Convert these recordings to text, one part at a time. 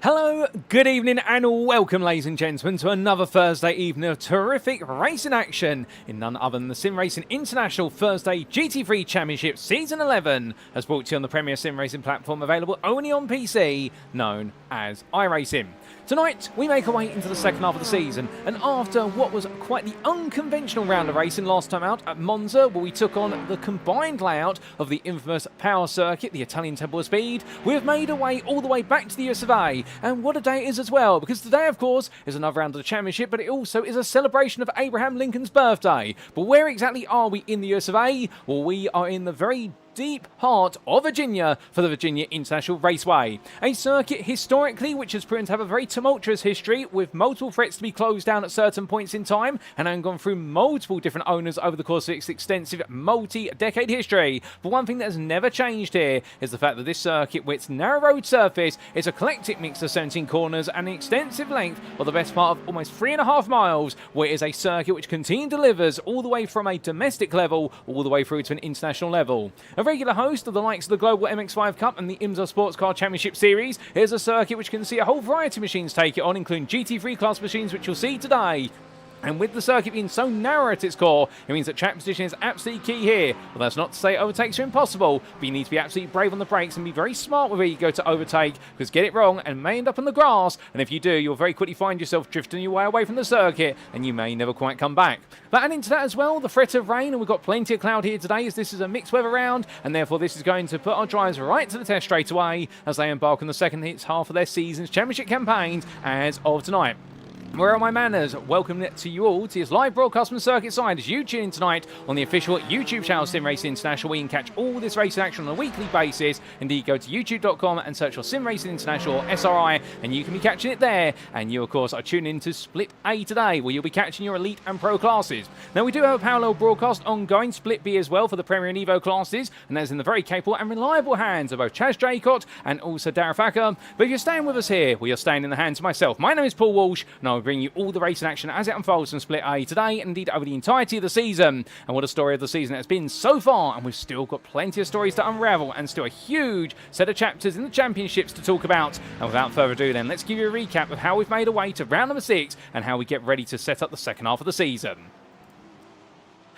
Hello, good evening and welcome ladies and gentlemen to another Thursday evening of terrific racing action in none other than the SimRacing International Thursday GT3 Championship Season 11 as brought to you on the premier sim racing platform available only on PC known as iRacing. Tonight we make our way into the second half of the season, and after what was quite the unconventional round of racing last time out at Monza where we took on the combined layout of the infamous power circuit, the Italian Temple of Speed, we have made our way all the way back to the US of A. And what a day it is as well, because today, of course, is another round of the championship, but it also is a celebration of Abraham Lincoln's birthday. But where exactly are we in the US of A? Well, we are in the very deep heart of Virginia for the Virginia International Raceway. A circuit historically which has proven to have a very tumultuous history with multiple threats to be closed down at certain points in time and having gone through multiple different owners over the course of its extensive multi-decade history. But one thing that has never changed here is the fact that this circuit, with its narrow road surface, is a eclectic mix of 17 corners and an extensive length of the best part of almost 3.5 miles, where it is a circuit which continually delivers all the way from a domestic level all the way through to an international level. A regular host of the likes of the Global MX5 Cup and the IMSA SportsCar Championship Series, here's a circuit which can see a whole variety of machines take it on, including GT3 class machines, which you'll see today. And with the circuit being so narrow at its core, it means that track position is absolutely key here. Well, that's not to say overtakes are impossible, but you need to be absolutely brave on the brakes and be very smart with where you go to overtake, because get it wrong and may end up on the grass, and if you do, you'll very quickly find yourself drifting your way away from the circuit, and you may never quite come back. But adding to that as well, the threat of rain, and we've got plenty of cloud here today, as this is a mixed weather round, and therefore this is going to put our drivers right to the test straight away, as they embark on the second half of their season's championship campaigns as of tonight. Where are my manners? Welcome to you all to this live broadcast from the circuit side as you tune in tonight on the official YouTube channel SimRacing International, where you can catch all this racing action on a weekly basis. Indeed, go to youtube.com and search for SimRacing International or SRI, and you can be catching it there. And you, of course, are tuning in to Split A today, where you'll be catching your Elite and Pro classes. Now, we do have a parallel broadcast ongoing, Split B as well, for the Premier and Evo classes, and that is in the very capable and reliable hands of both Chaz Jaycott and also Darragh Thacker. But if you're staying with us here, well, you're staying in the hands of myself. My name is Paul Walsh, and I'll bring you all the racing action as it unfolds from Split A today, and indeed over the entirety of the season. And what a story of the season it has been so far, and we've still got plenty of stories to unravel and still a huge set of chapters in the championships to talk about. And without further ado then, let's give you a recap of how we've made our way to round number 6 and how we get ready to set up the second half of the season.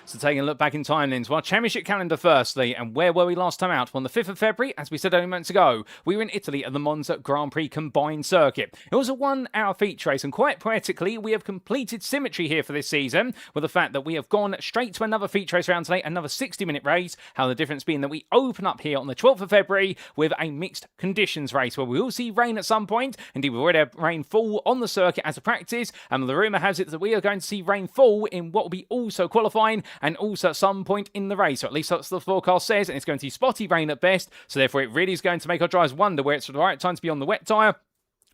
So taking a look back in time then to our championship calendar firstly, and where were we last time out? Well, on the 5th of February, as we said only moments ago, we were in Italy at the Monza Grand Prix combined circuit. It was a 1-hour feature race, and quite poetically, we have completed symmetry here for this season with the fact that we have gone straight to another feature race round today, another 60-minute race. How the difference being that we open up here on the 12th of February with a mixed conditions race where we will see rain at some point. Indeed, we've already had rain fall on the circuit as a practice, and the rumour has it that we are going to see rain fall in what will be also qualifying and also at some point in the race, or at least that's the forecast says, and it's going to be spotty rain at best, so therefore it really is going to make our drivers wonder where it's the right time to be on the wet tyre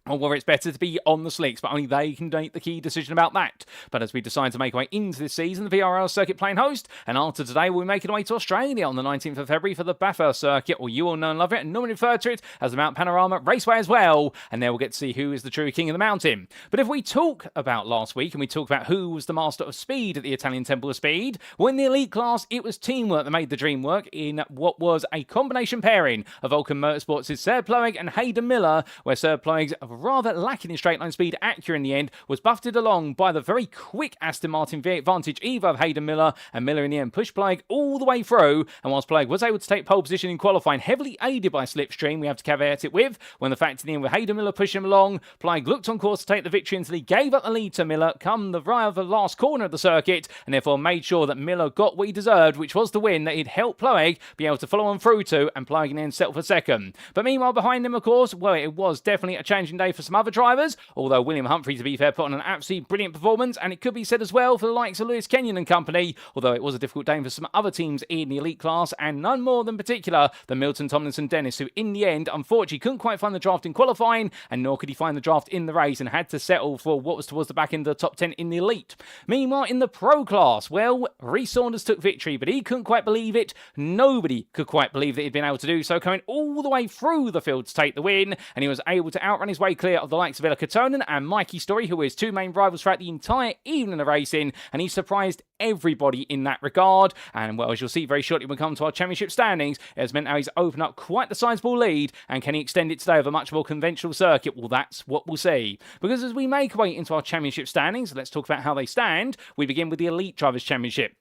or whether it's better to be on the slicks, but only they can make the key decision about that. But as we decide to make our way into this season, the VIR circuit playing host, and after today we'll be making our way to Australia on the 19th of February for the Bathurst circuit, or you all know and love it, and normally refer to it as the Mount Panorama Raceway as well, and there we'll get to see who is the true king of the mountain. But if we talk about last week, and we talk about who was the master of speed at the Italian Temple of Speed, well, in the elite class, it was teamwork that made the dream work in what was a combination pairing of Vulkan Motorsports' Tseard Ploeg and Hayden Miller, where Tseard Ploeg's rather lacking in straight-line speed, Acura in the end was buffeted along by the very quick Aston Martin V8 Vantage Evo of Hayden Miller, and Miller in the end pushed Ploeg all the way through, and whilst Ploeg was able to take pole position in qualifying, heavily aided by Slipstream, we have to caveat it with, when the fact in the end with Hayden Miller pushing him along, Ploeg looked on course to take the victory until he gave up the lead to Miller come the rather last corner of the circuit, and therefore made sure that Miller got what he deserved, which was the win that he'd helped Ploeg be able to follow on through to, and Ploeg in the end settled for second. But meanwhile behind him, of course, well, it was definitely a challenging day for some other drivers, although William Humphrey, to be fair, put on an absolutely brilliant performance, and it could be said as well for the likes of Lewis Kenyon and company, although it was a difficult day for some other teams in the elite class, and none more than particular than Milton Tomlinson Dennis, who in the end, unfortunately, couldn't quite find the draft in qualifying, and nor could he find the draft in the race, and had to settle for what was towards the back end of the top 10 in the elite. Meanwhile, in the pro class, well, Rhys Saunders took victory, but he couldn't quite believe it. Nobody could quite believe that he'd been able to do so, coming all the way through the field to take the win, and he was able to outrun his way very clear of the likes of Villar and Mikey Story, who is two main rivals throughout the entire evening of racing, and he surprised everybody in that regard. And well, as you'll see very shortly when we come to our championship standings, it has meant how he's opened up quite the sizable lead, and can he extend it today over a much more conventional circuit? Well, that's what we'll see. Because as we make our way into our championship standings, let's talk about how they stand. We begin with the Elite Drivers' Championship.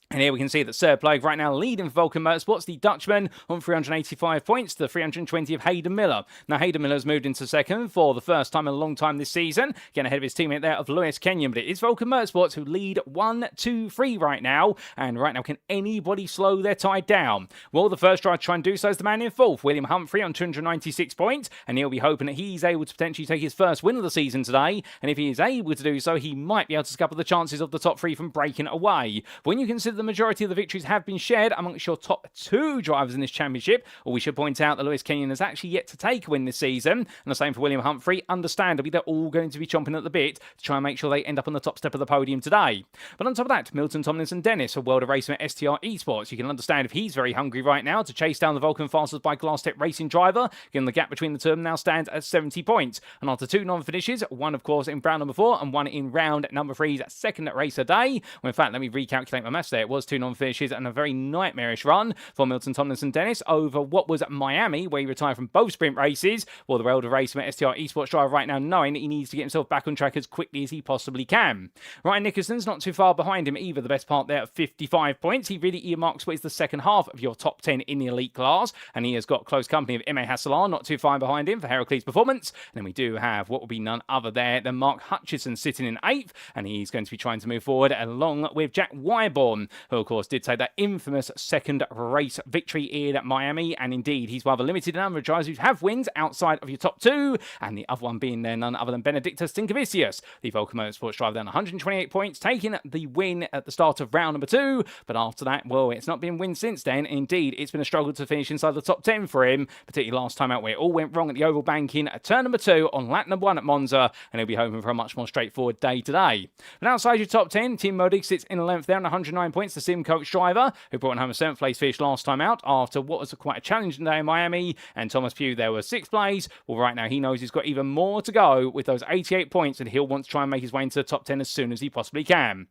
And here we can see that Tseard Ploeg right now leading for Vulkan Motorsports, the Dutchman, on 385 points to the 320 of Hayden Miller. Now, Hayden Miller has moved into second for the first time in a long time this season, getting ahead of his teammate there of Lewis Kenyon. But it is Vulkan Motorsports who lead 1-2-3 right now. And right now, can anybody slow their tide down? Well, the first driver to try and do so is the man in fourth, William Humphrey, on 296 points. And he'll be hoping that he's able to potentially take his first win of the season today. And if he is able to do so, he might be able to scupper the chances of the top three from breaking away. When you consider the majority of the victories have been shared amongst your top two drivers in this championship, or we should point out that Lewis Kenyon has actually yet to take a win this season, and the same for William Humphrey. Understandably, they're all going to be chomping at the bit to try and make sure they end up on the top step of the podium today. But on top of that, Milton Tomlinson Dennis, a World of Racing at Tseard Esports. You can understand if he's very hungry right now to chase down the Vulkan Fastest by Glass Tech Racing driver. Again, the gap between the two of them now stands at 70 points. And after two non-finishes, one of course in round number 4 and one in round number 3's second race a day. Well, in fact, let me recalculate my maths there. It was two non-finishes and a very nightmarish run for Milton Tomlinson Dennis over what was at Miami, where he retired from both sprint races. Well, the World of Racing at Tseard Esports driver right now knowing that he needs to get himself back on track as quickly as he possibly can. Ryan Nicholson's not too far behind him either, the best part there at 55 points. He really earmarks what is the second half of your top 10 in the elite class, and he has got close company of Ime Hassalar, not too far behind him for Heracles Performance. And then we do have what will be none other there than Mark Hutchison sitting in 8th, and he's going to be trying to move forward along with Jack Wyborn, who of course did take that infamous second race victory in Miami, and indeed he's one of a limited number of drivers who have wins outside of your top two, and the other one being there none other than Benedictus Stinkavicius, the Vulkan Motorsports driver, then 128 points, taking the win at the start of round number 2. But after that, well, it's not been win since then. Indeed, it's been a struggle to finish inside the top 10 for him, particularly last time out where it all went wrong at the Oval Banking at turn number 2 on lap number 1 at Monza, and he'll be hoping for a much more straightforward day today. But outside your top 10, Tim Modig sits in 11th there on 109 points, the Sim Coach driver, who brought home a 7th place finish last time out after what was quite a challenging day in Miami. And Thomas Pugh there was 6th place. Well, right now he knows he's got even more to go with those 88 points, and he'll want to try and make his way into the top 10 as soon as he possibly can.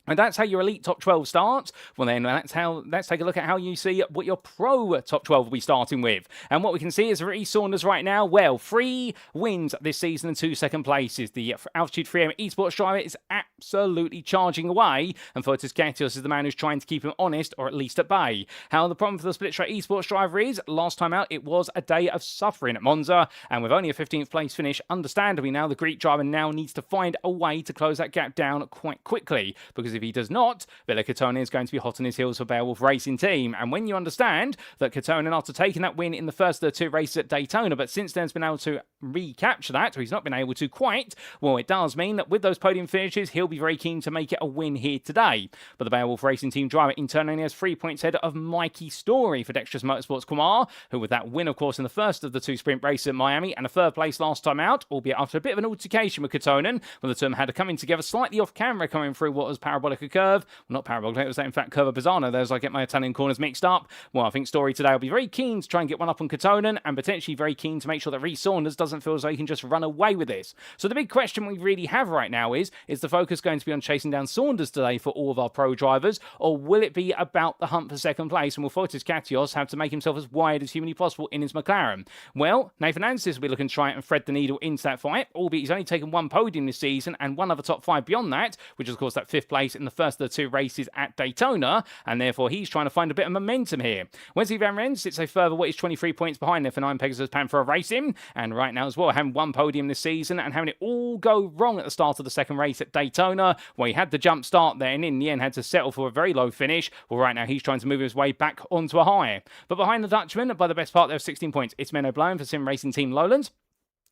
And that's how your elite top 12 starts. Well, then let's take a look at how you see what your pro top 12 will be starting with. And what we can see is Rhys Saunders right now, well, 3 wins this season and 2 second places. The Altitude 3M esports driver is absolutely charging away, and Fotis Gatios is the man who's trying to keep him honest, or at least at bay. How the problem for the split straight esports driver is, last time out it was a day of suffering at Monza, and with only a 15th place finish, understandably now the Greek driver now needs to find a way to close that gap down quite quickly, because if he does not, Villar is going to be hot on his heels for Beowulf Racing Team. And when you understand that Katonen, after taking that win in the first of the 2 races at Daytona, but since then has been able to recapture that, or he's not been able to quite, well, it does mean that with those podium finishes, he'll be very keen to make it a win here today. But the Beowulf Racing Team driver in turn only has 3 points ahead of Mikey Story for Dexterous Motorsports Kumar, who with that win, of course, in the first of the 2 sprint races at Miami, and a 3rd place last time out, albeit after a bit of an altercation with Katonen, when the two had to come in together slightly off camera, coming through what was parabolic curve. Well, not parabolic, it was in fact Curva Pisano there, as I get my Italian corners mixed up. Well, I think Story today will be very keen to try and get one up on Katonen, and potentially very keen to make sure that Rhys Saunders doesn't feel as though he can just run away with this. So the big question we really have right now is the focus going to be on chasing down Saunders today for all of our pro drivers, or will it be about the hunt for second place, and will Fotis Gatios have to make himself as wide as humanly possible in his McLaren? Well, Nathan Ansis will be looking to try and thread the needle into that fight, albeit he's only taken 1 podium this season and 1 other top 5 beyond that, which is of course that 5th place in the first of the 2 races at Daytona, and therefore he's trying to find a bit of momentum here. Wesley Van Rens sits a further what is 23 points behind there for 9 Pegasus Panther Racing, and right now as well having 1 podium this season and having it all go wrong at the start of the 2nd race at Daytona, where he had the jump start there and in the end had to settle for a very low finish. Well, right now he's trying to move his way back onto a high. But behind the Dutchman, by the best part there of 16 points, it's Menno Bloem for SimRacing Team Lowlands.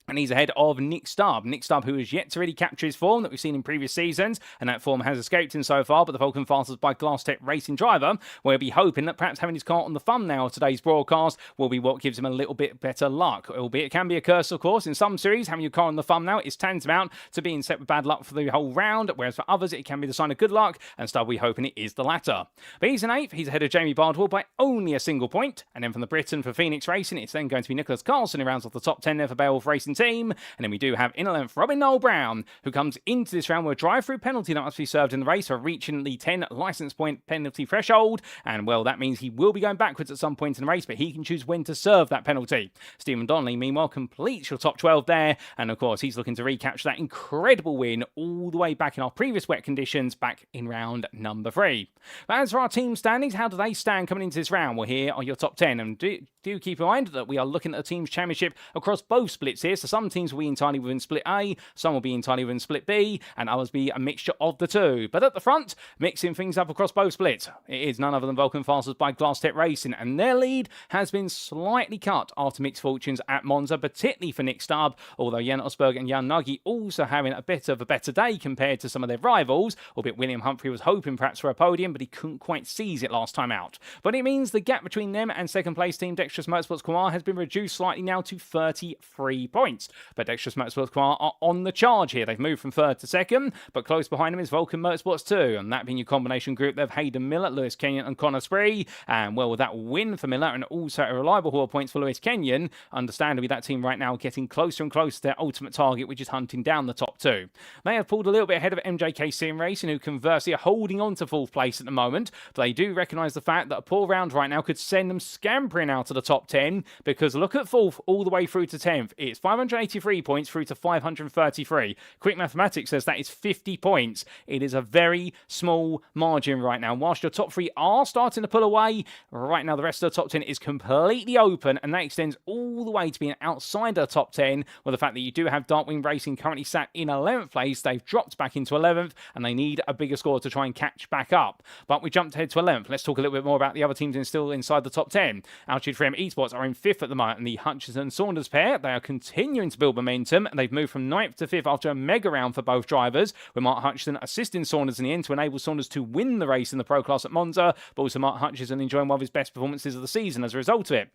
And he's ahead of Nick Stubb. Nick Stubb, who has yet to really capture his form that we've seen in previous seasons, and that form has escaped him so far, but the Vulkan Fastest by Glass Tech Racing driver will be hoping that perhaps having his car on the thumbnail of today's broadcast will be what gives him a little bit better luck. Albeit it can be a curse, of course. In some series, having your car on the thumbnail is tantamount to being set with bad luck for the whole round, whereas for others, it can be the sign of good luck, and Stubb, we're hoping it is the latter. But he's in 8th. He's ahead of Jamie Bardwell by only a single point. And then from the Britain for Phoenix Racing, it's then going to be Nicholas Carlson who rounds off the top 10 there for Beowulf Racing SimRacing team. And then we do have in 11th Robin Noel Brown, who comes into this round with a drive-through penalty that must be served in the race for reaching the 10 licence point penalty threshold. And well, that means he will be going backwards at some point in the race, but he can choose when to serve that penalty. Stephen Donnelly, meanwhile, completes your top 12 there. And of course, he's looking to recapture that incredible win all the way back in our previous wet conditions back in round number 3. But as for our team standings, how do they stand coming into this round? Well, here are your top 10. And do keep in mind that we are looking at the team's championship across both splits here. So some teams will be entirely within split A, some will be entirely within split B, and others be a mixture of the two. But at the front, mixing things up across both splits, it is none other than Vulkan Motorsports by Glass Tech Racing, and their lead has been slightly cut after mixed fortunes at Monza, particularly for Nick Stubb, although Jan Osberg and Jan Nagy also having a bit of a better day compared to some of their rivals, albeit William Humphrey was hoping perhaps for a podium, but he couldn't quite seize it last time out. But it means the gap between them and second place team Dexterous Motorsports Kumar has been reduced slightly now to 33 points. But Dexterous Motorsports Kumar are on the charge here. They've moved from third to second, but close behind them is Vulkan Motorsports 2, and that being your combination group, they have Hayden Miller, Lewis Kenyon and Connor Spree. And well, with that win for Miller and also a reliable haul of points for Lewis Kenyon, understandably that team right now getting closer and closer to their ultimate target, which is hunting down the top 2. They have pulled a little bit ahead of MJK Sim Racing, who conversely are holding on to 4th place at the moment, but they do recognise the fact that a poor round right now could send them scampering out of the top 10, because look at 4th all the way through to 10th. It's 583 points through to 533. Quick mathematics says that is 50 points. It is a very small margin right now. Whilst your top 3 are starting to pull away, right now the rest of the top 10 is completely open, and that extends all the way to being outside the top 10, with the fact that you do have Darkwing Racing currently sat in 11th place. They've dropped back into 11th, and they need a bigger score to try and catch back up. But we jumped ahead to 11th. Let's talk a little bit more about the other teams still inside the top 10. Altitude 3M Esports are in 5th at the moment, and the Hutchison-Saunders pair, they are continuing to build momentum, and they've moved from 9th to 5th after a mega round for both drivers, with Mark Hutchison assisting Saunders in the end to enable Saunders to win the race in the Pro Class at Monza, but also Mark Hutchison enjoying one of his best performances of the season as a result of it.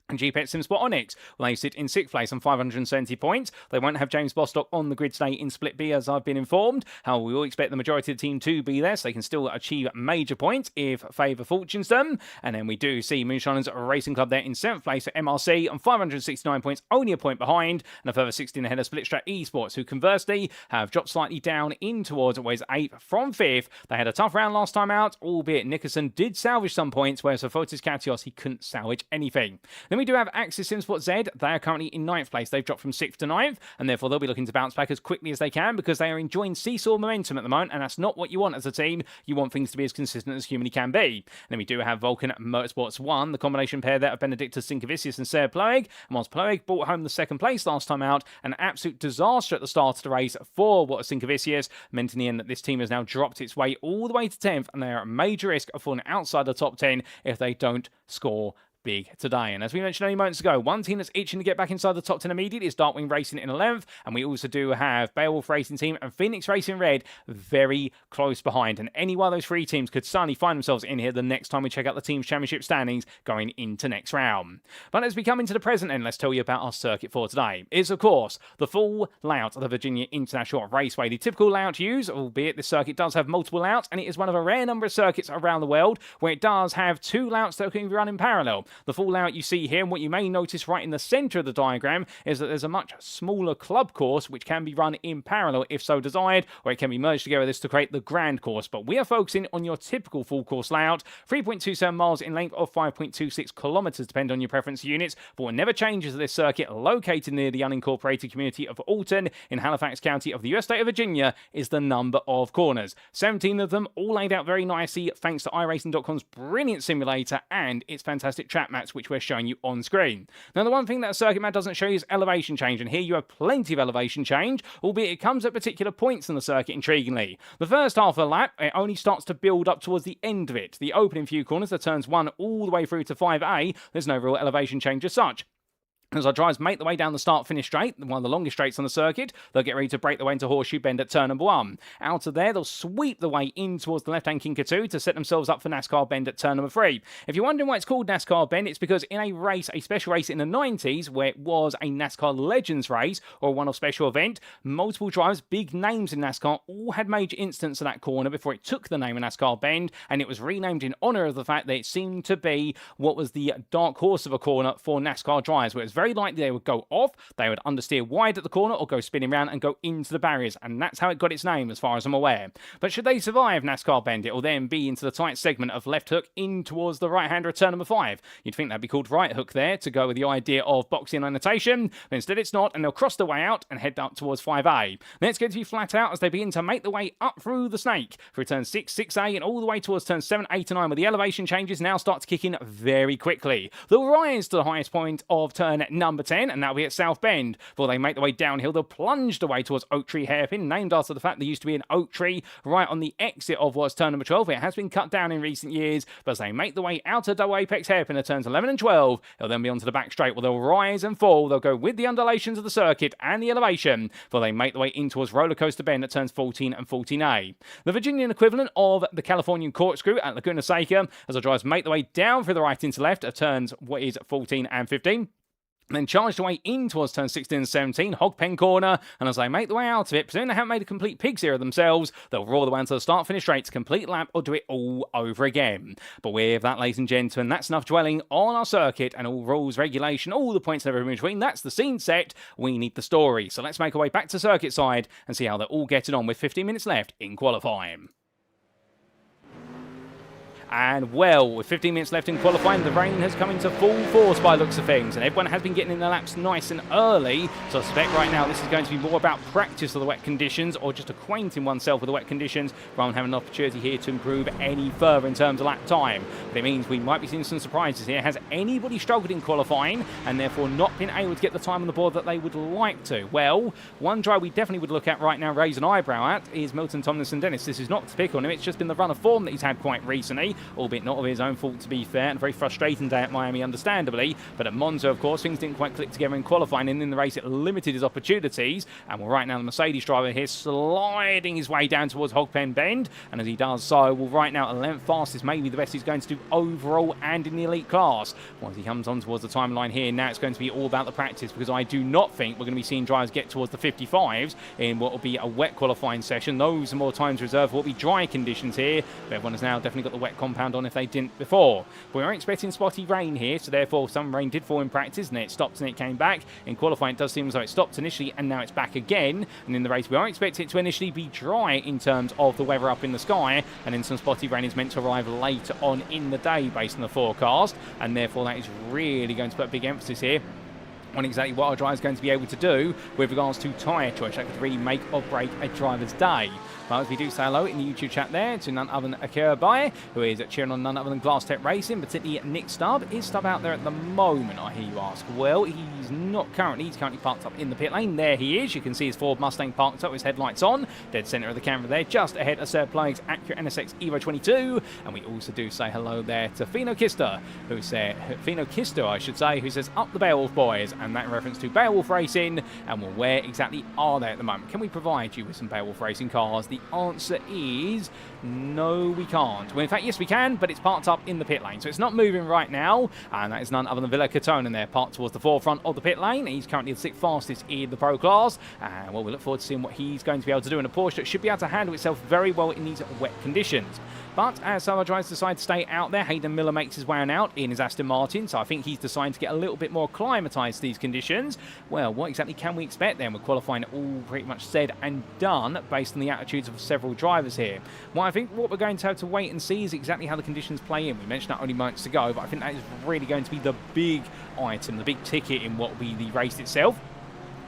And GPET SimSport Onyx, well, they sit in 6th place on 570 points. They won't have James Bostock on the grid today in Split B, as I've been informed. However, we will expect the majority of the team to be there, so they can still achieve major points if favour fortunes them. And then we do see Moonshiners Racing Club there in 7th place at MRC on 569 points, only a point behind, and a further 16 ahead of Splitstrat Esports, who conversely have dropped slightly down in towards whereas 8th from 5th. They had a tough round last time out, albeit Nickerson did salvage some points, whereas for Fotis Katios, he couldn't salvage anything. Then we do have Axis SimSport Z. They are currently in 9th place. They've dropped from 6th to 9th, and therefore they'll be looking to bounce back as quickly as they can, because they are enjoying seesaw momentum at the moment, and that's not what you want as a team. You want things to be as consistent as humanly can be. And then we do have Vulkan Motorsports 1, the combination pair there of Benedictus Sinkevicius and Tseard Ploeg. And whilst Ploeg brought home the 2nd place last time out, an absolute disaster at the start of the race for what Sinkevicius meant in the end that this team has now dropped its way all the way to 10th, and they are at major risk of falling outside the top 10 if they don't score big today. And as we mentioned only moments ago, one team that's itching to get back inside the top 10 immediately is Darkwing Racing in 11th, and we also do have Beowulf Racing Team and Phoenix Racing Red very close behind, and any one of those 3 teams could suddenly find themselves in here the next time we check out the team's championship standings going into next round. But as we come into the present end, let's tell you about our circuit for today. It's of course the full layout of the Virginia International Raceway, the typical layout to use, albeit this circuit does have multiple layouts, and it is one of a rare number of circuits around the world where it does have 2 layouts that can be run in parallel. The full layout you see here, and what you may notice right in the centre of the diagram, is that there's a much smaller club course which can be run in parallel if so desired, or it can be merged together with this to create the grand course. But we are focusing on your typical full course layout, 3.27 miles in length or 5.26 kilometres depending on your preference units, but what never changes at this circuit, located near the unincorporated community of Alton in Halifax County of the US state of Virginia, is the number of corners. 17 of them, all laid out very nicely thanks to iRacing.com's brilliant simulator and its fantastic track maps, which we're showing you on screen. Now, the one thing that a circuit map doesn't show you is elevation change, and here you have plenty of elevation change, albeit it comes at particular points in the circuit, intriguingly. The first half of the lap, it only starts to build up towards the end of it. The opening few corners, the turns 1 all the way through to 5A, there's no real elevation change as such. As our drivers make their way down the start-finish straight, one of the longest straights on the circuit, they'll get ready to break their way into Horseshoe Bend at turn number 1. Out of there, they'll sweep the way in towards the left-hand Kinkatu to set themselves up for NASCAR Bend at turn number 3. If you're wondering why it's called NASCAR Bend, it's because in a race, a special race in the 90s, where it was a NASCAR Legends race, or a one-off special event, multiple drivers, big names in NASCAR, all had major incidents at that corner before it took the name of NASCAR Bend, and it was renamed in honour of the fact that it seemed to be what was the dark horse of a corner for NASCAR drivers, where it was very likely they would go off, they would understeer wide at the corner or go spinning round and go into the barriers, and that's how it got its name as far as I'm aware. But should they survive NASCAR Bend, it will then be into the tight segment of left hook in towards the right-hander of turn number 5. You'd think that'd be called right hook there to go with the idea of boxing annotation, but instead it's not, and they'll cross the way out and head up towards 5A. Then it's going to be flat out as they begin to make the way up through the snake through turn 6, 6A, and all the way towards turn 7, 8 and 9, where the elevation changes now start to kick in very quickly. They'll rise to the highest point of turn number 10, and that'll be at South Bend. Before they make the way downhill, they'll plunge the way towards Oak Tree Hairpin, named after the fact there used to be an oak tree right on the exit of what's turn number 12. It has been cut down in recent years, but as they make the way out of double apex hairpin at turns 11 and 12, they'll then be onto the back straight, where they'll rise and fall. They'll go with the undulations of the circuit and the elevation, before they make the way in towards Roller Coaster Bend at turns 14 and 14A. The Virginian equivalent of the Californian corkscrew at Laguna Seca, as the drivers make the way down through the right into left at turns 14 and 15. Then charged away in towards turn 16 and 17, hog pen corner, and as they make the way out of it, presuming they haven't made a complete pig's ear of themselves, they'll roar the way into the start-finish straight to complete lap or do it all over again. But with that, ladies and gentlemen, that's enough dwelling on our circuit and all rules, regulation, all the points and everything in between. That's the scene set. We need the story. So let's make our way back to circuit side and see how they're all getting on with 15 minutes left in qualifying. And well, with 15 minutes left in qualifying, the rain has come into full force by looks of things, and everyone has been getting in their laps nice and early. So I suspect right now this is going to be more about practice of the wet conditions, or just acquainting oneself with the wet conditions, rather than having an opportunity here to improve any further in terms of lap time. But it means we might be seeing some surprises here. Has anybody struggled in qualifying and therefore not been able to get the time on the board that they would like to? Well, one driver we definitely would look at right now, raise an eyebrow at, is Milton Tomlinson Dennis. This is not to pick on him, it's just been the run of form that he's had quite recently, albeit not of his own fault, to be fair, and a very frustrating day at Miami, understandably. But at Monza, of course, things didn't quite click together in qualifying, and in the race it limited his opportunities. And well, right now the Mercedes driver here sliding his way down towards Hogpen Bend, and as he does so, well, right now a length fastest, maybe the best he's going to do overall and in the elite class. Once he comes on towards the timeline here, now it's going to be all about the practice, because I do not think we're going to be seeing drivers get towards the 55s in what will be a wet qualifying session. Those are more times reserved for what will be dry conditions here, but everyone has now definitely got the wet compound on if they didn't before. But we are expecting spotty rain here, so therefore some rain did fall in practice, and then it stopped and it came back. In qualifying, it does seem as though it stopped initially and now it's back again. And in the race, we are expecting it to initially be dry in terms of the weather up in the sky, and then some spotty rain is meant to arrive later on in the day based on the forecast, and therefore that is really going to put a big emphasis here on exactly what our driver is going to be able to do with regards to tyre choice. That could really make or break a driver's day. But as we do say hello in the YouTube chat there to none other than Acura Baye, who is cheering on none other than Glass Tech Racing, particularly Nick Stubb. Is Stubb out there at the moment, I hear you ask? Well, he's not currently. He's currently parked up in the pit lane. There he is. You can see his Ford Mustang parked up with his headlights on. Dead centre of the camera there, just ahead of Tseard Ploeg's Acura NSX Evo 22. And we also do say hello there to Fino Kister, who said, Fino Kister, I should say, who says, up the Beowulf boys, and that in reference to Beowulf Racing. And well, where exactly are they at the moment? Can we provide you with some Beowulf Racing cars? The answer is no, we can't. Well, in fact, yes, we can, but it's parked up in the pit lane, so it's not moving right now, and that is none other than Villa Catonen there, parked towards the forefront of the pit lane. He's currently the 6th fastest in the Pro class, and well, we look forward to seeing what he's going to be able to do in a Porsche that should be able to handle itself very well in these wet conditions. But as some other drivers decide to stay out there, Hayden Miller makes his way on out in his Aston Martin, so I think he's decided to get a little bit more acclimatised to these conditions. Well, what exactly can we expect then? We're qualifying all pretty much said and done based on the attitudes of several drivers here. Well, I think what we're going to have to wait and see is exactly how the conditions play in. We mentioned that only moments ago, but I think that is really going to be the big item, the big ticket in what will be the race itself.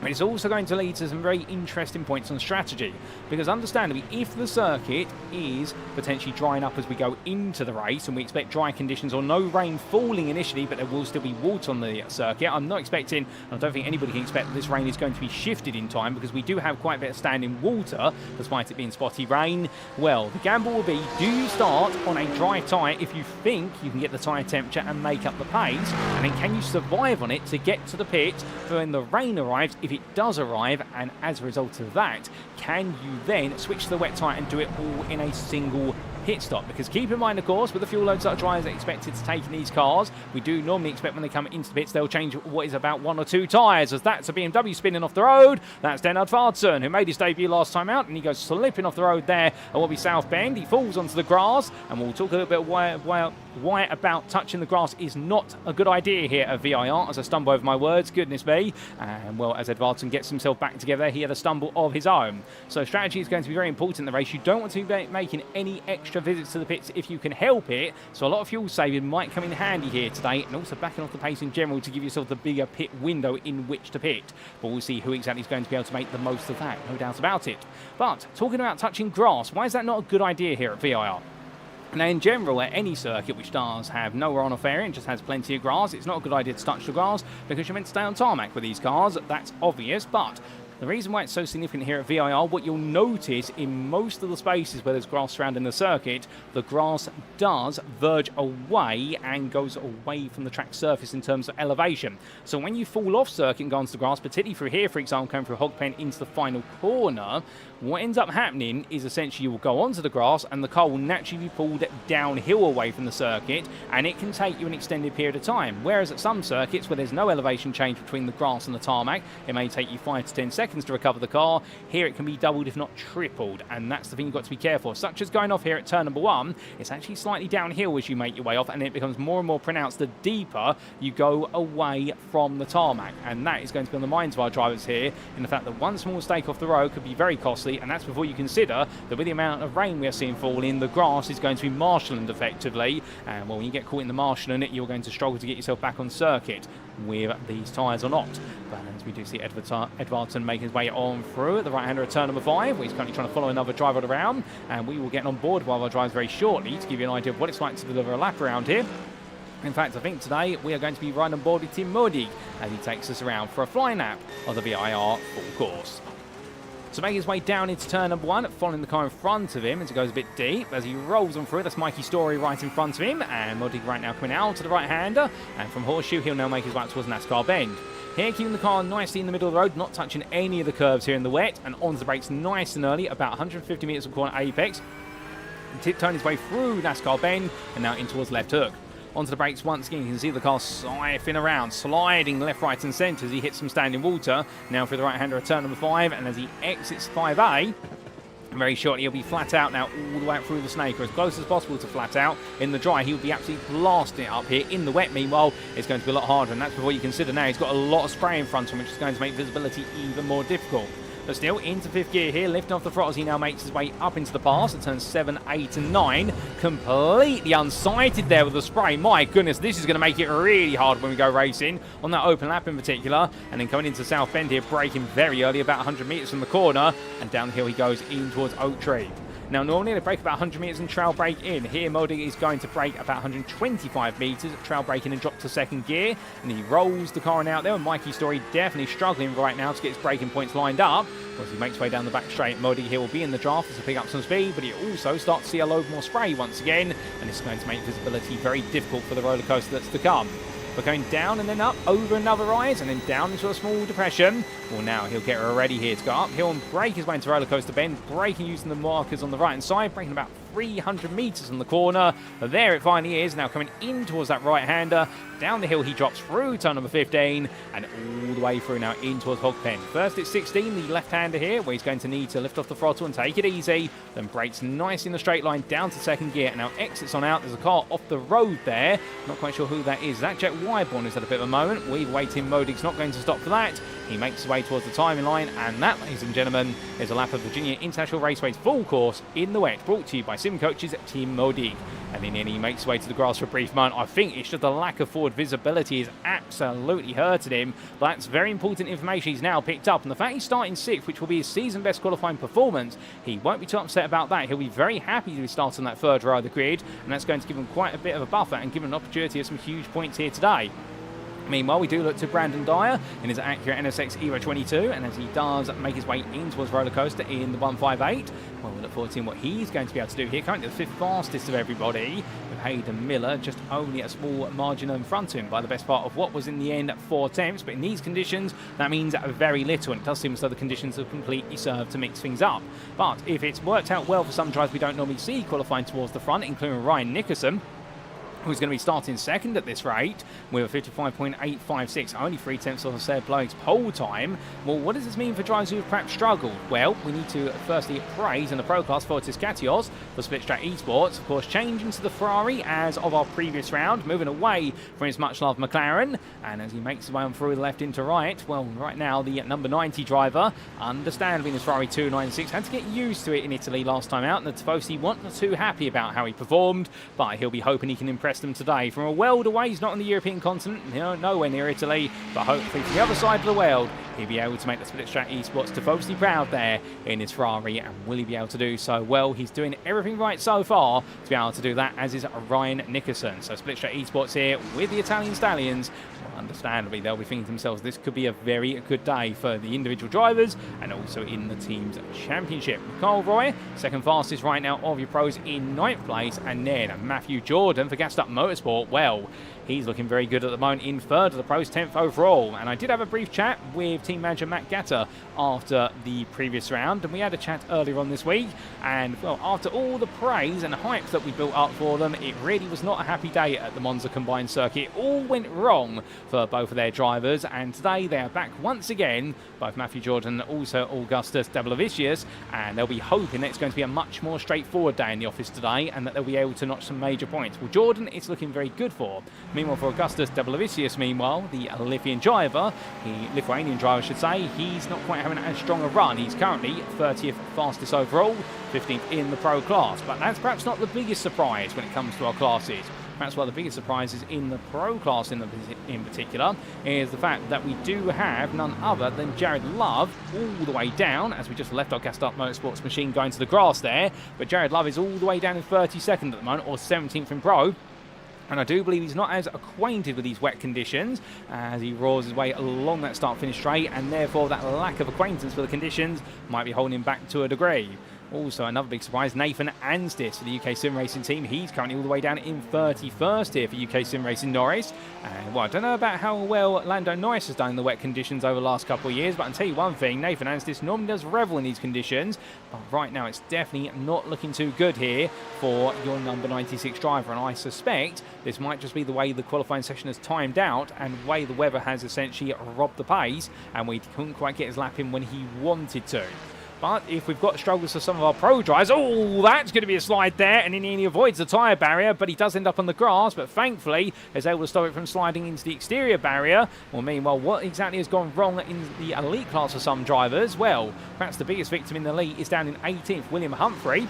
But it's also going to lead to some very interesting points on strategy, because understandably, if the circuit is potentially drying up as we go into the race, and we expect dry conditions or no rain falling initially, but there will still be water on the circuit, I'm not expecting, and I don't think anybody can expect that this rain is going to be shifted in time, because we do have quite a bit of standing water, despite it being spotty rain. Well, the gamble will be, do you start on a dry tyre if you think you can get the tyre temperature and make up the pace, and then can you survive on it to get to the pit for when the rain arrives, if it does arrive, and as a result of that, can you then switch to the wet tyre and do it all in a single pit stop? Because keep in mind, of course, with the fuel loads that drivers are expected to take in these cars, we do normally expect when they come into the pits, they'll change what is about 1 or 2 tyres, as that's a BMW spinning off the road. That's Tseard Ploeg, who made his debut last time out, and he goes slipping off the road there at what will be South Bend. He falls onto the grass, and we'll talk a little bit why about touching the grass is not a good idea here at VIR, as I stumble over my words, goodness me. And well, as Edvardsen gets himself back together, he had a stumble of his own. So strategy is going to be very important in the race. You don't want to be making any extra visits to the pits if you can help it. So a lot of fuel saving might come in handy here today, and also backing off the pace in general to give yourself the bigger pit window in which to pit. But we'll see who exactly is going to be able to make the most of that, no doubt about it. But talking about touching grass, why is that not a good idea here at VIR? Now, in general, at any circuit which does have no runoff area and just has plenty of grass, it's not a good idea to touch the grass because you're meant to stay on tarmac with these cars. That's obvious, but the reason why it's so significant here at VIR, what you'll notice in most of the spaces where there's grass surrounding the circuit, the grass does verge away and goes away from the track surface in terms of elevation. So when you fall off circuit and go onto the grass, particularly through here, for example, coming through Hogpen into the final corner, what ends up happening is essentially you will go onto the grass and the car will naturally be pulled downhill away from the circuit, and it can take you an extended period of time. Whereas at some circuits where there's no elevation change between the grass and the tarmac, it may take you 5 to 10 seconds to recover the car. Here it can be doubled if not tripled, and that's the thing you've got to be careful of. Such as going off here at turn number 1, it's actually slightly downhill as you make your way off, and it becomes more and more pronounced the deeper you go away from the tarmac. And that is going to be on the minds of our drivers here, in the fact that one small mistake off the road could be very costly, and that's before you consider that with the amount of rain we are seeing falling, the grass is going to be marshalling effectively, and well, when you get caught in the marshalling, you're going to struggle to get yourself back on circuit with these tyres or not. But as we do see Edvardsen make his way on through at the right-hander at turn number 5, where he's currently trying to follow another driver around, and we will get on board while our drives very shortly to give you an idea of what it's like to deliver a lap around here. In fact, I think today we are going to be riding on board with Tseard Ploeg as he takes us around for a flying lap of the VIR full course. So making his way down into turn number 1, following the car in front of him as it goes a bit deep. As he rolls on through, that's Mikey Story right in front of him, and Ploeg right now coming out to the right-hander, and from Horseshoe he'll now make his way towards NASCAR Bend. Here, keeping the car nicely in the middle of the road, not touching any of the curves here in the wet, and onto the brakes nice and early, about 150 metres of corner apex. Tiptoeing his way through NASCAR Bend, and now in towards left hook. Onto the brakes once again, you can see the car siphoning around, sliding left, right and centre as he hits some standing water. Now for the right-hander at turn number 5, and as he exits 5A, very shortly he'll be flat out now all the way up through the snake, or as close as possible to flat out. In the dry, he'll be absolutely blasting it up here. In the wet, meanwhile, it's going to be a lot harder, and that's before you consider now he's got a lot of spray in front of him, which is going to make visibility even more difficult. But still, into 5th gear here, lifting off the throttle as he now makes his way up into the pass at turns 7, 8 and 9. Completely unsighted there with the spray. My goodness, this is going to make it really hard when we go racing, on that open lap in particular. And then coming into South Bend here, braking very early, about 100 metres from the corner. And down the hill he goes in towards Oak Tree. Now, normally they brake about 100 metres and trail brake in. Here, Ploeg is going to brake about 125 metres, trail braking and drop to 2nd gear. And he rolls the car out there, and Mikey Story definitely struggling right now to get his braking points lined up. As he makes way down the back straight, Ploeg here will be in the draft as to pick up some speed, but he also starts to see a load more spray once again, and it's going to make visibility very difficult for the roller coaster that's to come. But going down and then up over another rise and then down into a small depression. Well, now he'll get ready here to go uphill and brake his way into Roller Coaster Bend, braking using the markers on the right-hand side, braking about 300 metres on the corner. But there it finally is, now coming in towards that right-hander. Down the hill he drops through turn number 15 and all the way through now in towards Hogpen. First at 16, the left-hander here, where he's going to need to lift off the throttle and take it easy. Then brakes nice in the straight line down to 2nd gear and now exits on out. There's a car off the road there. Not quite sure who that is. Is that Jet Wyborn is at a bit of a moment. We've waited. Ploeg's not going to stop for that. He makes his way towards the timing line, and that, ladies and gentlemen, is a lap of Virginia International Raceway's full course in the wet, brought to you by Sim Coaches at Tseard Ploeg. And then he makes his way to the grass for a brief moment. I think it's just the lack of forward visibility is absolutely hurting him. But that's very important information he's now picked up. And the fact he's starting 6th, which will be his season best qualifying performance, he won't be too upset about that. He'll be very happy to be starting that 3rd row of the grid, and that's going to give him quite a bit of a buffer and give him an opportunity of some huge points here today. Meanwhile, we do look to Brandon Dyer in his Acura NSX Evo 22, and as he does make his way in towards Roller Coaster in the 158, well, we look forward to seeing what he's going to be able to do here. Currently the 5th fastest of everybody, with Hayden Miller just only a small margin in front of him by the best part of what was in the end 4 attempts. But in these conditions, that means very little, and it does seem as though the conditions have completely served to mix things up. But if it's worked out well for some drivers we don't normally see qualifying towards the front, including Ryan Nickerson, who's going to be starting second at this rate with a 55.856, only 3/10 of Tseard Ploeg's pole time. Well, what does this mean for drivers who have perhaps struggled? Well, we need to firstly praise in the Pro Class for Tseard for Split Track Esports, of course, changing to the Ferrari as of our previous round, moving away from his much-loved McLaren, and as he makes his way on through the left into right, well, right now the number 90 driver, understandably in his Ferrari 296, had to get used to it in Italy last time out, and the Tifosi weren't too happy about how he performed, but he'll be hoping he can impress them today. From a world away, he's not on the European continent, nowhere near Italy, but hopefully from the other side of the world, he'll be able to make the Split Track Esports Tifosi proud there in his Ferrari, and will he be able to do so? Well, he's doing everything right so far to be able to do that, as is Ryan Nickerson. So Split Track Esports here with the Italian Stallions. Well, understandably, they'll be thinking to themselves, this could be a very good day for the individual drivers and also in the team's championship. Carl Roy, second fastest right now of your pros in 9th place, and then Matthew Jordan for Gassed Up Motorsport. Well, he's looking very good at the moment in 3rd of the pros, 10th overall. And I did have a brief chat with team manager Matt Gatter after the previous round, and we had a chat earlier on this week, and well, after all the praise and hype that we built up for them, it really was not a happy day at the Monza combined circuit. It all went wrong for both of their drivers, and today they are back once again, both Matthew Jordan and also Augustus Dablavicius, and they'll be hoping that it's going to be a much more straightforward day in the office today and that they'll be able to notch some major points. Well, Jordan, it's looking very good for. Meanwhile, for Augustus Dablavicius, meanwhile, the Lithuanian driver, should say, he's not quite having as strong a run. He's currently 30th fastest overall, 15th in the pro class. But that's perhaps not the biggest surprise when it comes to our classes. Perhaps one of the biggest surprises in the pro class in particular is the fact that we do have none other than Jared Love all the way down, as we just left our Gassed Up Motorsports machine going to the grass there. But Jared Love is all the way down in 32nd at the moment, or 17th in pro. And I do believe he's not as acquainted with these wet conditions as he roars his way along that start-finish straight, and therefore that lack of acquaintance with the conditions might be holding him back to a degree. Also, another big surprise, Nathan Anstis for the UK Sim Racing team. He's currently all the way down in 31st here for UK Sim Racing Norris. And well, I don't know about how well Lando Norris has done in the wet conditions over the last couple of years, but I can tell you one thing, Nathan Anstis normally does revel in these conditions, but right now it's definitely not looking too good here for your number 96 driver, and I suspect this might just be the way the qualifying session has timed out and the way the weather has essentially robbed the pace, and we couldn't quite get his lap in when he wanted to. But if we've got struggles for some of our pro drivers, oh, that's going to be a slide there, and then he avoids the tyre barrier, but he does end up on the grass, but thankfully is able to stop it from sliding into the exterior barrier. Well, meanwhile, what exactly has gone wrong in the elite class for some drivers? Well, perhaps the biggest victim in the elite is down in 18th, William Humphrey.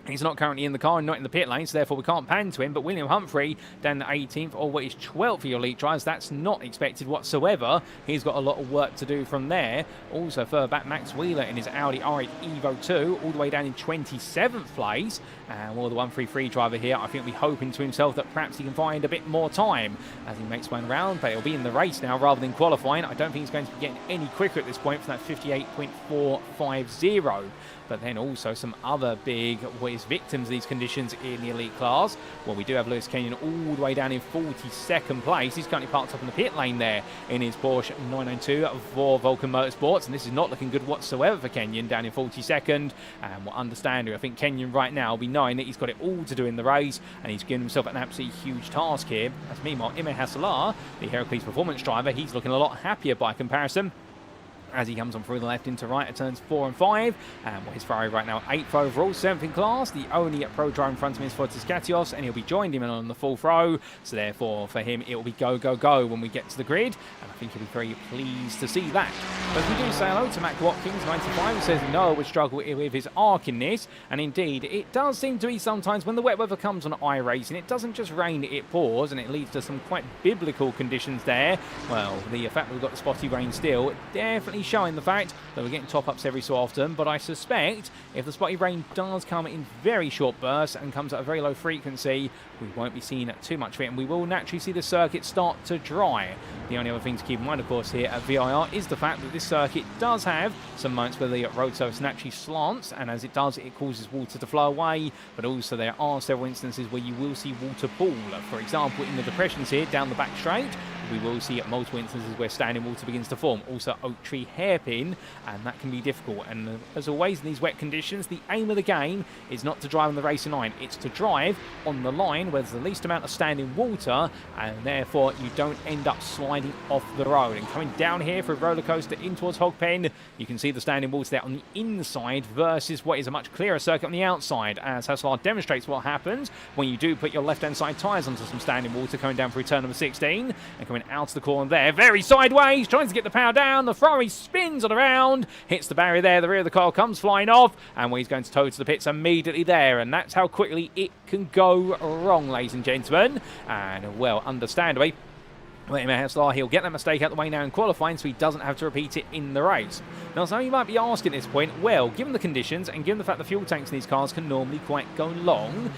He's not currently in the car and not in the pit lane, so therefore we can't pan to him. But William Humphrey down the 18th, or what is 12th for your elite drivers, that's not expected whatsoever. He's got a lot of work to do from there. Also further back, Max Wheeler in his Audi R8 Evo 2, all the way down in 27th place. And well, the 133 driver here, I think will be hoping to himself that perhaps he can find a bit more time as he makes one round, but he'll be in the race now rather than qualifying. I don't think he's going to be getting any quicker at this point from that 58.450. But then also some other big victims of these conditions in the elite class. Well, we do have Lewis Kenyon all the way down in 42nd place. He's currently parked up in the pit lane there in his Porsche 992 for Vulkan Motorsports, and this is not looking good whatsoever for Kenyon down in 42nd. And we'll understand, I think Kenyon right now will be knowing that he's got it all to do in the race, and he's given himself an absolutely huge task here. As meanwhile, Ime Hassalar, the Heracles Performance driver, he's looking a lot happier by comparison, as he comes on through the left into right at turns 4 and 5. And his Ferrari right now 8th overall, 7th in class. The only pro driver in front of him is for Tseard, and he'll be joined him on the 4th row. So therefore for him it will be go, go, go when we get to the grid, and I think he'll be very pleased to see that. But we do say hello to Mac Watkins 95, who says Noah would struggle with his arc in this, and indeed it does seem to be sometimes when the wet weather comes on iRacing, it doesn't just rain, it pours, and it leads to some quite biblical conditions there. Well, the fact that we've got the spotty rain still definitely showing the fact that we're getting top-ups every so often, but I suspect if the spotty rain does come in very short bursts and comes at a very low frequency, we won't be seeing too much of it, and we will naturally see the circuit start to dry. The only other thing to keep in mind, of course, here at VIR is the fact that this circuit does have some moments where the road surface naturally slants, and as it does, it causes water to flow away, but also there are several instances where you will see water pool. For example, in the depressions here down the back straight, we will see multiple instances where standing water begins to form. Also oak tree hairpin, and that can be difficult. And as always in these wet conditions, the aim of the game is not to drive on the racing line, it's to drive on the line where there's the least amount of standing water, and therefore you don't end up sliding off the road. And coming down here for a roller coaster in towards Hogpen, you can see the standing water there on the inside versus what is a much clearer circuit on the outside, as Haslar demonstrates what happens when you do put your left-hand side tyres onto some standing water coming down through turn number 16 and coming out of the corner there, very sideways, trying to get the power down. The Ferrari spins on around, hits the barrier there, the rear of the car comes flying off, and he's going to tow to the pits immediately there, and that's how quickly it can go wrong, ladies and gentlemen. And well, understandably, he'll get that mistake out the way now in qualifying, so he doesn't have to repeat it in the race. Now, some of you might be asking at this point, well, given the conditions and given the fact the fuel tanks in these cars can normally quite go long,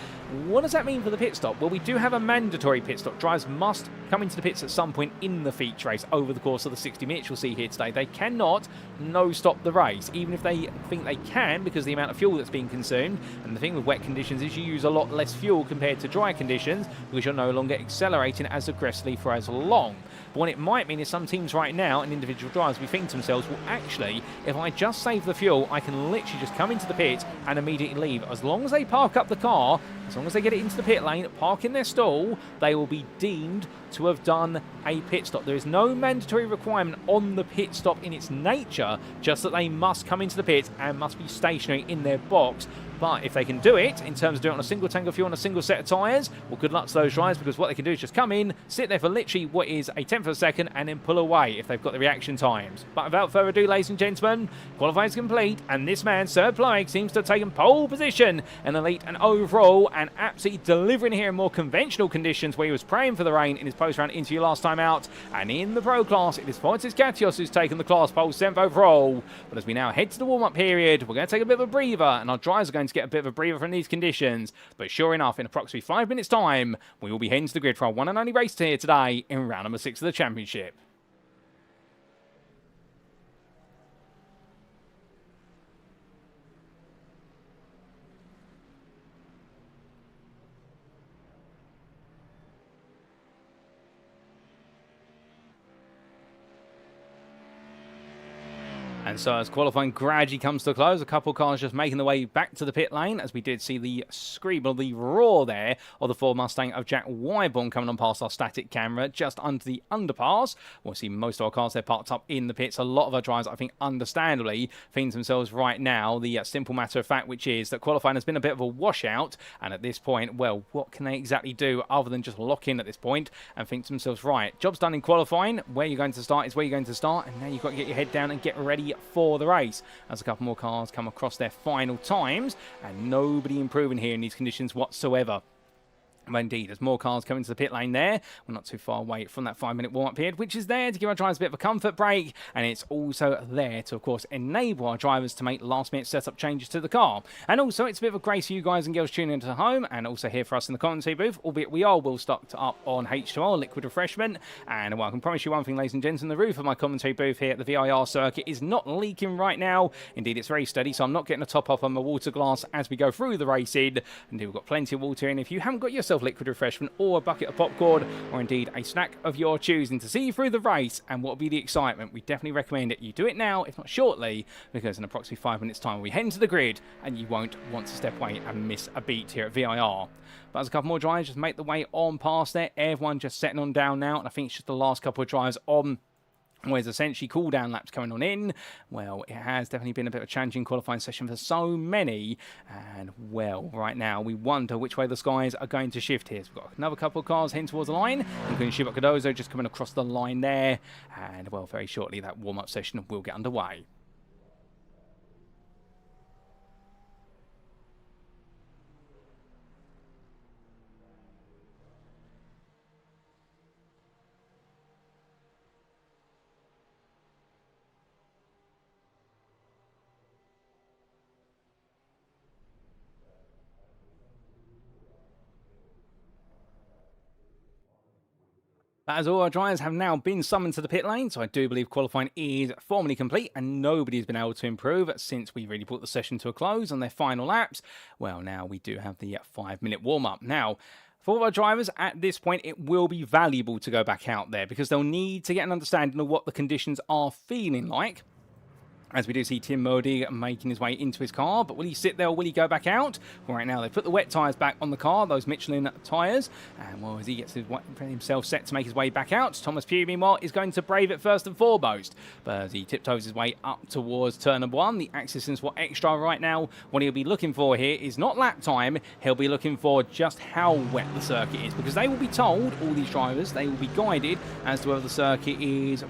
what does that mean for the pit stop? Well, we do have a mandatory pit stop. Drivers must come into the pits at some point in the feature race over the course of the 60 minutes you'll see here today. They cannot no-stop the race, even if they think they can, because of the amount of fuel that's being consumed. And the thing with wet conditions is you use a lot less fuel compared to dry conditions, because you're no longer accelerating as aggressively for as long. But what it might mean is some teams right now and individual drivers will think to themselves, well, actually, if I just save the fuel, I can literally just come into the pit and immediately leave. As long as they park up the car, as long as they get it into the pit lane, park in their stall, they will be deemed to have done a pit stop. There is no mandatory requirement on the pit stop in its nature, just that they must come into the pit and must be stationary in their box. But if they can do it, in terms of doing it on a single tank of fuel on a single set of tyres, well, good luck to those drivers, because what they can do is just come in, sit there for literally what is a tenth of a second, and then pull away if they've got the reaction times. But without further ado, ladies and gentlemen, qualifying is complete, and this man, Tseard Ploeg, seems to have taken pole position in elite and overall, and absolutely delivering here in more conventional conditions where he was praying for the rain in his post-round interview last time out. And in the pro class, it is Fontes Gatios who's taken the class pole 7th overall. But as we now head to the warm-up period, we're going to take a bit of a breather, and our drivers are going to get a bit of a breather from these conditions. But sure enough, in approximately 5 minutes time, we will be heading to the grid for our one and only race here today in round number 6 of the championship. And so as qualifying gradually comes to a close, a couple of cars just making their way back to the pit lane, as we did see the scream or the roar there of the Ford Mustang of Jack Wyborn coming on past our static camera just under the underpass. We'll see most of our cars there parked up in the pits. A lot of our drivers, I think, understandably, think to themselves right now the simple matter of fact, which is that qualifying has been a bit of a washout. And at this point, well, what can they exactly do other than just lock in at this point and think to themselves, right, job's done in qualifying. Where you're going to start is where you're going to start. And now you've got to get your head down and get ready for the race, as a couple more cars come across their final times, and nobody improving here in these conditions whatsoever. But indeed, as more cars come into the pit lane there, we're not too far away from that 5-minute warm-up period, which is there to give our drivers a bit of a comfort break, and it's also there to, of course, enable our drivers to make last-minute setup changes to the car. And also, it's a bit of a grace for you guys and girls tuning into home, and also here for us in the commentary booth, albeit we are well stocked up on H2O, liquid refreshment. And well, I can promise you one thing, ladies and gentlemen, the roof of my commentary booth here at the VIR circuit is not leaking right now. Indeed, it's very steady, so I'm not getting a top up on my water glass as we go through the racing. Indeed, we've got plenty of water in. If you haven't got yourself liquid refreshment or a bucket of popcorn, or indeed a snack of your choosing to see you through the race and what will be the excitement, we definitely recommend it. You do it now, if not shortly, because in approximately 5 minutes time we head into the grid and you won't want to step away and miss a beat here at VIR. But as a couple more drivers just make the way on past there, everyone just setting on down now, and I think it's just the last couple of drivers on whereas essentially cool-down laps coming on in. Well, it has definitely been a bit of a challenging qualifying session for so many. And, well, right now we wonder which way the skies are going to shift here. So we've got another couple of cars heading towards the line, including Shibot Cardozo just coming across the line there. And, well, very shortly that warm-up session will get underway. As all our drivers have now been summoned to the pit lane, so I do believe qualifying is formally complete and nobody's been able to improve since we really brought the session to a close on their final laps. Well, now we do have the 5-minute warm-up. Now, For our drivers, at this point, it will be valuable to go back out there because they'll need to get an understanding of what the conditions are feeling like. As we do see Tim Modi making his way into his car, but will he sit there or will he go back out? Well, right now, they've put the wet tyres back on the car, those Michelin tyres. And well, as he gets himself set to make his way back out, Thomas Pugh, meanwhile, is going to brave it first and foremost. But as he tiptoes his way up towards turn number 1, the Axis and Sport Extra right now, what he'll be looking for here is not lap time, he'll be looking for just how wet the circuit is. Because they will be told, all these drivers, they will be guided as to whether the circuit is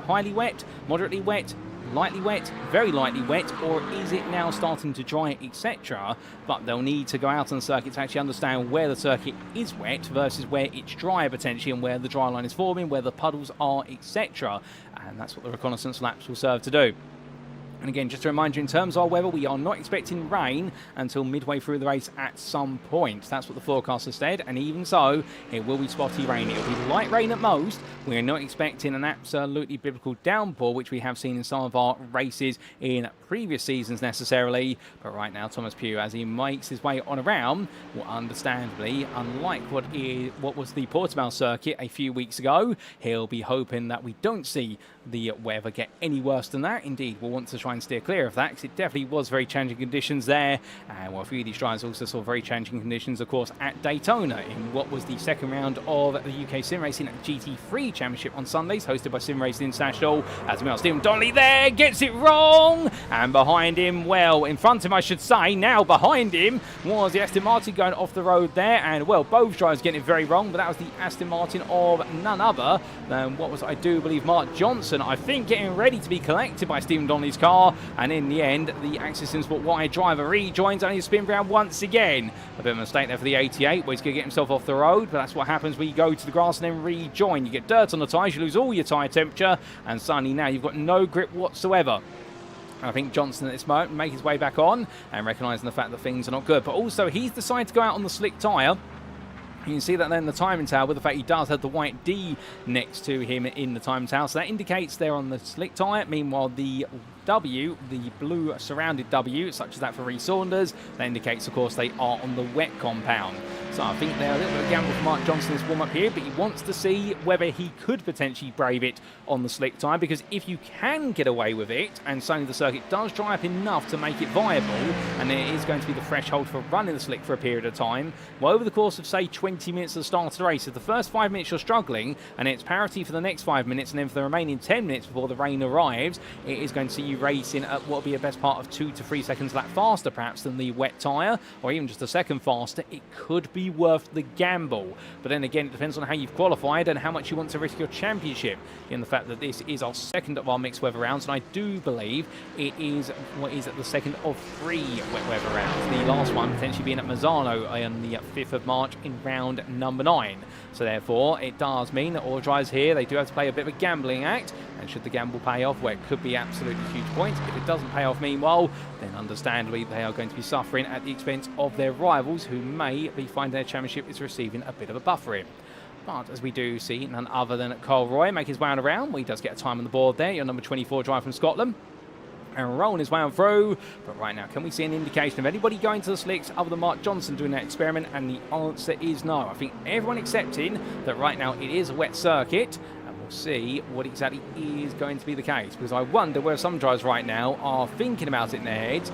highly wet, moderately wet, lightly wet, very lightly wet, or is it now starting to dry, etc. But they'll need to go out on the circuit to actually understand where the circuit is wet versus where it's dry potentially, and where the dry line is forming, where the puddles are, etc. And that's what the reconnaissance laps will serve to do. And again, just to remind you, in terms of weather, we are not expecting rain until midway through the race at some point. That's what the forecast has said, and even so, it will be spotty rain. It will be light rain at most. We are not expecting an absolutely biblical downpour, which we have seen in some of our races in previous seasons necessarily. But right now, Thomas Pugh, as he makes his way on around, well, understandably, unlike what was the Portimao circuit a few weeks ago, he'll be hoping that we don't see the weather get any worse than that. Indeed, we'll want to try and steer clear of that, because it definitely was very challenging conditions there. And well, a few of these drivers also saw very challenging conditions, of course, at Daytona in what was the second round of the UK SimRacing GT3 Championship on Sundays, hosted by SimRacing International. As well, Stephen Donnelly there gets it wrong, and behind him, well, in front of him I should say, now behind him was the Aston Martin going off the road there, and well, both drivers getting it very wrong, but that was the Aston Martin of none other than what was, I do believe, Mark Johnson, I think, getting ready to be collected by Stephen Donnelly's car. And in the end, the Axis and Sport wide driver rejoins, only spin round once again. A bit of a mistake there for the 88, where he's going to get himself off the road, but that's what happens when you go to the grass and then rejoin. You get dirt on the tyres, you lose all your tyre temperature, and suddenly now you've got no grip whatsoever. I think Johnson at this moment make his way back on and recognising the fact that things are not good. But also, he's decided to go out on the slick tyre. You can see that then in the timing tower, with the fact he does have the white D next to him in the timing tower. So that indicates they're on the slick tyre. Meanwhile, the W, the blue surrounded W, such as that for Reece Saunders, that indicates, of course, they are on the wet compound. So I think they're a little bit of a gamble for Mark Johnson's warm-up here, but he wants to see whether he could potentially brave it on the slick tyre, because if you can get away with it, and suddenly the circuit does dry up enough to make it viable, and it is going to be the threshold for running the slick for a period of time, well, over the course of, say, 20 minutes at the start of the race, if the first 5 minutes you're struggling, and it's parity for the next 5 minutes, and then for the remaining 10 minutes before the rain arrives, it is going to see you racing at what will be a best part of 2 to 3 seconds lap faster, perhaps, than the wet tyre, or even just a second faster. It could be worth the gamble. But then again, it depends on how you've qualified and how much you want to risk your championship, in the fact that this is our second of our mixed weather rounds, and I do believe it is what is the second of 3 wet weather rounds. The last one potentially being at Mazzano on the 5th of March in round number 9. So therefore, it does mean that all drivers here, they do have to play a bit of a gambling act, and should the gamble pay off, where it could be absolutely huge points, if it doesn't pay off meanwhile, then understandably they are going to be suffering at the expense of their rivals, who may be finding their championship is receiving a bit of a buffering. But as we do see, none other than Carl Roy make his way on around. Well, he does get a time on the board there, your number 24 driver from Scotland, and rolling his way on through. But right now, can we see an indication of anybody going to the slicks other than Mark Johnson doing that experiment? And the answer is no. I think everyone accepting that right now it is a wet circuit, and we'll see what exactly is going to be the case, because I wonder where some drivers right now are thinking about it in their heads.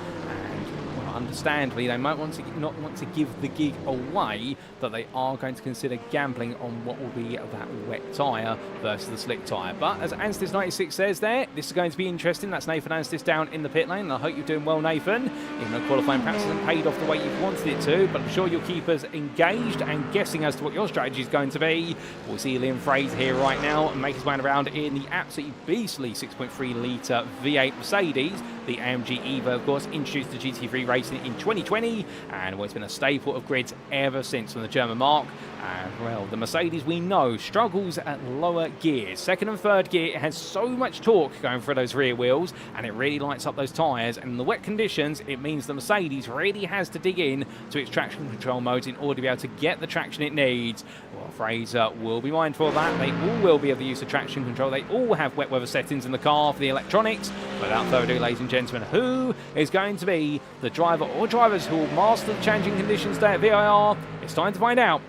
Understandably, they might not want to give the gig away, but they are going to consider gambling on what will be that wet tyre versus the slick tyre. But as Anstis96 says there, this is going to be interesting. That's Nathan Anstis down in the pit lane, and I hope you're doing well, Nathan. Even though qualifying perhaps hasn't paid off the way you've wanted it to, but I'm sure you'll keep us engaged and guessing as to what your strategy is going to be. We'll see Liam Fraser here right now and make his way around in the absolutely beastly 6.3 litre V8 Mercedes, the AMG EVA, of course, introduced to GT3 racing in 2020, and well, it's been a staple of grids ever since from the German mark. And well, the Mercedes, we know, struggles at lower gears. Second and third gear, it has so much torque going through those rear wheels, and it really lights up those tyres. And in the wet conditions, it means the Mercedes really has to dig in to its traction control modes in order to be able to get the traction it needs. Well, Fraser will be mindful of that. They all will be of the use of traction control. They all have wet weather settings in the car for the electronics. Without further ado, ladies and gentlemen, who is going to be the driver or drivers who will master the changing conditions there at VIR? It's time to find out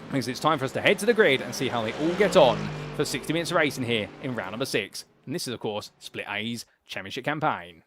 because it's time for us to head to the grid and see how they all get on for 60 minutes of racing here in round number 6. And this is, of course, Split A's championship campaign.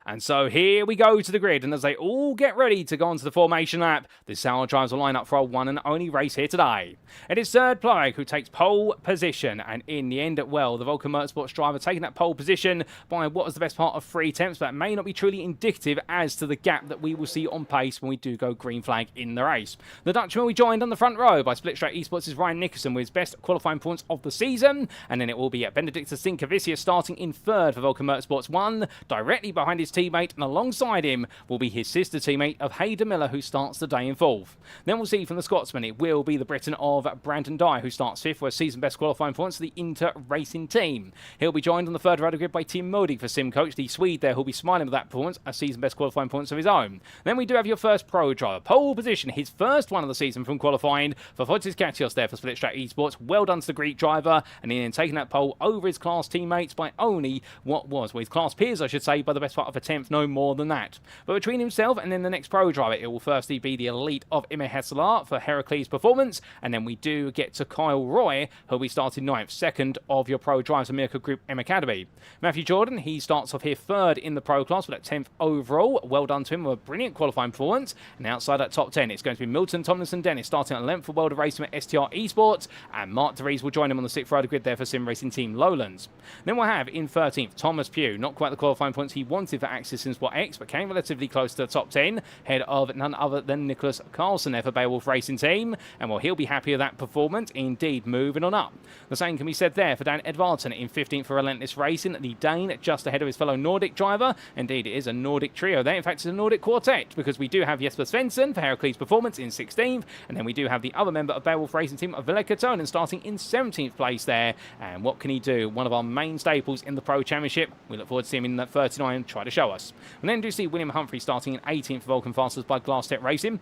And so here we go to the grid, and as they all get ready to go onto the formation lap, the Tseard drivers will line up for our one and only race here today. It is Tseard Ploeg who takes pole position, and in the end, well, the Vulkan Motorsports driver taking that pole position by what was the best part of 3 attempts, but that may not be truly indicative as to the gap that we will see on pace when we do go green flag in the race. The Dutchman will be joined on the front row by Split Straight Esports' Ryan Nicholson with his best qualifying points of the season, and then it will be Benedictus Sinkavicius starting in 3rd for Vulkan Motorsports 1, directly behind his teammate, and alongside him will be his sister teammate of Hayden Miller, who starts the day in 4th. Then we'll see from the Scotsman, it will be the Briton of Brandon Dye, who starts 5th with season best qualifying points for the Inter Racing team. He'll be joined on the 3rd row of the grid by Tim Modig for Sim Coach, the Swede there, who'll be smiling with that performance, a season best qualifying points of his own. Then we do have your first pro driver, pole position, his first one of the season from qualifying for Fotis Katios there for Split Straight Esports. Well done to the Greek driver, and then taking that pole over his class teammates by only his class peers, I should say, by the best part of a 10th, no more than that. But between himself and then the next pro driver, it will firstly be the elite of Ime Hesselar for Heracles Performance, and then we do get to Kyle Roy, who'll be starting 9th, 2nd of your pro drivers, America Group M Academy. Matthew Jordan, he starts off here 3rd in the pro class with that 10th overall. Well done to him with a brilliant qualifying performance. And outside that top 10, it's going to be Milton Tomlinson Dennis starting at 11th for World of Racing at STR Esports, and Mark DeVries will join him on the 6th row of the grid there for SimRacing Team Lowlands. Then we'll have in 13th Thomas Pugh, not quite the qualifying points he wanted for Axis and Sport X, but came relatively close to the top 10, head of none other than Nicholas Carlson there for Beowulf Racing Team, and well, he'll be happy with that performance, indeed, moving on up. The same can be said there for Dan Edvarton in 15th for Relentless Racing, the Dane just ahead of his fellow Nordic driver. Indeed, it is a Nordic trio there, in fact it's a Nordic quartet, because we do have Jesper Svensson for Heracles Performance in 16th, and then we do have the other member of Beowulf Racing Team, Ville Katonen, starting in 17th place there, and what can he do? One of our main staples in the Pro Championship. We look forward to seeing him in that 39 try to show us. And then do see William Humphrey starting in 18th for Vulcan Fasters by Glass Tech Racing.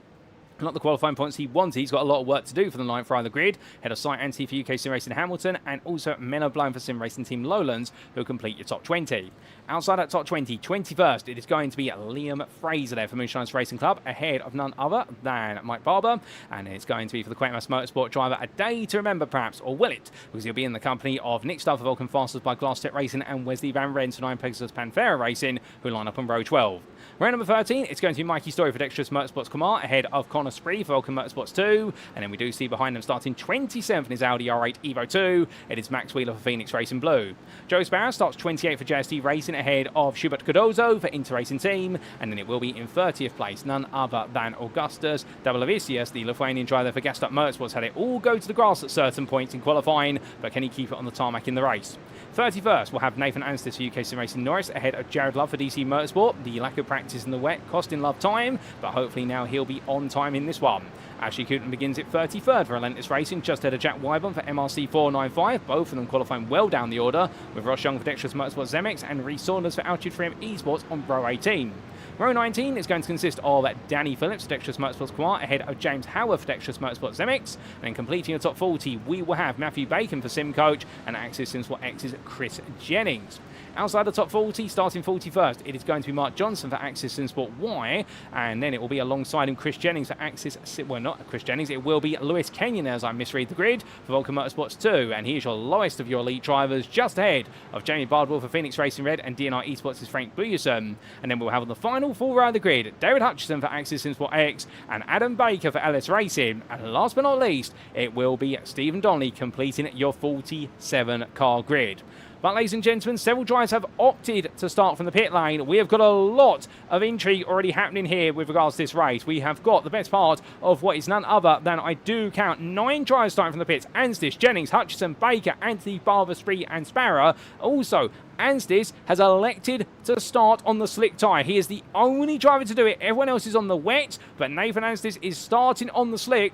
Not the qualifying points he wanted. He's got a lot of work to do for the 9th row of the grid. Head of site Anti for UK SimRacing Hamilton, and also Menno Blown for SimRacing Team Lowlands, who'll complete your top 20. Outside that top 20, 21st, it is going to be Liam Fraser there for Moonshines Racing Club, ahead of none other than Mike Barber. And it's going to be for the Quakemas Motorsport driver, a day to remember perhaps, or will it? Because he'll be in the company of Nick Starr for Vulcan Fasters by Glass Tech Racing and Wesley Van Ren for 9 Pegasus Panthera Racing, who line up on row 12. Round number 13, it's going to be Mikey Story for Dexterous Motorsports Kumar, ahead of Connor Spree for Vulcan Motorsports 2. And then we do see behind them starting 27th in his Audi R8 Evo 2. It is Max Wheeler for Phoenix Racing Blue. Joe Sparrow starts 28th for JST Racing, ahead of Schubert Cardozo for Inter Racing Team. And then it will be in 30th place, none other than Augustus Dabelavicius, the Lithuanian driver for Gastup Motorsports. Had it all go to the grass at certain points in qualifying, but can he keep it on the tarmac in the race? 31st, we'll have Nathan Anstis for UK SimRacing Norris, ahead of Jared Love for DC Motorsport. The lack of practice in the wet costing Love time, but hopefully now he'll be on time in this one. Ashley Cooten begins at 33rd for Relentless Racing, just ahead of Jack Wyburn for MRC 495, both of them qualifying well down the order, with Ross Young for Dexterous Motorsports Zemex and Reece Saunders for Altitude 3M Esports on row 18. Row 19 is going to consist of Danny Phillips for Dexterous Motorsports Kumar, ahead of James Howard for Dexterous Motorsports Zemex. And then completing the top 40, we will have Matthew Bacon for Sim Coach and Axis Simsport X's Chris Jennings. Outside the top 40, starting 41st, it is going to be Mark Johnson for Axis Simsport Y, and then it will be alongside him Chris Jennings for Axis, well, not Chris Jennings, it will be Lewis Kenyon, as I misread the grid, for Vulcan Motorsports 2, and he is your lowest of your elite drivers, just ahead of Jamie Bardwell for Phoenix Racing Red, and DNR Esports' Frank Buyerson. And then we'll have on the final 4 row of the grid, David Hutchison for Axis Simsport X, and Adam Baker for LS Racing, and last but not least, it will be Stephen Donnelly completing your 47 car grid. But ladies and gentlemen, several drivers have opted to start from the pit lane. We have got a lot of intrigue already happening here with regards to this race. We have got the best part of what is none other than, I do count, 9 drivers starting from the pits. Anstis, Jennings, Hutchison, Baker, Anthony, Barber, Spree and Sparrow. Also, Anstis has elected to start on the slick tyre. He is the only driver to do it. Everyone else is on the wet, but Nathan Anstis is starting on the slick.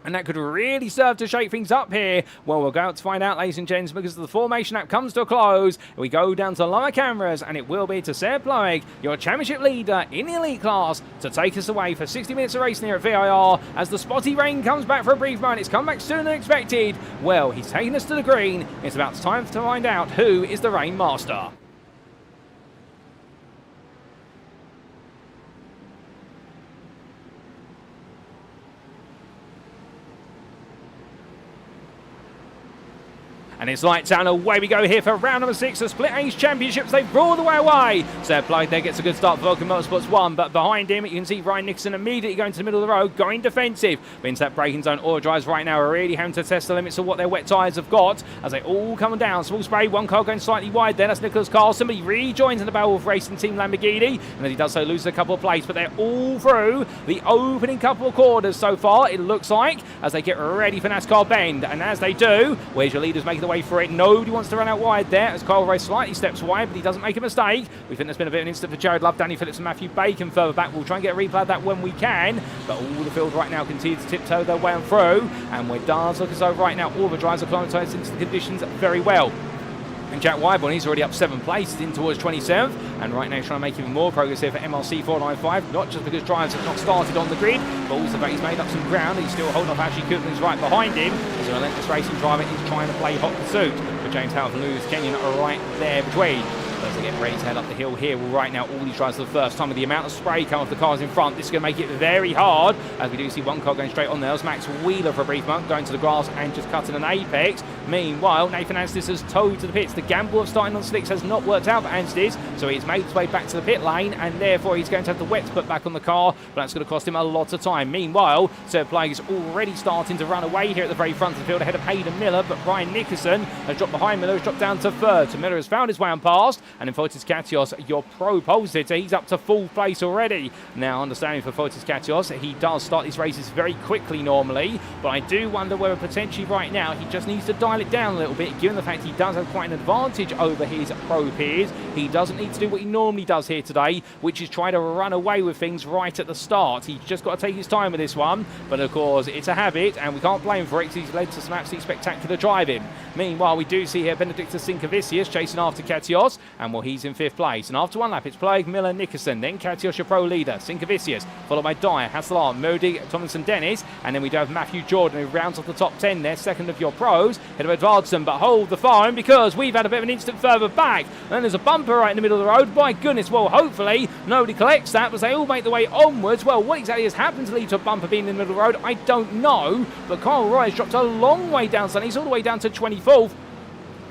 And that could really serve to shake things up here. Well, we'll go out to find out, ladies and gents, because the formation lap comes to a close. We go down to lower cameras, and it will be to Tseard Ploeg, your championship leader in the elite class, to take us away for 60 minutes of racing here at VIR. As the spotty rain comes back for a brief moment, it's come back sooner than expected. Well, he's taking us to the green. It's about time to find out who is the rain master. And it's lights down, away we go here for round number 6 of Split Age Championships. They've roared the way away. Tseard Ploeg there gets a good start for Vulkan Motorsports 1, but behind him you can see Ryan Nicholson immediately going to the middle of the road, going defensive. But into that braking zone, all drives right now are really having to test the limits of what their wet tyres have got as they all come down. Small spray, one car going slightly wide there, that's Nicholas Carlson, but he rejoins in the Beowulf Racing Team Lamborghini, and as he does so loses a couple of places, but they're all through the opening couple of quarters so far, it looks like, as they get ready for NASCAR Bend. And as they do, where's your leaders making the way for it? Nobody wants to run out wide there as Kyle Ray slightly steps wide, but he doesn't make a mistake. We think there's been a bit of an incident for Jared Love, Danny Phillips and Matthew Bacon further back. We'll try and get a replay of that when we can, but all the field right now continue to tiptoe their way on through, and it does look as though right now all the drivers are acclimatised into the conditions very well. And Jack Wyborn, he's already up 7 places in towards 27th, and right now he's trying to make even more progress here for MLC 495, not just because drivers have not started on the grid, but also that he's made up some ground. He's still holding off Ashley Cooper, who's right behind him, as a relentless racing driver is trying to play hot pursuit. But James Howard and Lewis Kenyon are right there between. As they get ready to head up the hill here, well, right now all these drivers for the first time with the amount of spray coming off the cars in front, this is going to make it very hard, as we do see one car going straight on there. There's Max Wheeler for a brief moment, going to the grass and just cutting an apex. Meanwhile, Nathan Anstis has towed to the pits. The gamble of starting on slicks has not worked out for Anstis, so he's made his way back to the pit lane, and therefore he's going to have the wets put back on the car, but that's going to cost him a lot of time. Meanwhile, Tseard Ploeg is already starting to run away here at the very front of the field ahead of Hayden Miller, but Ryan Nicholson has dropped behind Miller, has dropped down to third. So Miller has found his way on past, and in Fotis Katios, your pro pole sitter, he's up to 4th place already. Now, understanding for Fotis Katios, he does start these races very quickly normally, but I do wonder whether potentially right now he just needs to dial it down a little bit, given the fact he does have quite an advantage over his pro peers. He doesn't need to do what he normally does here today, which is try to run away with things right at the start. He's just got to take his time with this one, but of course it's a habit, and we can't blame him for it because he's led to some absolutely spectacular driving. Meanwhile, we do see here Benedictus Sinkevicius chasing after Katios, and well, he's in 5th place. And after one lap, it's Ploeg, Miller, Nicholson, then Katios, your pro leader, Sinkevicius, followed by Dyer, Hasselard, Modig, Tomlinson, Dennis, and then we do have Matthew Jordan, who rounds off the top 10 there, second of your pros, head of Edvardson, but hold the phone because we've had a bit of an instant further back, and then there's a bumper right in the middle of the road. My goodness, well, hopefully nobody collects that, but they all make their way onwards. Well, what exactly has happened to lead to a bumper being in the middle of the road, I don't know, but Kyle Roy has dropped a long way down, son. He's all the way down to 24th.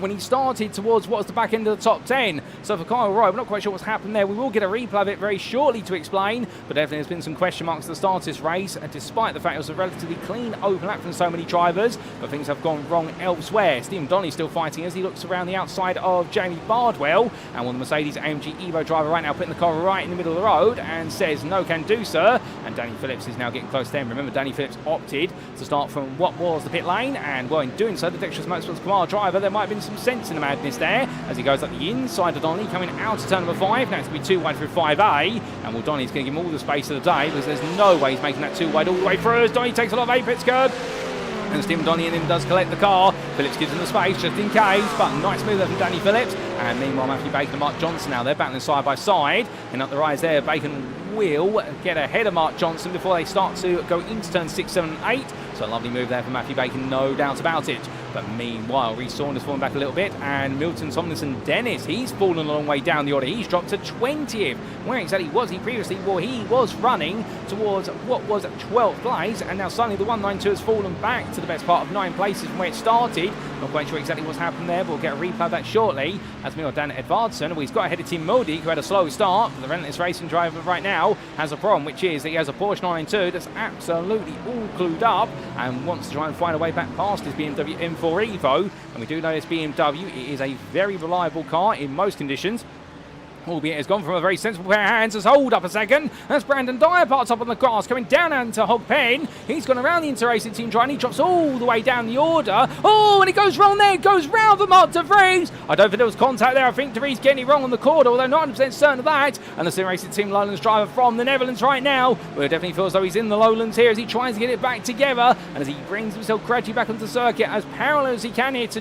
When he started towards what was the back end of the top 10. So for Kyle Roy, we're not quite sure what's happened there. We will get a replay of it very shortly to explain, but definitely there's been some question marks at the start of this race, and despite the fact it was a relatively clean open lap from so many drivers, but things have gone wrong elsewhere. Stephen Donnelly still fighting as he looks around the outside of Jamie Bardwell, and one of the Mercedes AMG Evo driver right now putting the car right in the middle of the road and says, no can do, sir. And Danny Phillips is now getting close to him. Remember, Danny Phillips opted to start from what was the pit lane, and well, in doing so, the Dexterous Motorsports Kamar driver, there might have been some sense in the madness there as he goes up the inside of Donnelly, coming out to turn number 5. Now it's going to be too wide through 5A, and well, Donnelly's going to give him all the space of the day because there's no way he's making that too wide all the way through as Donnelly takes a lot of apex curb. And Stephen Donnelly in him does collect the car. Phillips gives him the space just in case, but nice move there from Danny Phillips. And meanwhile, Matthew Bacon and Mark Johnson now, they're battling side by side. And up the rise there, Bacon will get ahead of Mark Johnson before they start to go into turn 6, 7 and 8. So a lovely move there from Matthew Bacon, no doubt about it. But meanwhile, Reece Saunders falling back a little bit, and Milton Tomlinson Dennis, he's fallen a long way down the order. He's dropped to 20th. Where exactly was he previously? Well, he was running towards what was 12th place, and now suddenly the 192 has fallen back to the best part of 9 places from where it started. Not quite sure exactly what's happened there, but we'll get a replay of that shortly. As meanwhile, Dan Edvardson, well, he's got ahead of Tim Modig, who had a slow start, but the relentless racing driver right now has a problem, which is that he has a Porsche 992 that's absolutely all clued up and wants to try and find a way back past his BMW M4 Evo. And we do know this BMW, it is a very reliable car in most conditions. Albeit it's gone from a very sensible pair of hands. As hold up a second. That's Brandon Dyer parts up on the grass, coming down into Hogpen. He's gone around the InterRacing team trying. He drops all the way down the order. Oh, and it goes wrong there. It goes round the Mark De Vries. I don't think there was contact there. I think De Vries getting it wrong on the corner, although not 100% certain of that. And the SimRacing team Lowlands driver from the Netherlands right now. Well, it definitely feels as though he's in the Lowlands here as he tries to get it back together. And as he brings himself gradually back onto the circuit as parallel as he can here to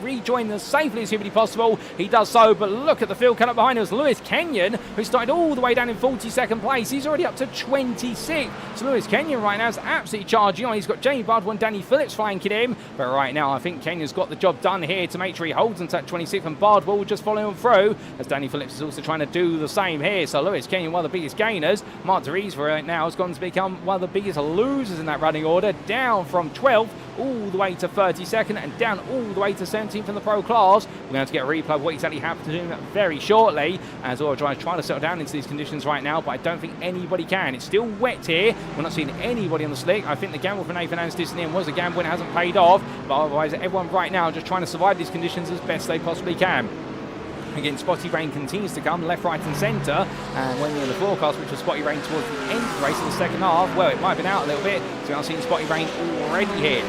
rejoin as safely as humanly possible. He does so, but look at the field cut up behind us. Lewis Kenyon, who started all the way down in 42nd place. He's already up to 26. So Lewis Kenyon right now is absolutely charging on. He's got Jamie Bardwell and Danny Phillips flanking him. But right now, I think Kenyon's got the job done here to make sure he holds onto that 26th, and Bardwell will just follow him through as Danny Phillips is also trying to do the same here. So Lewis Kenyon, one of the biggest gainers. Mark De Vries right now has gone to become one of the biggest losers in that running order, down from 12th all the way to 32nd and down all the way to 17th in the pro class. We're going to get a replay of what exactly happened to him very shortly, as all drivers trying to settle down into these conditions right now, but I don't think anybody can. It's still wet here. We're not seeing anybody on the slick. I think the gamble for Nathan Anstis in the end was a gamble and it hasn't paid off, but otherwise everyone right now just trying to survive these conditions as best they possibly can. Again, spotty rain continues to come left, right and centre, and when we're in the forecast, which was spotty rain towards the end of the race in the second half, well, it might have been out a little bit, so we are seeing spotty rain already here.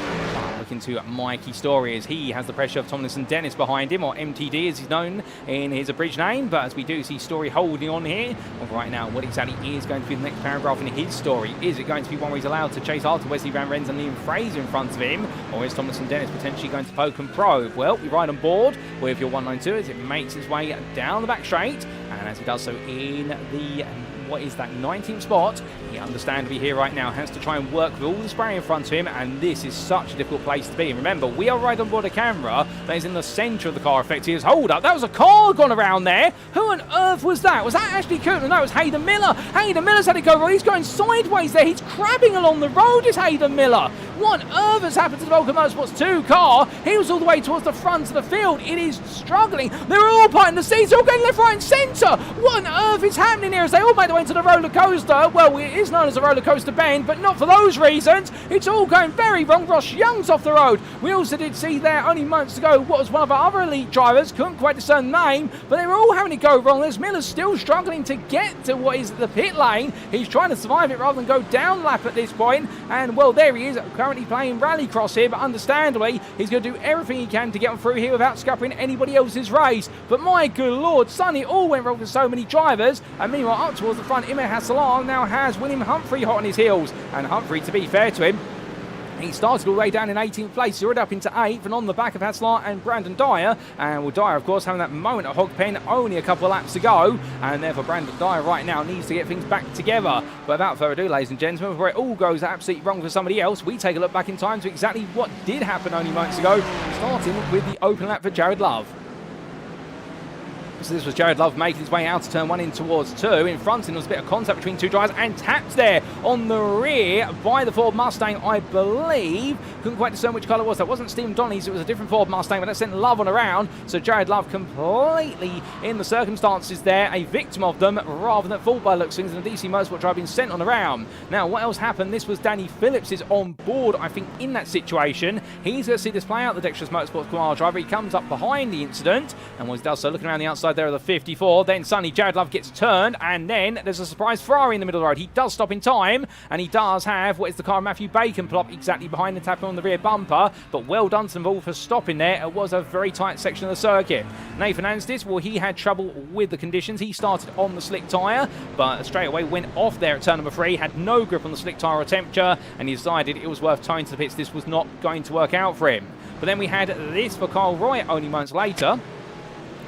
Looking to Mikey Story as he has the pressure of Tomlinson Dennis behind him, or MTD as he's known in his abridged name, but as we do see Story holding on here. Well, right now, what exactly is going to be the next paragraph in his story? Is it going to be one where he's allowed to chase after Wesley Van Rens and Liam Fraser in front of him, or is Tomlinson Dennis potentially going to poke and probe? Well, we ride on board with your 192 as it makes its way down the back straight, and as it does so in the what is that 19th spot, he understandably here right now has to try and work with all the spray in front of him, and this is such a difficult place to be. And remember, we are right on board a camera that is in the centre of the car effectively. Hold up, that was a car gone around there. Who on earth was that? Was that Ashley Cooper? No, it was Hayden Miller. Hayden Miller's had it go wrong. He's going sideways there. He's crabbing along the road, is Hayden Miller. What on earth has happened to the Vulkan Motorsports 2 car? He was all the way towards the front of the field. It is struggling. They're all parting the seats. They're all going left, right and centre. What on earth is happening here as they all make their way to the roller coaster? Well, it is known as a roller coaster bend, but not for those reasons. It's all going very wrong. Ross Young's off the road. We also did see there only moments ago what was one of our other elite drivers. Couldn't quite discern the name, but they were all having to go wrong. There's Miller's still struggling to get to what is the pit lane. He's trying to survive it rather than go down lap at this point. And well, there he is, currently playing rallycross here, but understandably he's going to do everything he can to get on through here without scuppering anybody else's race. But my good lord, Sonny, all went wrong for so many drivers. And meanwhile, up towards the front, Ime Hassalan now has William Humphrey hot on his heels. And Humphrey, to be fair to him, he started all the way down in 18th place. He's already up into 8th and on the back of Haslar and Brandon Dyer. And well, Dyer, of course, having that moment at Hogpen, only a couple of laps to go. And therefore, Brandon Dyer right now needs to get things back together. But without further ado, ladies and gentlemen, before it all goes absolutely wrong for somebody else, we take a look back in time to exactly what did happen only moments ago, starting with the open lap for Jared Love. So this was Jared Love making his way out to turn 1 in towards 2. In front of him, there was a bit of contact between two drivers and tapped there on the rear by the Ford Mustang, I believe. Couldn't quite discern which colour it was. That wasn't Stephen Donnelly's, it was a different Ford Mustang, but that sent Love on around. So Jared Love completely, in the circumstances there, a victim of them rather than fault by looks things, and a DC Motorsport driver being sent on around. Now, what else happened? This was Danny Phillips is on board, I think, in that situation. He's going to see this play out, the Dexterous Motorsports car driver. He comes up behind the incident, and was does so looking around the outside there of the 54. Then suddenly Jared Love gets turned, and then there's a surprise Ferrari in the middle of the road. He does stop in time, and he does have what is the car of Matthew Bacon plop exactly behind the tapping on the rear bumper. But well done to them all for stopping there. It was a very tight section of the circuit. Nathan Anstis, well, he had trouble with the conditions. He started on the slick tyre, but straight away went off there at turn number 3, had no grip on the slick tyre or temperature, and he decided it was worth towing to the pits. This was not going to work out for him. But then we had this for Kyle Roy only months later.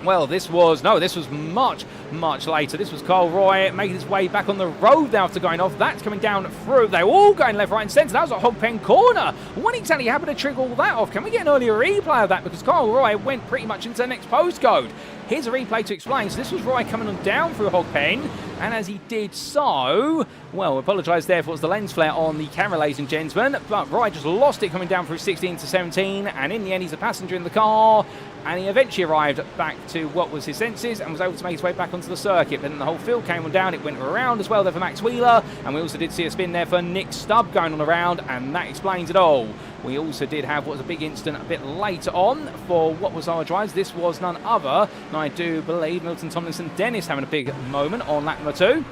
Well, this was much, much later. This was Kyle Roy making his way back on the road now after going off. That's coming down through. They're all going left, right and centre. That was a Hogpen corner. What exactly happened to trigger all that off? Can we get an earlier replay of that? Because Kyle Roy went pretty much into the next postcode. Here's a replay to explain. So this was Roy coming on down through Hogpen, and as he did so, well, apologise there if it was the lens flare on the camera, ladies and gentlemen, but Roy just lost it coming down through 16 to 17, and in the end he's a passenger in the car, and he eventually arrived back to what was his senses and was able to make his way back onto the circuit. Then the whole field came on down. It went around as well there for Max Wheeler, and we also did see a spin there for Nick Stubb going on around, and that explains it all. We also did have what was a big incident a bit later on for what was our drives. This was none other, and I do believe Milton Tomlinson Dennis having a big moment on lap number 2.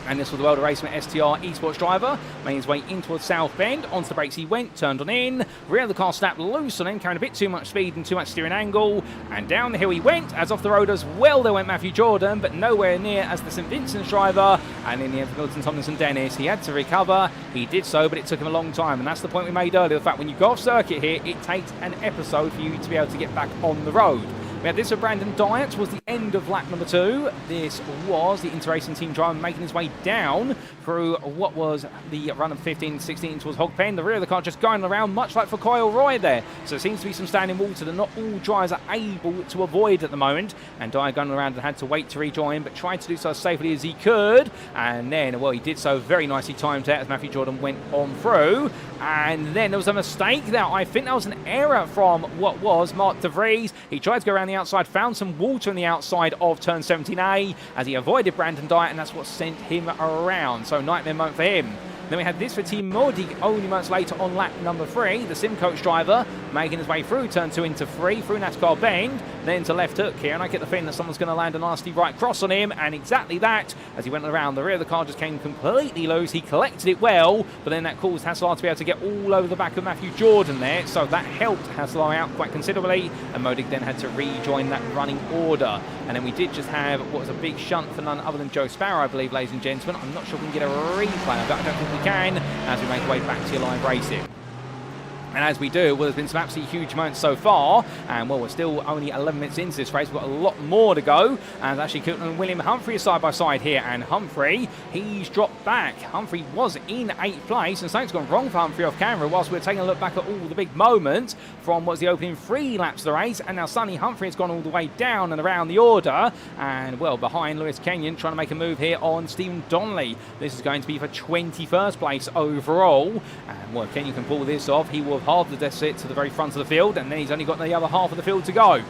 And this was the World of Racing STR eSports driver, made his way in towards South Bend. Onto the brakes he went, turned on in. Rear of the car snapped loose on him, carrying a bit too much speed and too much steering angle. And down the hill he went, as off the road as well there went Matthew Jordan, but nowhere near as the St Vincent's driver. And in the end for Milton Tomlinson Dennis, he had to recover. He did so, but it took him a long time. And that's the point we made earlier, the fact when you go off circuit here, it takes an episode for you to be able to get back on the road. We had this for Brandon Dyatt towards the end of lap number 2. This was the Inter-Racing team driver making his way down through what was the run of 15-16 towards Hogpen. The rear of the car just going around, much like for Kyle Roy there. So it seems to be some standing water that not all drivers are able to avoid at the moment. And Dyatt going around and had to wait to rejoin, but tried to do so as safely as he could. And then, well, he did so very nicely timed out as Matthew Jordan went on through. And then there was a mistake there. I think that was an error from what was Mark De Vries. He tried to go around the outside, found some water on the outside of turn 17A as he avoided Brandon Dyatt, and that's what sent him around. So nightmare moment for him. Then we had this for Team Modig only moments later on lap number 3. The Sim Coach driver making his way through turn 2 into 3, through NASCAR Bend, then to left hook here. And I get the feeling that someone's going to land a nasty right cross on him. And exactly that, as he went around, the rear of the car just came completely loose. He collected it well, but then that caused Hasselard to be able to get all over the back of Matthew Jordan there. So that helped Hasselard out quite considerably. And Modig then had to rejoin that running order. And then we did just have what was a big shunt for none other than Joe Sparrow, I believe, ladies and gentlemen. I'm not sure if we can get a replay of that. I don't think we can, as we make our way back to your live racing. And as we do, well, there's been some absolutely huge moments so far. And, well, we're still only 11 minutes into this race. We've got a lot more to go. And actually, Coulton and William Humphrey are side by side here. And Humphrey, he's dropped back. Humphrey was in 8th place. And something's gone wrong for Humphrey off camera whilst we're taking a look back at all the big moments from what's the opening 3 laps of the race. And now Sonny Humphrey has gone all the way down and around the order. And, well, behind Lewis Kenyon, trying to make a move here on Stephen Donnelly. This is going to be for 21st place overall. And, well, if Kenyon can pull this off, he will have half the deficit to the very front of the field, and then he's only got the other half of the field to go.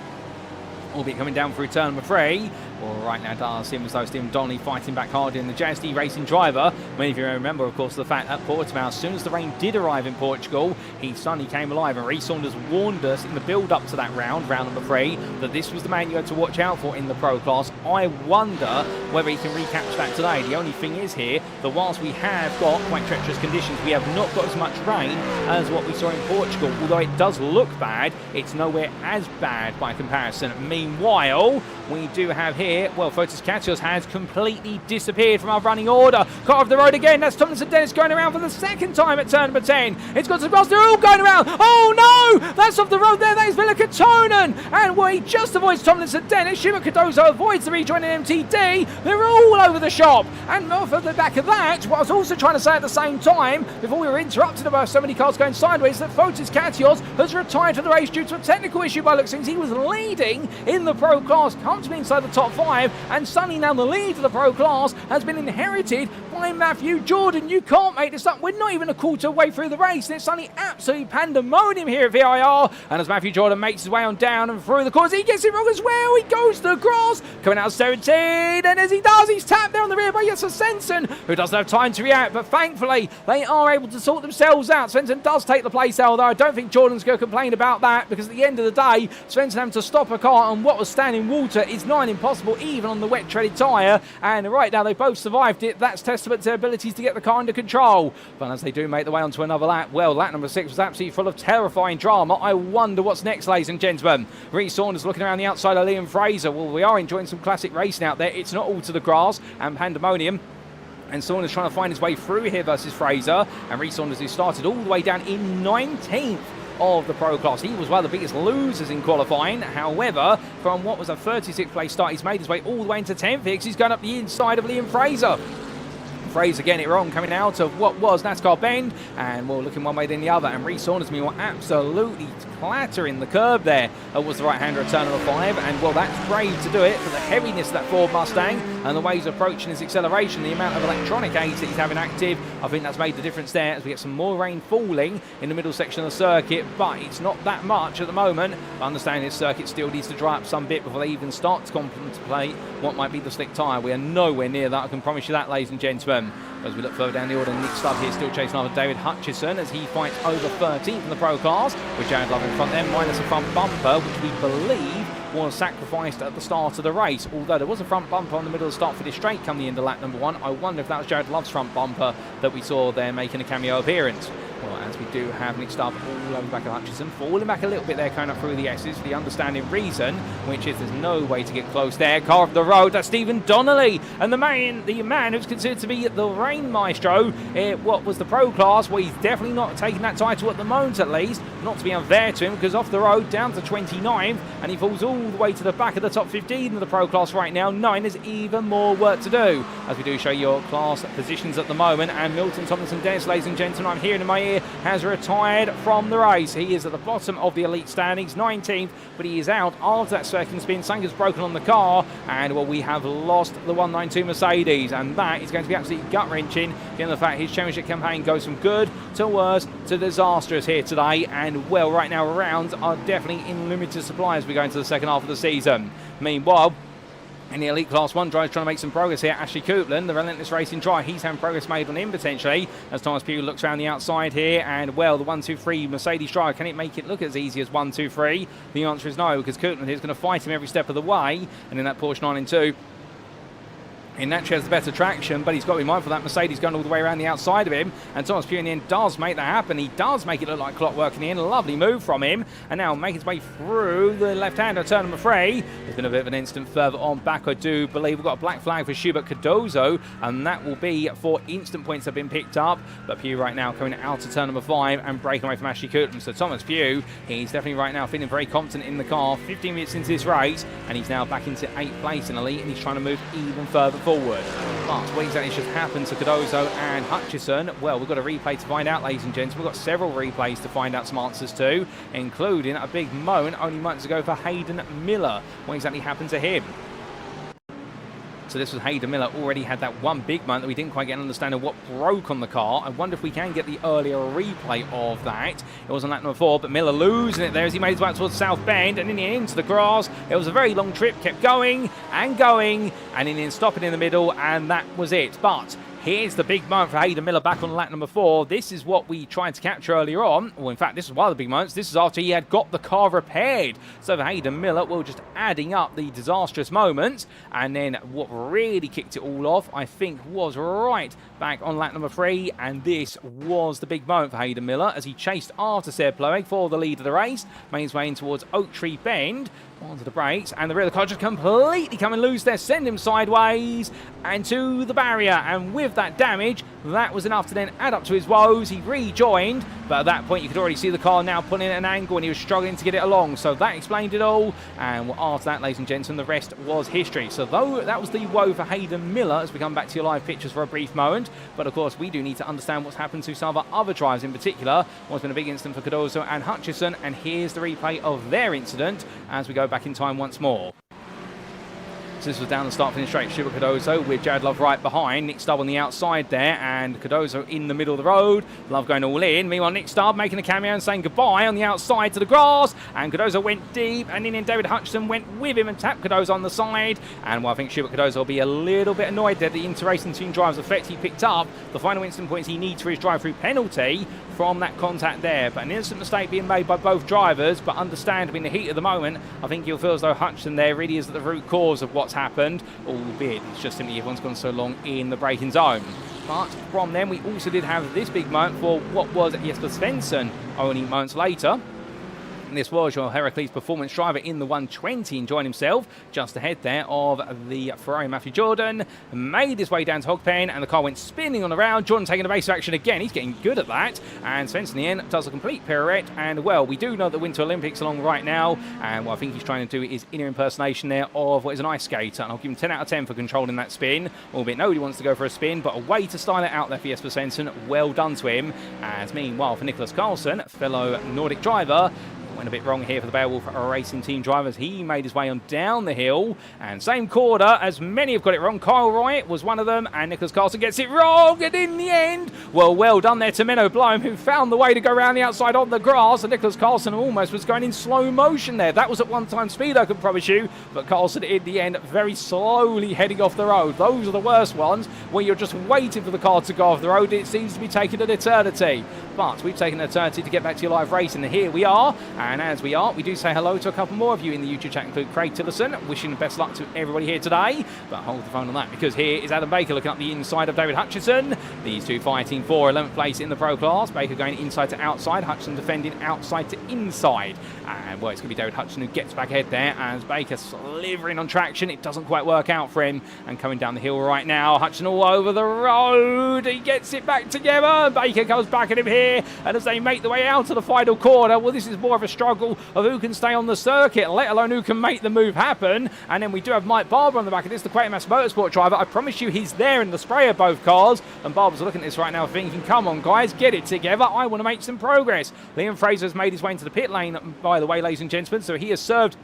Albeit coming down through turn number 3. Well, right now, does seem as though Stephen Donnelly fighting back hard in the JSD Racing driver. Many of you remember, of course, the fact that Portimao, as soon as the rain did arrive in Portugal, he suddenly came alive. And Reece Saunders warned us in the build-up to that round number 3, that this was the man you had to watch out for in the Pro class. I wonder whether he can recapture that today. The only thing is here that whilst we have got quite treacherous conditions, we have not got as much rain as what we saw in Portugal. Although it does look bad, it's nowhere as bad by comparison. Meanwhile, we do have here, well, Fotis Katios has completely disappeared from our running order. Car off the road again. That's Tomlinson Dennis going around for the second time at turn number 10. It's got some cross. They're all going around. Oh no! That's off the road there. That is Villa Katonen. And well, he just avoids Tomlinson Dennis. Shima Cardozo avoids the rejoining MTD. They're all over the shop. And off of the back of that, what I was also trying to say at the same time, before we were interrupted by so many cars going sideways, that Fotis Katios has retired from the race due to a technical issue by looks things. He was leading in the Pro class, comfortably inside the top 5, and suddenly now the lead of the Pro class has been inherited by Matthew Jordan. You can't make this up. We're not even a quarter way through the race, and it's suddenly absolutely pandemonium here at VIR. And as Matthew Jordan makes his way on down and through the course, he gets it wrong as well. He goes to the cross, coming out of 17, and as he does, he's tapped there on the rear by Jesse Svensson, who doesn't have time to react, but thankfully they are able to sort themselves out. Svensson does take the place, although I don't think Jordan's going to complain about that, because at the end of the day, Svensson having to stop a car on what was standing water is nigh impossible, even on the wet treaded tyre. And right now they both survived it. That's testament to their abilities to get the car under control. But as they do make their way onto another lap, well, lap number 6 was absolutely full of terrifying drama. I wonder what's next, ladies and gentlemen. Reece Saunders looking around the outside of Liam Fraser. Well, we are enjoying some classic racing out there. It's not all to the grass and pandemonium. And Saunders trying to find his way through here versus Fraser. And Reece Saunders, who started all the way down in 19th of the Pro class. He was one of the biggest losers in qualifying. However, from what was a 36th place start, he's made his way all the way into 10th. He's going up the inside of Liam Fraser. Fraser getting it wrong coming out of what was NASCAR Bend, and we're looking one way than the other, and Reece Saunders meanwhile absolutely clattering the curb there. Was the right-hander at turn number 5, and well, that's brave to do it, but the heaviness of that Ford Mustang and the way he's approaching his acceleration, the amount of electronic aids that he's having active, I think that's made the difference there as we get some more rain falling in the middle section of the circuit, but it's not that much at the moment. I understand this circuit still needs to dry up some bit before they even start to contemplate what might be the slick tyre. We are nowhere near that, I can promise you that, ladies and gentlemen. As we look further down the order, Nick Stubb here still chasing after David Hutchison as he fights over 13th in the Pro Class, with Jared Love in front there, minus a front bumper, which we believe was sacrificed at the start of the race. Although there was a front bumper on the middle of the start for this straight come the end of lap number 1. I wonder if that was Jared Love's front bumper that we saw there making a cameo appearance. Well, as we do have Nick Stubb all over the back of Hutchison, falling back a little bit there, coming up through the S's for the understanding reason, which is there's no way to get close there. Car of the road, that's Stephen Donnelly, and the man who's considered to be the rain maestro. What was the Pro Class? Well, he's definitely not taking that title at the moment, at least. Not to be unfair to him, because off the road down to 29th, and he falls all the way to the back of the top 15 of the Pro Class right now. 9, there's even more work to do, as we do show your class positions at the moment. And Milton Tomlinson Des, ladies and gentlemen, I'm hearing in my ear, has retired from the race. He is at the bottom of the elite standings, 19th, but he is out after that second spin. Something's broken on the car, and well, we have lost the 192 Mercedes, and that is going to be absolutely gut-wrenching, given the fact his championship campaign goes from good to worse to disastrous here today. And well, right now rounds are definitely in limited supply as we go into the second half of the season. Meanwhile, in the Elite Class 1 drive, trying to make some progress here, Ashley Coupland, the relentless racing drive, he's having progress made on him potentially, as Thomas Pugh looks around the outside here, and well, the 1-2-3 Mercedes drive, can it make it look as easy as 1-2-3? The answer is no, because Coupland is going to fight him every step of the way, and in that Porsche 992, in that has the better traction, but he's got to be mindful that Mercedes going all the way around the outside of him, and Thomas Pugh in the end does make that happen. He does make it look like clockwork in the end. A lovely move from him, and now making his way through the left-hander turn number 3. There's been a bit of an incident further on back, I do believe. We've got a black flag for Schubert Cardozo, and that will be for instant points that have been picked up, but Pugh right now coming out to turn number 5 and breaking away from Ashley Coulthard. So Thomas Pugh, he's definitely right now feeling very confident in the car, 15 minutes into this race, and he's now back into 8th place in Elite, and he's trying to move even further forward. But what exactly should happen to Cardozo and Hutchison? Well, we've got a replay to find out, ladies and gentlemen. We've got several replays to find out some answers to, including a big moment only moments ago for Hayden Miller. What exactly happened to him? So this was Hayden Miller, already had that one big moment that we didn't quite get an understanding of what broke on the car. I wonder if we can get the earlier replay of that. It was on lap number 4, but Miller losing it there as he made his way towards South Bend, and in the end into the grass. It was a very long trip, kept going, and in the end stopping in the middle, and that was it. But here's the big moment for Hayden Miller back on lap number 4. This is what we tried to capture earlier on. Well, in fact, this is one of the big moments. This is after he had got the car repaired. So for Hayden Miller, well, just adding up the disastrous moments. And then what really kicked it all off, I think, was right back on lap number 3. And this was the big moment for Hayden Miller as he chased after Tseard Ploeg for the lead of the race. Made his way in towards Oak Tree Bend. Onto the brakes, and the rear of the car just completely coming loose there, send him sideways and to the barrier, and with that damage, that was enough to then add up to his woes. He rejoined, but at that point you could already see the car now pulling at an angle and he was struggling to get it along, so that explained it all. And after that, ladies and gentlemen, the rest was history. So though that was the woe for Hayden Miller, as we come back to your live pictures for a brief moment, but of course we do need to understand what's happened to some of our other drivers in particular. What's been a big incident for Cardozo and Hutchison, and here's the replay of their incident as we go back in time once more. So this was down the start finish straight. Schubert Cardozo with Jared Love right behind. Nick Stubb on the outside there, and Cardozo in the middle of the road. Love going all in. Meanwhile, Nick Stubb making a cameo and saying goodbye on the outside to the grass. And Cardozo went deep, and in David Hutchison went with him and tapped Cardozo on the side. And well, I think Schubert Cardozo will be a little bit annoyed that the inter-racing team driver's effect he picked up the final instant points he needs for his drive-through penalty from that contact there. But an instant mistake being made by both drivers, but understandably in the heat of the moment, I think you'll feel as though Hutchison there really is at the root cause of what's happened, albeit it's just simply everyone's gone so long in the braking zone. But from then we also did have this big moment for what was Jesper Svensson only moments later. this was your Heracles performance driver in the 120, enjoying himself just ahead there of the Ferrari Matthew Jordan. Made his way down to Hogpen, and the car went spinning on the round. Jordan taking a base of action again. He's getting good at that. And Svensson in the end does a complete pirouette. And, well, we do know that Winter Olympics along right now. And what I think he's trying to do is inner impersonation there of what is an ice skater. And I'll give him 10 out of 10 for controlling that spin. Albeit nobody wants to go for a spin, but a way to style it out there for Jesper Svensson. Well done to him. As meanwhile, for Nicholas Carlsen, fellow Nordic driver, went a bit wrong here for the Beowulf Racing team drivers. He made his way on down the hill, and same quarter as many have got it wrong. Kyle Roy was one of them, and Nicholas Carlsen gets it wrong, and in the end, well done there to Menno Blom, who found the way to go around the outside on the grass, and Nicholas Carlsen almost was going in slow motion there. That was at one-time speed, I can promise you, but Carlsen in the end very slowly heading off the road. Those are the worst ones, where you're just waiting for the car to go off the road. It seems to be taking an eternity, but we've taken an eternity to get back to your live racing, and here we are. And as we are, we do say hello to a couple more of you in the YouTube chat, include Craig Tillison, wishing the best luck to everybody here today. But hold the phone on that, because here is Adam Baker looking up the inside of David Hutchison. These two fighting for 11th place in the Pro class. Baker going inside to outside, Hutchison defending outside to inside. And, well, it's going to be David Hutchison who gets back ahead there, as Baker slivering on traction. It doesn't quite work out for him. And coming down the hill right now, Hutchison all over the road. He gets it back together. Baker comes back at him here. And as they make the way out to the final corner, well, this is more of a struggle of who can stay on the circuit, let alone who can make the move happen. And then we do have Mike Barber on the back of this, the Quatermass Motorsport driver. I promise you he's there in the spray of both cars. And Barber's looking at this right now thinking, come on guys, get it together. I want to make some progress. Liam Fraser's made his way into the pit lane, by the way, ladies and gentlemen. So he has served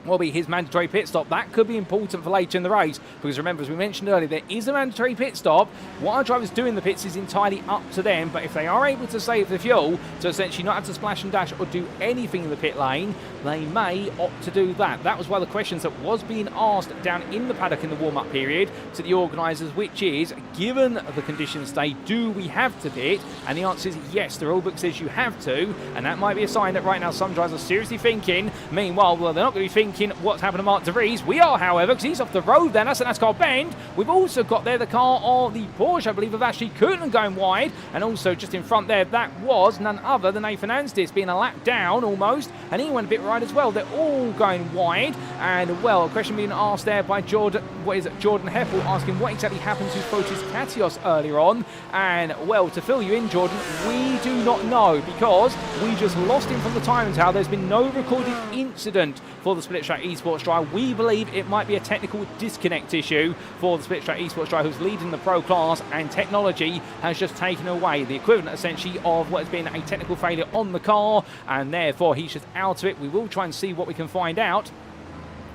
will be his mandatory pit stop. That could be important for later in the race, because remember, as we mentioned earlier, there is a mandatory pit stop. What our drivers do in the pits is entirely up to them, but if they are able to save the fuel to essentially not have to splash and dash or do anything in the pit lane, they may opt to do that. That was one of the questions that was being asked down in the paddock in the warm-up period to the organisers, which is, given the conditions today, do we have to pit? And the answer is yes, the rulebook says you have to, and that might be a sign that right now some drivers are seriously thinking, meanwhile, well, they're not going to be thinking what's happened to Mark De Vries. We are, however, because he's off the road then. That's a NASCAR Bend. We've also got there the car of the Porsche, I believe, of Ashley Coulton going wide. And also just in front there, that was none other than Nathan Anstis being a lap down almost. And he went a bit right as well. They're all going wide. And, well, a question being asked there by Jordan Heppel, asking what exactly happened to Fotis Katios earlier on. And, well, to fill you in, Jordan, we do not know, because we just lost him from the time tower. There's been no recorded incident for the Split Track Esports driver. We believe it might be a technical disconnect issue for the Split Track Esports driver who's leading the Pro class, and technology has just taken away the equivalent essentially of what has been a technical failure on the car, and therefore he's just out of it. We will try and see what we can find out,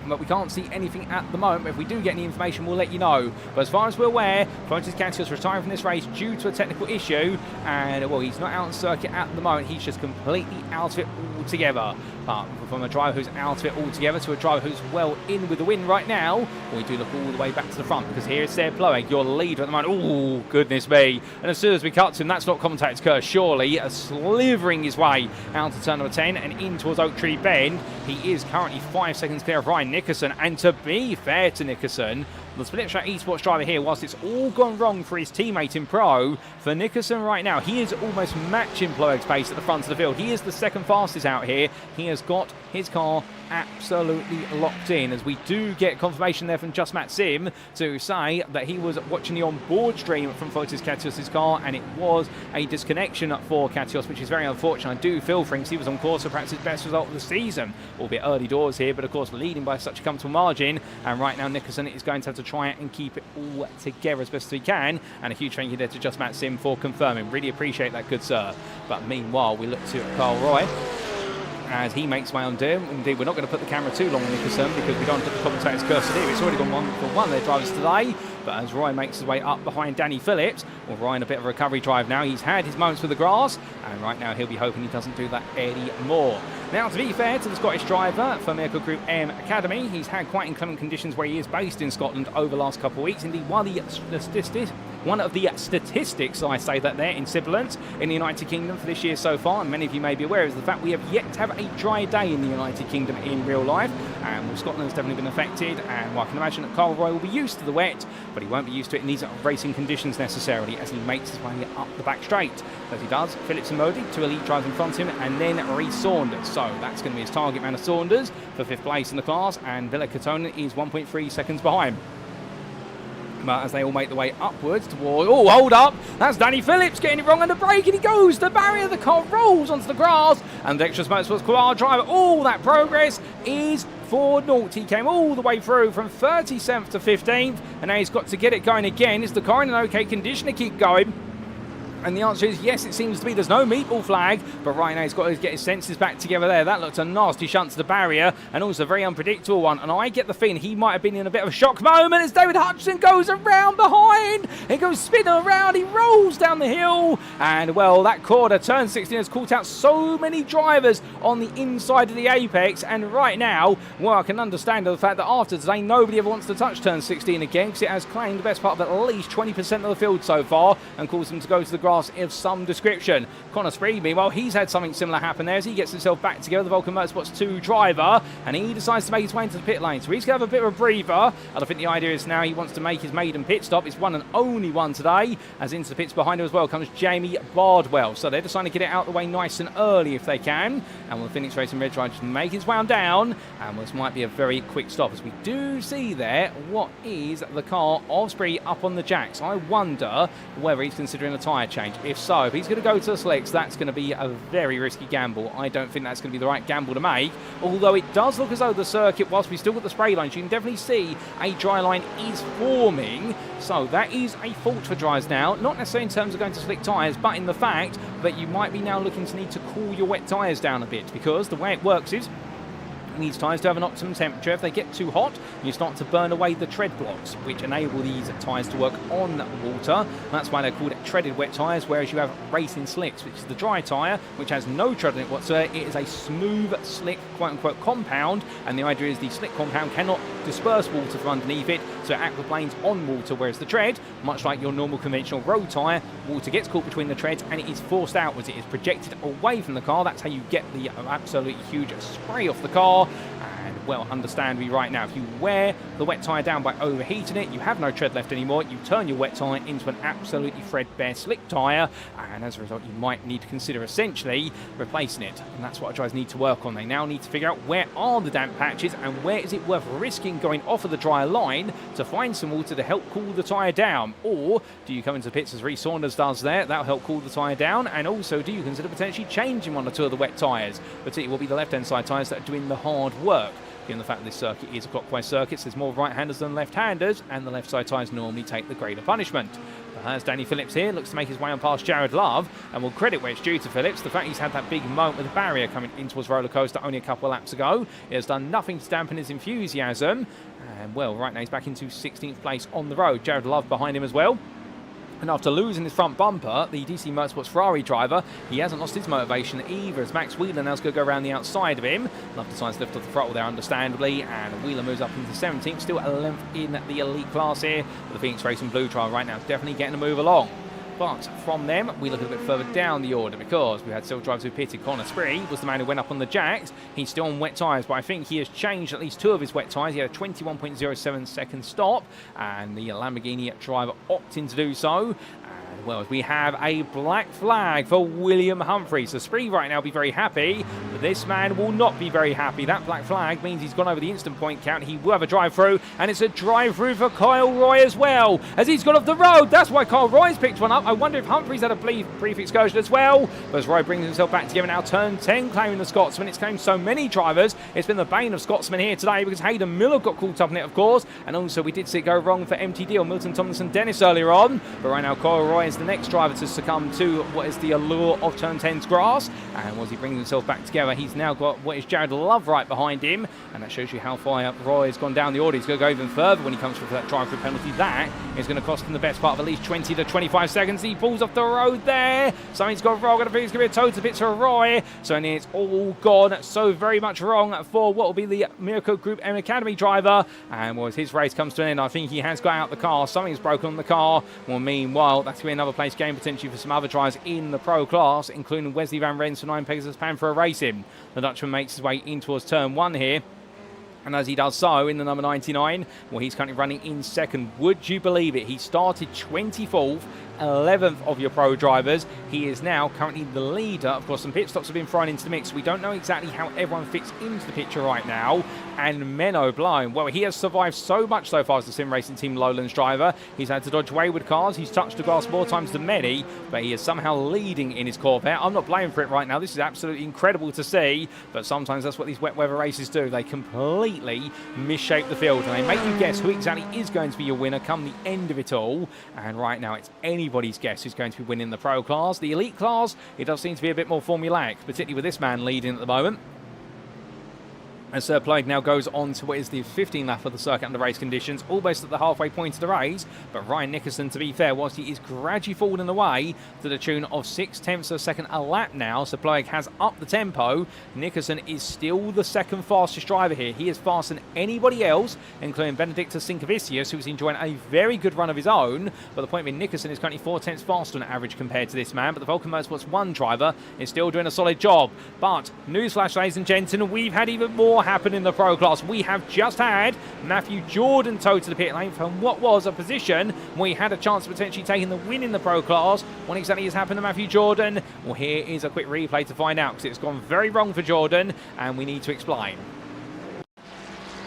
but we can't see anything at the moment. But if we do get any information, we'll let you know. But as far as we're aware, Fotis Katios retiring from this race due to a technical issue, and, well, he's not out on circuit at the moment. He's just completely out of it altogether. But from a driver who's out of it altogether to a driver who's well in with the win right now, we do look all the way back to the front, because here is Tseard Ploeg, your leader at the moment. Oh, goodness me. And as soon as we cut to him, that's not commentator's curse, surely, slivering his way out to turn number 10 and in towards Oak Tree Bend. He is currently 5 seconds clear of Ryan Nickerson, and to be fair to Nickerson, the Split Track Esports driver here, whilst it's all gone wrong for his teammate in Pro, for Nickerson right now, he is almost matching Ploeg's pace at the front of the field. He is the second fastest out here. He has got his car absolutely locked in, as we do get confirmation there from Just Matt Sim to say that he was watching the on-board stream from Fotis Katios' car, and it was a disconnection for Katios, which is very unfortunate. I do feel for him, because he was on course for perhaps his best result of the season, albeit early doors here, but of course leading by such a comfortable margin. And right now Nickerson is going to have to try and keep it all together as best as he can, and a huge thank you there to Just Matt Sim for confirming. Really appreciate that, good sir. But meanwhile, we look to Carl Roy as he makes way on down. Indeed, we're not going to put the camera too long on Nickerson, because we don't put the commentator's cursor here. It's already gone one for one of their drivers today. But as Roy makes his way up behind Danny Phillips, well, Roy in a bit of a recovery drive now. He's had his moments with the grass, and right now he'll be hoping he doesn't do that anymore. Now, to be fair to the Scottish driver for Miracle Group M Academy, he's had quite inclement conditions where he is based in Scotland over the last couple of weeks. Indeed, one of the statistics, I say that there, in sibilance in the United Kingdom for this year so far, and many of you may be aware, is the fact we have yet to have a dry day in the United Kingdom in real life. And well, Scotland has definitely been affected, and well, I can imagine that Carl Roy will be used to the wet, but he won't be used to it in these racing conditions necessarily, as he makes his way up the back straight. As he does, Phillips and Modi, two elite drivers in front of him, and then Reece Saunders. So that's going to be his target man of Saunders for 5th place in the class, and Villa Katonen is 1.3 seconds behind. But as they all make the way upwards toward... Oh, hold up! That's Danny Phillips getting it wrong on the brake, and he goes to the barrier. The car rolls onto the grass, and the Dexterous Motorsports car driver, all that progress is for naught. He came all the way through from 37th to 15th, and now he's got to get it going again. Is the car in an okay condition to keep going? And the answer is yes, it seems to be. There's no meatball flag, but right now he's got to get his senses back together there. That looked a nasty shunt to the barrier, and also a very unpredictable one. And I get the feeling he might have been in a bit of a shock moment as David Hutchinson goes around behind. He goes spinning around, he rolls down the hill, and well, that corner, turn 16, has caught out so many drivers on the inside of the apex. And right now, well, I can understand the fact that after today, nobody ever wants to touch turn 16 again, because it has claimed the best part of at least 20% of the field so far, and caused them to go to the ground of some description. Connor Spree, meanwhile, he's had something similar happen there as he gets himself back together, the Vulkan Motorsports 2 driver, and he decides to make his way into the pit lane. So he's going to have a bit of a breather, and I think the idea is now he wants to make his maiden pit stop. It's one and only one today, as into the pits behind him as well comes Jamie Bardwell. So they're deciding to get it out of the way nice and early if they can, and will Phoenix Racing Red try to make his way on down, and this might be a very quick stop, as we do see there what is the car of Spree up on the jacks. I wonder whether he's considering a tyre change. If so, if he's going to go to the slicks, that's going to be a very risky gamble. I don't think that's going to be the right gamble to make, although it does look as though the circuit, whilst we still got the spray lines, you can definitely see a dry line is forming. So that is a fault for dryers now, not necessarily in terms of going to slick tyres, but in the fact that you might be now looking to need to cool your wet tyres down a bit, because the way it works is these tyres to have an optimum temperature. If they get too hot, you start to burn away the tread blocks, which enable these tyres to work on water. That's why they're called treaded wet tyres, whereas you have racing slicks, which is the dry tyre, which has no tread in it whatsoever. It is a smooth, slick, quote-unquote compound, and the idea is the slick compound cannot disperse water from underneath it, so it aquaplanes on water, whereas the tread, much like your normal conventional road tyre, water gets caught between the treads and it is forced outwards. It is projected away from the car. That's how you get the absolutely huge spray off the car. And well, understand me right now, if you wear the wet tyre down by overheating it, you have no tread left anymore. You turn your wet tyre into an absolutely threadbare slick tyre, and as a result you might need to consider essentially replacing it. And that's what our drivers need to work on. They now need to figure out where are the damp patches and where is it worth risking going off of the drier line to find some water to help cool the tyre down. Or do you come into pits as Reece Saunders does there, that'll help cool the tyre down, and also do you consider potentially changing one or two of the wet tyres, but it will be the left hand side tyres that are doing the hard work. Given the fact that this circuit is a clockwise circuit, so there's more right-handers than left-handers, and the left side tyres normally take the greater punishment. But as Danny Phillips here looks to make his way on past Jared Love, and we'll credit where it's due to Phillips, the fact he's had that big moment with the barrier coming into his roller coaster only a couple of laps ago. It has done nothing to dampen his enthusiasm, and well, right now he's back into 16th place on the road. Jared Love behind him as well. And after losing his front bumper, the DC Motorsports Ferrari driver, he hasn't lost his motivation either, as Max Wheeler now's going to go around the outside of him. Love decides to lift off the throttle there, understandably, and Wheeler moves up into 17th, still a length in the elite class here. But the Phoenix Racing Blue trial right now is definitely getting a move along. But from them, we look a bit further down the order, because we had several drivers who pitted. Connor Spree was the man who went up on the jacks. He's still on wet tyres, but I think he has changed at least two of his wet tyres. He had a 21.07 second stop, and the Lamborghini driver opting to do so. Well, we have a black flag for William Humphrey. So Spree right now will be very happy, but this man will not be very happy. That black flag means he's gone over the instant point count. He will have a drive-through, and it's a drive-through for Kyle Roy as well, as he's gone off the road. That's why Kyle Roy's picked one up. I wonder if Humphrey's had a brief excursion as well. But as Roy brings himself back together now, turn 10 claiming the Scotsman. It's claimed so many drivers. It's been the bane of Scotsmen here today, because Hayden Miller got caught up in it, of course, and also we did see it go wrong for MTD or Milton Tomlinson Dennis earlier on. But right now, Kyle Roy is the next driver to succumb to what is the allure of turn 10's grass, and as he brings himself back together, he's now got what is Jared Love right behind him, and that shows you how far up Roy has gone down the order. He's going to go even further when he comes for that drive-through penalty. That is going to cost him the best part of at least 20 to 25 seconds. He pulls off the road there. Something's gone wrong. I think it's going to be a total bit to Roy. So it's all gone so very much wrong for what will be the Miracle Group M Academy driver. And as his race comes to an end, I think he has got out the car. Something's broken on the car. Well, meanwhile, that's going to be another place game potentially for some other drivers in the pro class, including Wesley Van Rens for 9 Pegasus Panther Racing. The Dutchman makes his way in towards turn 1 here. And as he does so in the number 99, well, he's currently running in second. Would you believe it? He started 24th, 11th of your pro drivers. He is now currently the leader. Of course, some pit stops have been thrown into the mix. We don't know exactly how everyone fits into the picture right now. And Menno Bloem, well, he has survived so much so far as the SimRacing Team Lowlands driver. He's had to dodge wayward cars. He's touched the grass more times than many, but he is somehow leading in his Corvette. I'm not blaming for it right now. This is absolutely incredible to see, but sometimes that's what these wet weather races do. They completely misshape the field, and they make you guess who exactly is going to be your winner come the end of it all. And right now, it's anybody's guess who's going to be winning the pro class. The elite class, it does seem to be a bit more formulaic, particularly with this man leading at the moment. And Tseard Ploeg now goes on to what is the 15th lap of the circuit under race conditions, almost at the halfway point of the race. But Ryan Nickerson, to be fair, whilst he is gradually falling away to the tune of 0.6 of a second a lap now, so Ploeg has upped the tempo. Nickerson is still the second fastest driver here. He is faster than anybody else, including Benedictus Sinkevicius, who's enjoying a very good run of his own. But the point being, Nickerson is currently 0.4 faster on average compared to this man. But the Vulkan Motorsports 1 driver is still doing a solid job. But newsflash, ladies and gentlemen, we've had even more happen in the pro class. We have just had Matthew Jordan towed to the pit lane from what was a position where he had a chance of potentially taking the win in the pro class. What exactly has happened to Matthew Jordan? Well, here is a quick replay to find out, because it's gone very wrong for Jordan and we need to explain.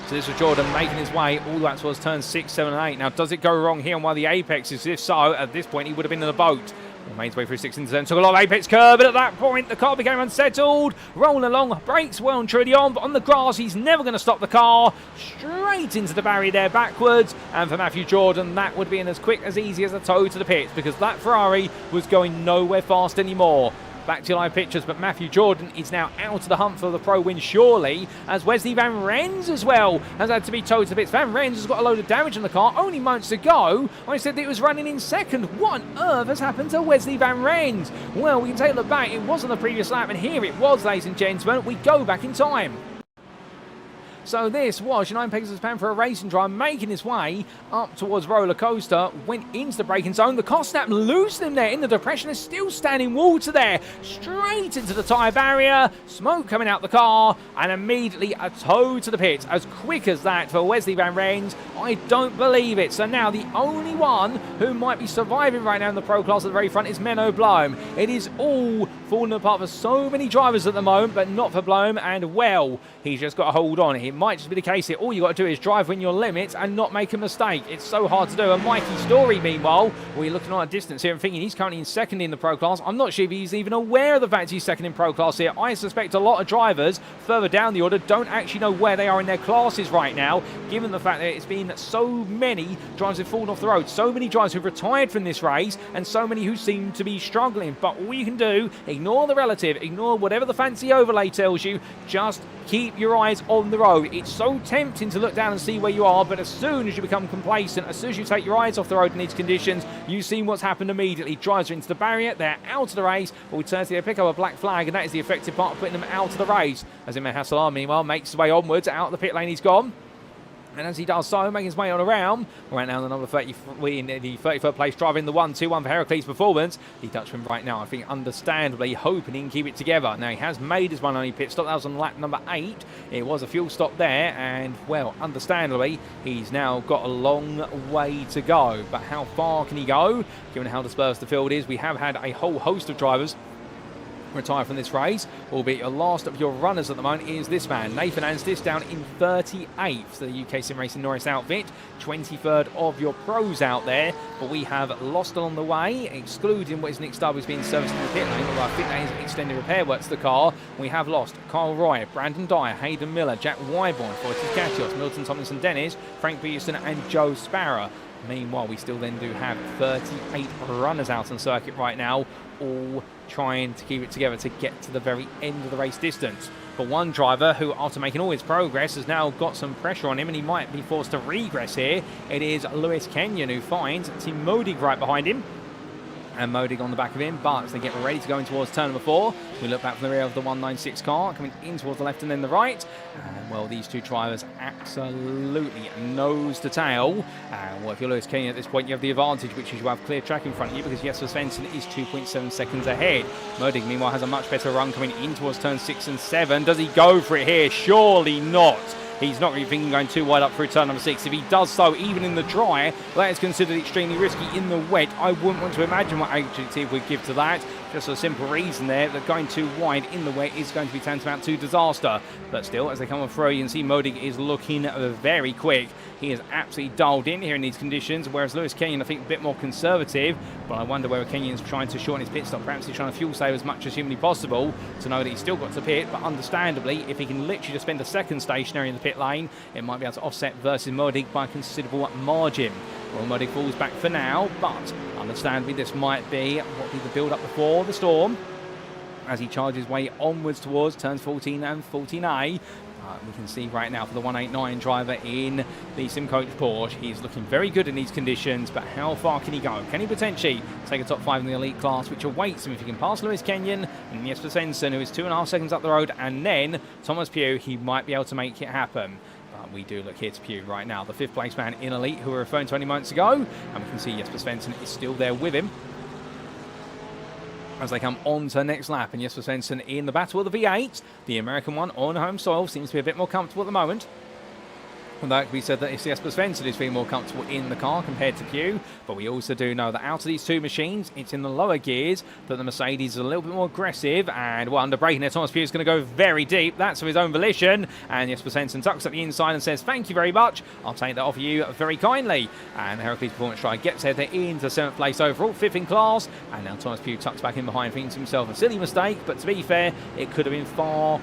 So this was Jordan making his way all the way towards turns 6, 7 and 8. Now, does it go wrong here on one of the apexes? If so, at this point he would have been in the boat. He made his way through 6 into 7, took a lot of apex curve, but at that point the car became unsettled. Rolling along, brakes well and truly on, but on the grass he's never going to stop the car. Straight into the barrier there backwards, and for Matthew Jordan that would be as quick as easy as a tow to the pits, because that Ferrari was going nowhere fast anymore. Back to your live pictures, but Matthew Jordan is now out of the hunt for the pro win, surely, as Wesley Van Rens as well has had to be towed to the pits. Van Rens has got a load of damage on the car, only moments ago I said that it was running in second. What on earth has happened to Wesley Van Rens? Well, we can take a look back. It was on the previous lap, and here it was, ladies and gentlemen. We go back in time. So this was your 9 Pegasus Pan for a racing driver making his way up towards Roller Coaster, went into the braking zone. The car snapped loose in there in the depression. Is still standing water there, straight into the tyre barrier, smoke coming out the car, and immediately a tow to the pits. As quick as that for Wesley Van Rens, I don't believe it. So now the only one who might be surviving right now in the pro class at the very front is Menno Bloem. It is all falling apart for so many drivers at the moment, but not for Bloem, and well, he's just got to hold on. It might just be the case here. All you got to do is drive within your limits and not make a mistake. It's so hard to do. And Mikey Story, meanwhile, we're looking on a distance here and thinking he's currently in second in the pro class. I'm not sure if he's even aware of the fact he's second in pro class here. I suspect a lot of drivers further down the order don't actually know where they are in their classes right now, given the fact that it's been so many drivers who've fallen off the road, so many drivers who've retired from this race, and so many who seem to be struggling. But all you can do, ignore the relative, ignore whatever the fancy overlay tells you, just keep your eyes on the road. It's so tempting to look down and see where you are, but as soon as you become complacent, as soon as you take your eyes off the road in these conditions, you've seen what's happened immediately. Drivers are into the barrier, they're out of the race, but we turn to they pick up a black flag, and that is the effective part of putting them out of the race. As Emma Hassalar, meanwhile, makes his way onwards. Out of the pit lane he's gone. And as he does so, making his way on around, right now the number 33 in the 33rd place driver in the 1-2-1 for Heracles Performance. The Dutchman right now, I think, understandably hoping he can keep it together. Now, he has made his one only pit stop. That was on lap number 8. It was a fuel stop there, and, well, understandably, he's now got a long way to go. But how far can he go? Given how dispersed the field is, we have had a whole host of drivers retire from this race, albeit your last of your runners at the moment is this man, Nathan Anstis, down in 38th, the UK SimRacing Norris outfit, 23rd of your pros out there, but we have lost along the way, excluding what is Nick Stubb, who's been serviced in the pit lane, although I think that is extended repair work to the car. We have lost Kyle Roy, Brandon Dyer, Hayden Miller, Jack Wyborn, Fortis Gatios, Milton Tomlinson Dennis, Frank Peterson and Joe Sparrow. Meanwhile, we still then do have 38 runners out on circuit right now, all trying to keep it together to get to the very end of the race distance. But one driver who, after making all his progress, has now got some pressure on him and he might be forced to regress here. It is Lewis Kenyon who finds Tim Modig right behind him. And Modig on the back of him, but as they get ready to go in towards turn number 4, we look back from the rear of the 196 car, coming in towards the left and then the right. And, well, these two drivers absolutely nose to tail. And, well, if you're Lewis Kenyon at this point, you have the advantage, which is you have clear track in front of you, because Jesper Svensson is 2.7 seconds ahead. Modig, meanwhile, has a much better run coming in towards turn 6 and 7. Does he go for it here? Surely not. He's not really thinking going too wide up through turn number 6. If he does so, even in the dry, that is considered extremely risky. In the wet, I wouldn't want to imagine what adjective would give to that. Just a simple reason there that going too wide in the wet is going to be tantamount to disaster. But still, as they come on through, you can see Modig is looking very quick. He is absolutely dialed in here in these conditions, whereas Lewis Kenyon, I think, a bit more conservative. But I wonder whether Kenyon's trying to shorten his pit stop. Perhaps he's trying to fuel save as much as humanly possible to know that he's still got to pit. But understandably, if he can literally just spend a second stationary in the pit lane, it might be able to offset versus Modig by a considerable margin. Well, Modig falls back for now, but understandably this might be what will be the build-up before the storm as he charges way onwards towards turns 14 and 14A. We can see right now for the 189 driver in the SimCoach Porsche, he's looking very good in these conditions, but how far can he go? Can he potentially take a top 5 in the elite class, which awaits him if he can pass Lewis Kenyon and Jesper Svensson, who is 2.5 seconds up the road, and then Thomas Pugh, he might be able to make it happen. We do look here to Pugh right now, the 5th place man in Elite, who we were referring to 20 moments ago, and we can see Jesper Svensson is still there with him as they come on to the next lap. And Jesper Svensson in the battle of the V8, the American one on home soil, seems to be a bit more comfortable at the moment. Although it could be said that it's Jesper Svensson who's feeling more comfortable in the car compared to Pugh. But we also do know that out of these two machines, it's in the lower gears that the Mercedes is a little bit more aggressive. And well, under braking there, Thomas Pugh is going to go very deep. That's of his own volition. And Jesper Svensson tucks up the inside and says, "Thank you very much. I'll take that off of you very kindly." And the Heracles Performance Drive gets there into 7th place overall, 5th in class. And now Thomas Pugh tucks back in behind, thinks to himself a silly mistake. But to be fair, it could have been far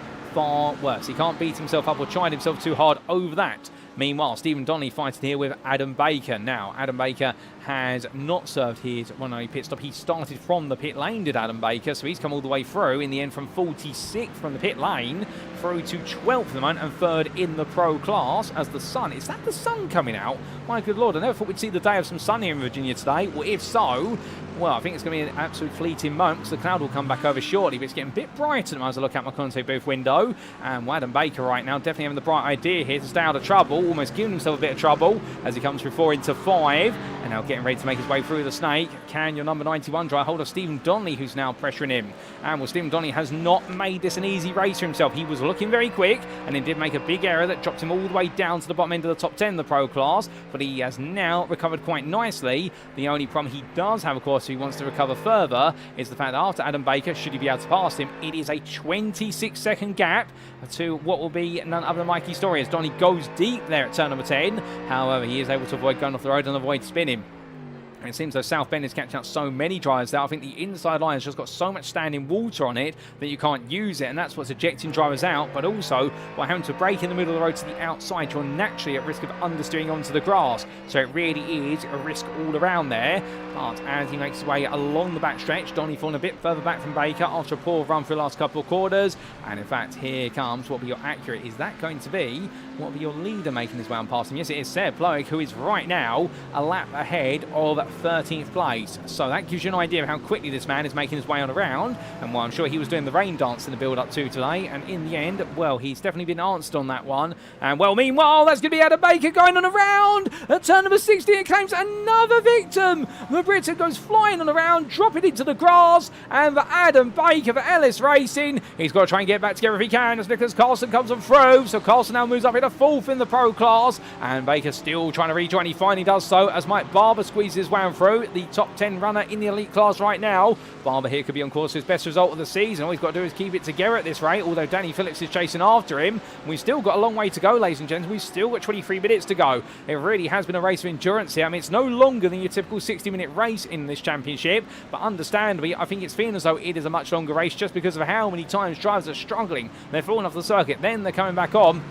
worse. He can't beat himself up or chide himself too hard over that. Meanwhile, Stephen Donnelly fighting here with Adam Baker. Now, Adam Baker has not served his 190 pit stop. He started from the pit lane, did Adam Baker, so he's come all the way through in the end from 46th from the pit lane through to 12th at the moment and 3rd in the pro class as the sun. Is that the sun coming out? My good lord, I never thought we'd see the day of some sun here in Virginia today. Well, if so, well, I think it's going to be an absolute fleeting moment because the cloud will come back over shortly, but it's getting a bit brighter as I look out my contact booth window. And Adam Baker right now definitely having the bright idea here to stay out of trouble, almost giving himself a bit of trouble as he comes through 4 into 5, and now getting ready to make his way through the snake. Can your number 91 drive hold of Stephen Donnelly, who's now pressuring him? And well, Stephen Donnelly has not made this an easy race for himself. He was looking very quick and then did make a big error that dropped him all the way down to the bottom end of the top 10 in the pro class, but he has now recovered quite nicely. The only problem he does have, of course, if he wants to recover further, is the fact that after Adam Baker, should he be able to pass him, it is a 26-second gap to what will be none other than Mikey Story as Donnelly goes deep there at turn number 10. However, he is able to avoid going off the road and avoid spinning. It seems though South Bend is catching up so many drivers that I think the inside line has just got so much standing water on it that you can't use it, and that's what's ejecting drivers out. But also, by having to brake in the middle of the road to the outside, you're naturally at risk of understeering onto the grass. So it really is a risk all around there. But as he makes his way along the backstretch, Donny falling a bit further back from Baker after a poor run through the last couple of quarters. And in fact, here comes what will be your Acura. Is that going to be what will be your leader making his way on past him? Yes, it is Tseard Ploeg, who is right now a lap ahead of 13th place. So that gives you an idea of how quickly this man is making his way on around. And well, I'm sure he was doing the rain dance in the build-up to today. And in the end, well, he's definitely been answered on that one. And well, meanwhile, that's going to be Adam Baker going on around. At turn number 60, it claims another victim. The Briton goes flying on around, dropping into the grass. And for Adam Baker for Ellis Racing, he's got to try and get back together if he can as Nicholas Carlson comes on through. So Carlson now moves up into 4th in the pro class. And Baker still trying to rejoin. He finally does so as Mike Barber squeezes his way through. The top 10 runner in the elite class right now. Barber here could be on course for his best result of the season. All he's got to do is keep it together at this rate, although Danny Phillips is chasing after him. We've still got a long way to go, ladies and gentlemen. We've still got 23 minutes to go. It really has been a race of endurance here. I mean, it's no longer than your typical 60-minute race in this championship, but understandably, I think it's feeling as though it is a much longer race just because of how many times drivers are struggling. They're falling off the circuit, then they're coming back on.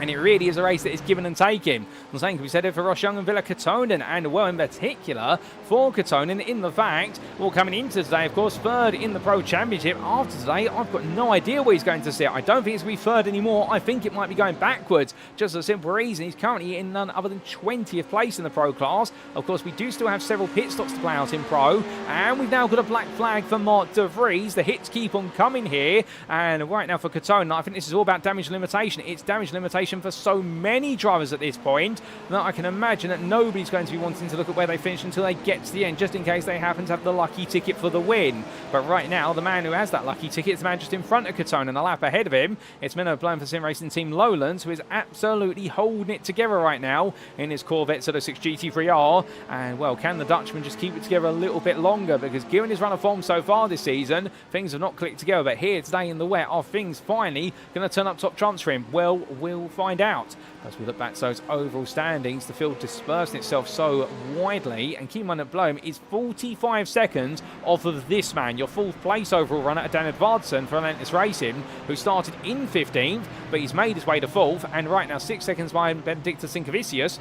And it really is a race that is given and taken. The same can be said for Ross Young and Villa Kotonen, and well, in particular for Kotonen, in the fact, well, coming into today, of course, 3rd in the Pro Championship. After today, I've got no idea where he's going to sit. I don't think it's going to be 3rd anymore. I think it might be going backwards. Just a simple reason, he's currently in none other than 20th place in the Pro class. Of course, we do still have several pit stops to play out in Pro, and we've now got a black flag for Mark De Vries. The hits keep on coming here, and right now for Kotonen, I think this is all about damage limitation. It's damage limitation competition for so many drivers at this point that I can imagine that nobody's going to be wanting to look at where they finish until they get to the end, just in case they happen to have the lucky ticket for the win. But right now, the man who has that lucky ticket is the man just in front of Catone, and a lap ahead of him, it's Miller blown for SimRacing Team Lowlands, who is absolutely holding it together right now in his Corvette 06 GT3R. And, well, can the Dutchman just keep it together a little bit longer? Because given his run of form so far this season, things have not clicked together. But here today in the wet, are things finally going to turn up top trumps for him? Well, we'll find out. As we look back to those overall standings, the field dispersing itself so widely, and keep in mind that Blome is 45 seconds off of this man, your 4th place overall runner, Dan Edvardsen for Relentless Racing, who started in 15th, but he's made his way to 4th, and right now 6 seconds behind Benedictus Sinkevicius.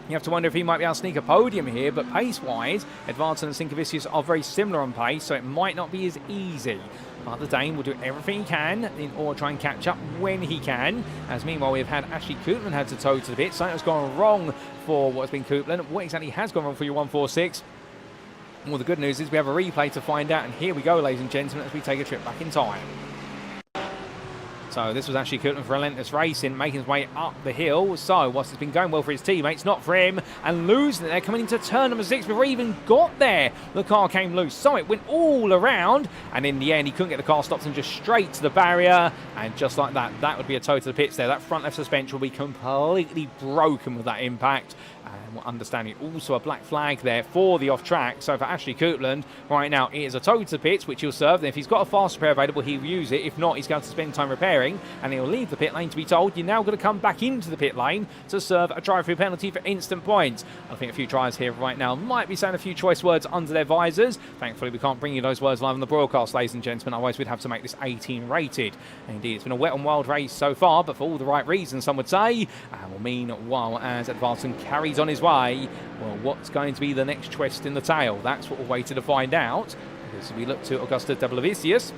You have to wonder if he might be able to sneak a podium here, but pace-wise, Edvardsen and Sinkevicius are very similar on pace, so it might not be as easy. But the Dane will do everything he can in order to try and catch up when he can. As meanwhile, we've had Ashley Koopman had to tow to the pit. Something has gone wrong for what's been Koopman. What exactly has gone wrong for your 146? Well, the good news is we have a replay to find out. And here we go, ladies and gentlemen, as we take a trip back in time. So this was actually Koopman for Relentless Racing, making his way up the hill. So whilst it's been going well for his teammates, not for him, and losing it there, coming into turn number 6 before he even got there. The car came loose, so it went all around, and in the end he couldn't get the car stopped and just straight to the barrier, and just like that, that would be a tow to the pits there. That front left suspension will be completely broken with that impact. And we're understanding also a black flag there for the off-track. So for Ashley Koopman, right now it is a tow to the pits, which he'll serve. And if he's got a fast repair available, he'll use it. If not, he's going to spend time repairing, and he'll leave the pit lane to be told, you're now going to come back into the pit lane to serve a drive-through penalty for instant points. I think a few drivers here right now might be saying a few choice words under their visors. Thankfully, we can't bring you those words live on the broadcast, ladies and gentlemen. Otherwise, we'd have to make this 18 rated. And indeed, it's been a wet and wild race so far, but for all the right reasons, some would say. And will mean, while as Edvardsen carries on his way, well, what's going to be the next twist in the tail? That's what we're waiting to find out. Because we look to Augusta Deblavicius,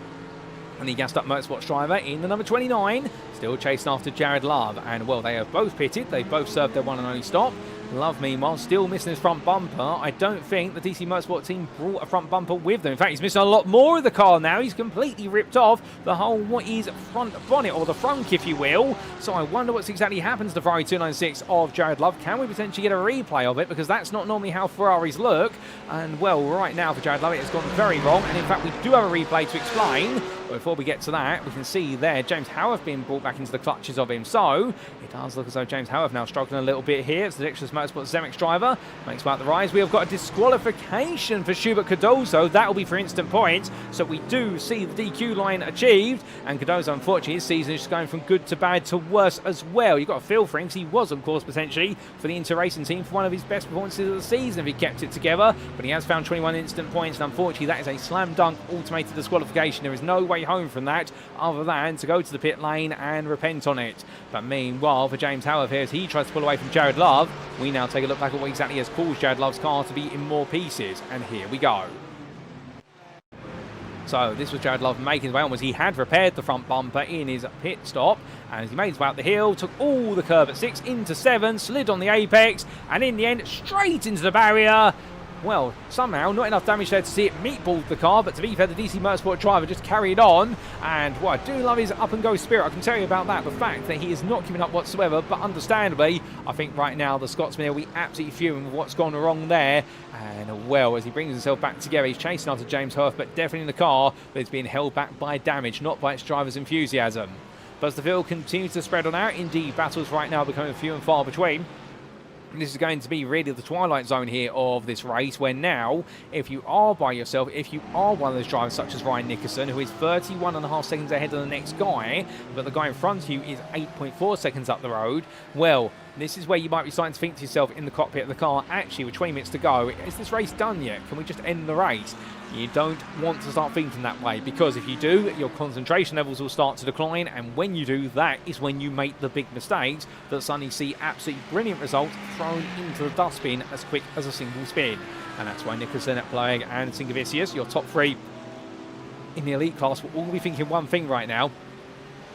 and the gassed up motorsports driver in the number 29, still chasing after Jared Love. And, well, they have both pitted. They've both served their one and only stop. Love, meanwhile, still missing his front bumper. I don't think the DC Motorsport team brought a front bumper with them. In fact, he's missing a lot more of the car now. He's completely ripped off the whole, what is front bonnet, or the frunk, if you will. So I wonder what's exactly happened to the Ferrari 296 of Jared Love. Can we potentially get a replay of it? Because that's not normally how Ferraris look. And, well, right now for Jared Love, it has gone very wrong. And, in fact, we do have a replay to explain. But before we get to that, we can see there James Howarth being brought back into the clutches of him. So it does look as though James Howarth now struggling a little bit here. It's the Dexterous Motorsports Zemeckis driver. Makes about the rise. We have got a disqualification for Schubert Cardozo. That will be for instant points. So we do see the DQ line achieved. And Cardozo, unfortunately, his season is just going from good to bad to worse as well. You've got to feel for him, because he was, of course, potentially for the InterRacing team for one of his best performances of the season if he kept it together. But he has found 21 instant points. And unfortunately, that is a slam dunk automated disqualification. There is no way home from that other than to go to the pit lane and repent on it. But meanwhile, for James Howarth here, as he tries to pull away from Jared Love, we now take a look back at what exactly has caused Jared Love's car to be in more pieces. And here we go. So this was Jared Love making his way on, was he had repaired the front bumper in his pit stop, and as he made his way up the hill, took all the curve at 6 into 7, slid on the apex, and in the end straight into the barrier. Well, somehow, not enough damage there to see it meatball the car, but to be fair, the DC Motorsport driver just carried on, and what I do love his up-and-go spirit. I can tell you about that, the fact that he is not giving up whatsoever, but understandably, I think right now the Scotsman will be absolutely fuming with what's gone wrong there, and well, as he brings himself back together, he's chasing after James Howarth, but definitely in the car, but it's being held back by damage, not by its driver's enthusiasm. But as the field continues to spread on out, indeed, battles right now becoming few and far between. This is going to be really the twilight zone here of this race, where now, if you are by yourself, if you are one of those drivers such as Ryan Nickerson, who is 31.5 seconds ahead of the next guy, but the guy in front of you is 8.4 seconds up the road, well, this is where you might be starting to think to yourself in the cockpit of the car, actually, with 20 minutes to go, is this race done yet? Can we just end the race? You don't want to start thinking that way, because if you do, your concentration levels will start to decline, and when you do, that is when you make the big mistakes that suddenly see absolutely brilliant results thrown into the dustbin as quick as a single spin. And that's why Nicholson, Ploeg and Sinkevicius, your top three in the elite class, will all be thinking one thing right now.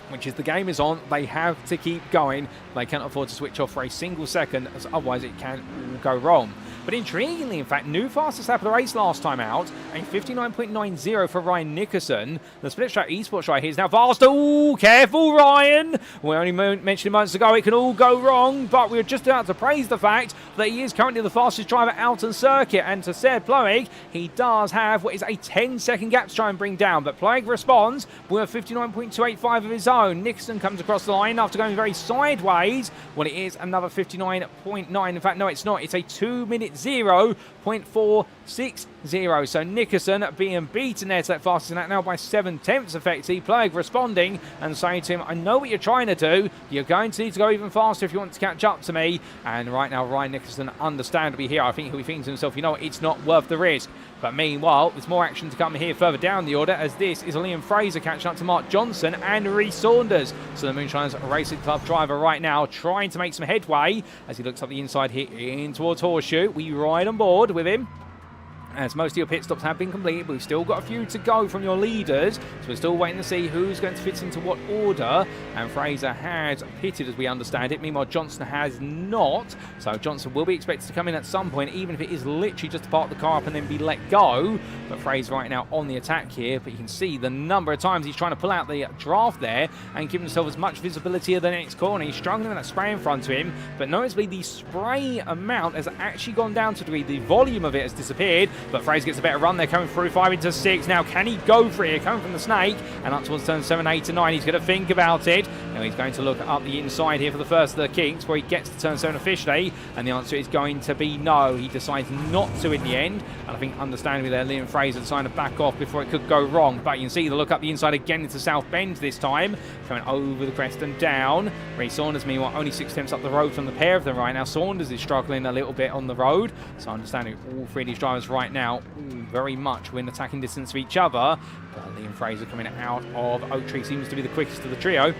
which is the game is on. They have to keep going. They can't afford to switch off for a single second, as otherwise it can go wrong. But intriguingly, in fact, new fastest lap of the race last time out, a 59.90 for Ryan Nickerson. The split track esports right here is now faster. Ooh, careful, Ryan. We only mentioned moments ago it can all go wrong, but we're just about to praise the fact that he is currently the fastest driver out on circuit. And to Tseard Ploeg, he does have what is a 10-second gap to try and bring down. But Ploeg responds with a 59.285 of his own. Nickerson comes across the line after going very sideways. Well, it is another 59.9. In fact, no, it's not. It's a 2-minute 0.460. So Nickerson being beaten there to that fastest lap now by 7/10 effectively. Ploeg responding and saying to him, I know what you're trying to do. You're going to need to go even faster if you want to catch up to me. And right now, Ryan Nickerson, understandably here, I think he'll be thinking to himself, you know what, it's not worth the risk. But meanwhile, there's more action to come here further down the order, as this is Liam Fraser catching up to Mark Johnson and Rhys Saunders. So the Moonshiners Racing Club driver right now trying to make some headway as he looks up the inside here in towards Horseshoe. We ride on board with him, as most of your pit stops have been completed, but we've still got a few to go from your leaders, so we're still waiting to see who's going to fit into what order. And Fraser has pitted, as we understand it. Meanwhile, Johnson has not, so Johnson will be expected to come in at some point, even if it is literally just to park the car up and then be let go. But Fraser right now on the attack here, but you can see the number of times he's trying to pull out the draft there and give himself as much visibility of the next corner. He's struggling with that spray in front of him, but noticeably the spray amount has actually gone down to a degree. The volume of it has disappeared. But Fraser gets a better run there, coming through 5 into 6. Now, can he go for it? Coming from the snake and up towards turn 7, 8 to 9. He's going to think about it. Now, he's going to look up the inside here for the first of the kinks, where he gets to turn 7 officially. And the answer is going to be no. He decides not to in the end. And I think, understandably there, Liam Fraser decided to back off before it could go wrong. But you can see the look up the inside again into South Bend this time, coming over the crest and down. Rhys Saunders, meanwhile, only 6 up the road from the pair of them right now. Saunders is struggling a little bit on the road. So understanding all three of these drivers right now very much within attacking distance of each other. But Liam Fraser coming out of Oak Tree seems to be the quickest of the trio.